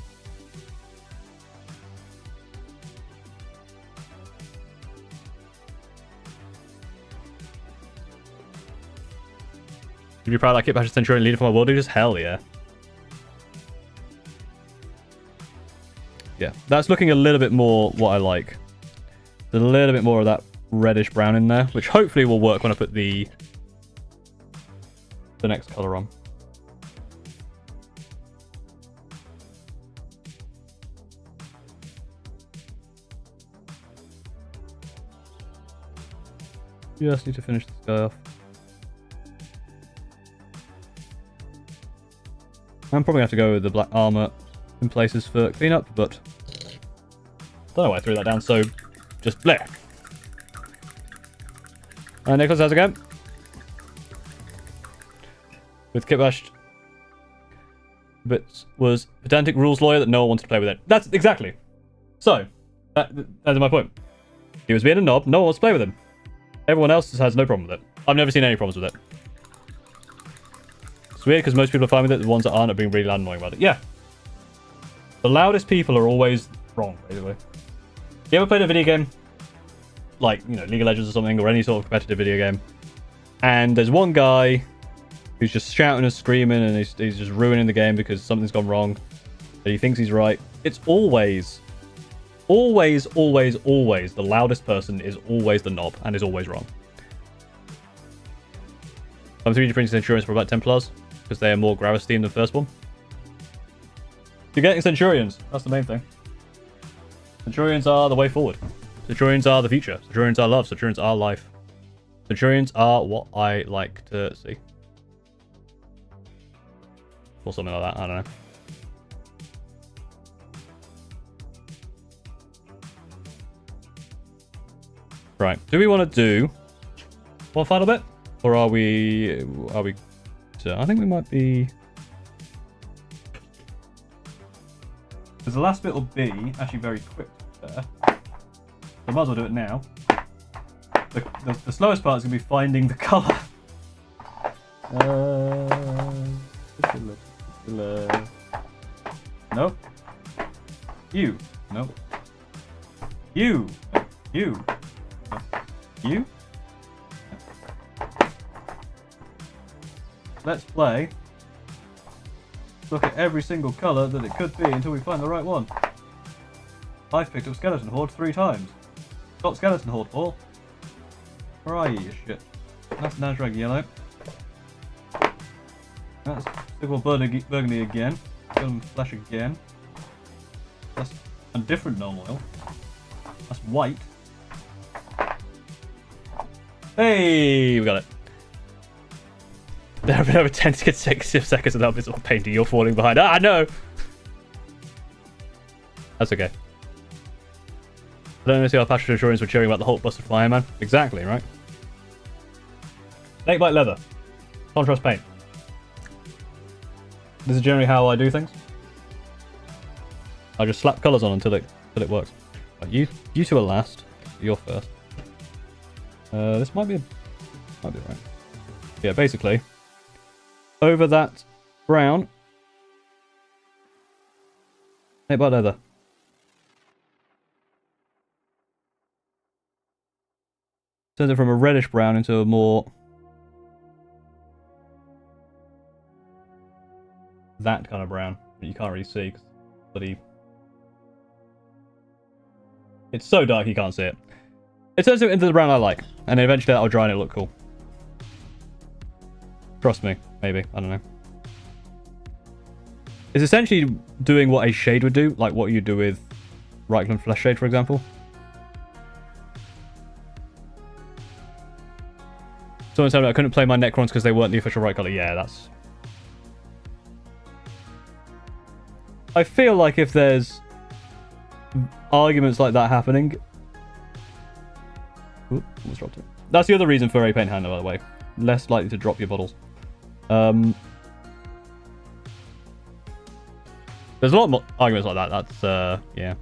You'd be proud of that kit bash Centurion leader for my world leaders? Hell yeah. Yeah, that's looking a little bit more what I like. There's a little bit more of that reddish brown in there, which hopefully will work when I put the next color on. Just need to finish this guy off. I'm probably going to have to go with the black armor in places for cleanup, but don't know why I threw that down, so just bleh. Nicholas, how's it going? With kitbashed bits was pedantic rules lawyer that no one wanted to play with it. That's exactly. So that's my point. He was being a knob, no one wants to play with him. Everyone else has no problem with it. I've never seen any problems with it. It's weird because most people are fine with it, the ones that aren't are being really loud and annoying about it. Yeah. The loudest people are always wrong, basically. You ever played a video game, like, you know, League of Legends or something, or any sort of competitive video game, and there's one guy who's just shouting and screaming and he's just ruining the game because something's gone wrong, and he thinks he's right. It's always the loudest person is always the knob and is always wrong. I'm 3D printing Centurions for about 10 plus because they are more Gravis themed than first one. You're getting Centurions. That's the main thing. Centurions are the way forward. Centurions are the future. Centurions are love. Centurions are life. Centurions are what I like to see. Or something like that. I don't know. Right. Do we want to do one final bit? Or are we... So I think we might be... Because the last bit will be actually very quick there. So I might as well do it now. The slowest part is going to be finding the colour. Nope. You. Nope. You. You. You. Let's play. Look at every single colour that it could be until we find the right one. I've picked up Skeleton Horde 3 times. Got Skeleton Horde 4. Where are you, you shit? That's Nazrag yellow. That's Sigil Burgundy again. Golden Flash again. That's a different normal oil. white. Hey, we got it. There have been over 10 consecutive seconds without visible painting. You're falling behind. Ah, no! That's okay. I don't know see how Patrick Insurance were cheering about the Hulk busted Fireman. Exactly, right? Snakebite leather. Contrast paint. This is generally how I do things. I just slap colours on until it works. Right, you two are last. You're first. This might be right. Yeah, basically. Over that brown. Snakebite leather. Turns it from a reddish brown into a more that kind of brown that you can't really see because bloody it's so dark you can't see it. It turns it into the brown I like, and then eventually that'll dry and it'll look cool. Trust me, maybe. I don't know. It's essentially doing what a shade would do, like what you do with Reichland Flesh Shade, for example. Someone told me I couldn't play my Necrons because they weren't the official right color. Yeah, that's... I feel like if there's arguments like that happening... Oop, almost dropped it. That's the other reason for a paint handler, by the way. Less likely to drop your bottles. There's a lot more arguments like that. That's, yeah.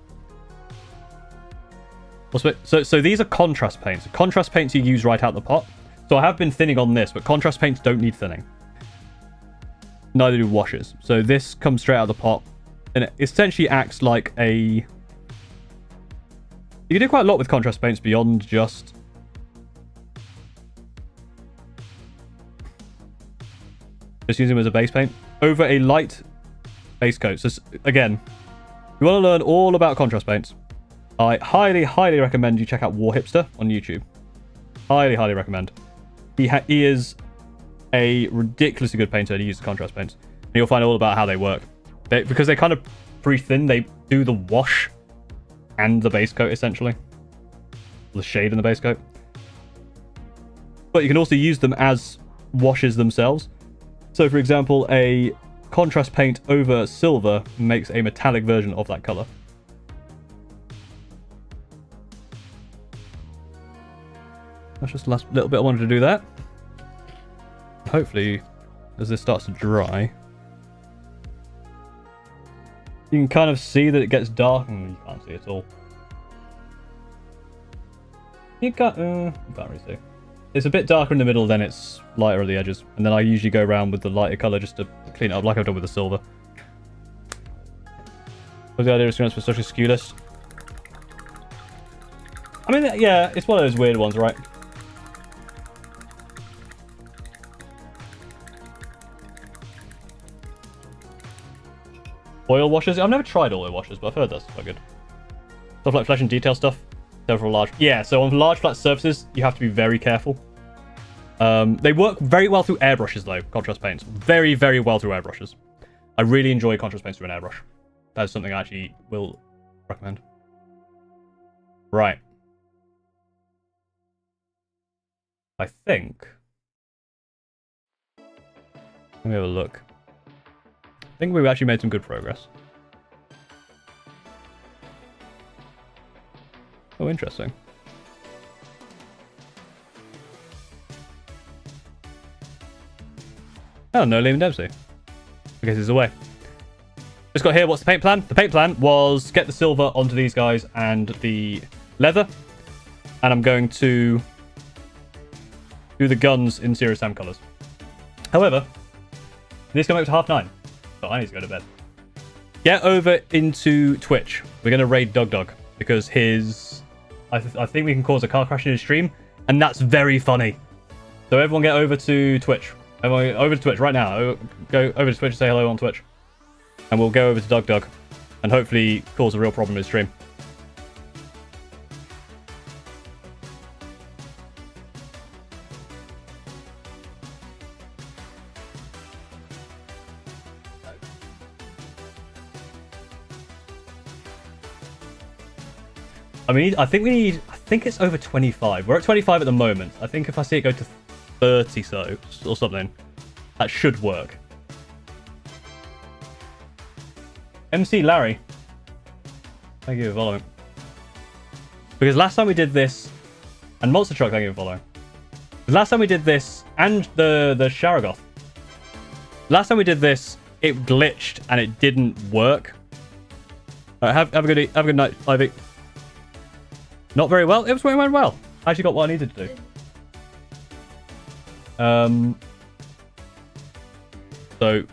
So these are contrast paints. Contrast paints you use right out the pot. So I have been thinning on this, but contrast paints don't need thinning. Neither do washes. So this comes straight out of the pot. And it essentially acts like a... You can do quite a lot with contrast paints beyond just... Just using them as a base paint. Over a light base coat. So again, you want to learn all about contrast paints. I highly, highly recommend you check out War Hipster on YouTube. Highly, highly recommend. He is a ridiculously good painter. He uses contrast paints. And you'll find all about how they work. Because they're kind of pretty thin, they do the wash and the base coat, essentially. The shade in the base coat. But you can also use them as washes themselves. So, for example, a contrast paint over silver makes a metallic version of that color. That's just the last little bit I wanted to do that. Hopefully, as this starts to dry, you can kind of see that it gets dark. You can't see at all. You can't really see. It's a bit darker in the middle, then it's lighter at the edges. And then I usually go around with the lighter color just to clean it up, like I've done with the silver. What's the idea of screens for such a skew list? I mean, yeah, it's one of those weird ones, right? Oil washers? I've never tried oil washers, but I've heard that's quite good. Stuff like flesh and detail stuff. Several large... Yeah, so on large flat surfaces, you have to be very careful. They work very well through airbrushes, though, contrast paints. Very, very well through airbrushes. I really enjoy contrast paints through an airbrush. That's something I actually will recommend. Right. I think... Let me have a look. I think we've actually made some good progress. Oh, interesting. Oh, no Liam Dempsey. I guess he's away. Just got here, what's the paint plan? The paint plan was get the silver onto these guys and the leather. And I'm going to do the guns in Serious Sam colours. However, this coming up to 9:30. So I need to go to bed. Get over into Twitch. We're going to raid Doug because his... I think we can cause a car crash in his stream, and that's very funny. So everyone get over to Twitch. Everyone over to Twitch right now. Go over to Twitch and say hello on Twitch. And we'll go over to Doug and hopefully cause a real problem in his stream. I think it's over 25. We're at 25 at the moment. I think if I see it go to 30 or something, that should work. MC Larry. Thank you for following. Because last time we did this, and Monster Truck, thank you for following. Last time we did this, and the Sharagoth. Last time we did this, it glitched and it didn't work. Have a good night, Ivy. Not very well. It went well. I actually got what I needed to do. So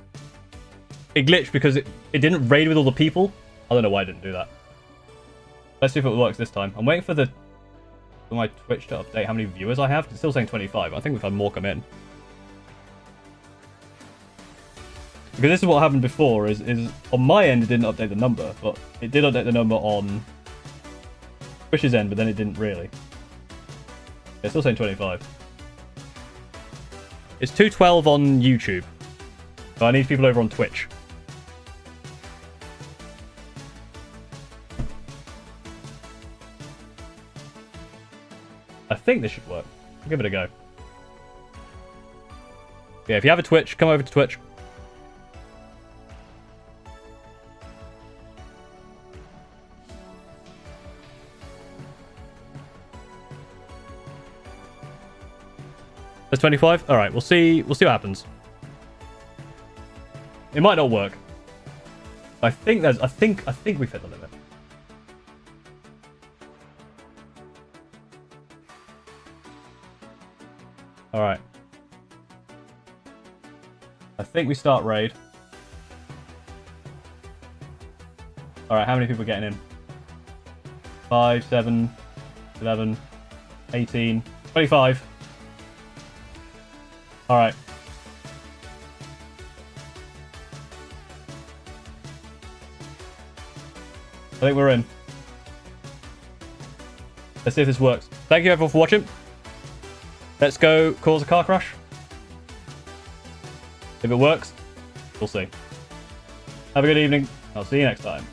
it glitched because it didn't raid with all the people. I don't know why I didn't do that. Let's see if it works this time. I'm waiting for my Twitch to update how many viewers I have. It's still saying 25. I think we've had more come in. Because this is what happened before, is on my end it didn't update the number, but it did update the number on Twitch's end, but then it didn't really. Yeah, it's still saying 25. It's 212 on YouTube. So I need people over on Twitch. I think this should work. I'll give it a go. Yeah, if you have a Twitch, come over to Twitch. There's 25? Alright, we'll see what happens. It might not work. I think we've hit the limit. Alright. I think we start raid. Alright, how many people are getting in? 5, 7, 11, 18, 25. Alright. I think we're in. Let's see if this works. Thank you everyone for watching. Let's go cause a car crash. If it works, we'll see. Have a good evening. I'll see you next time.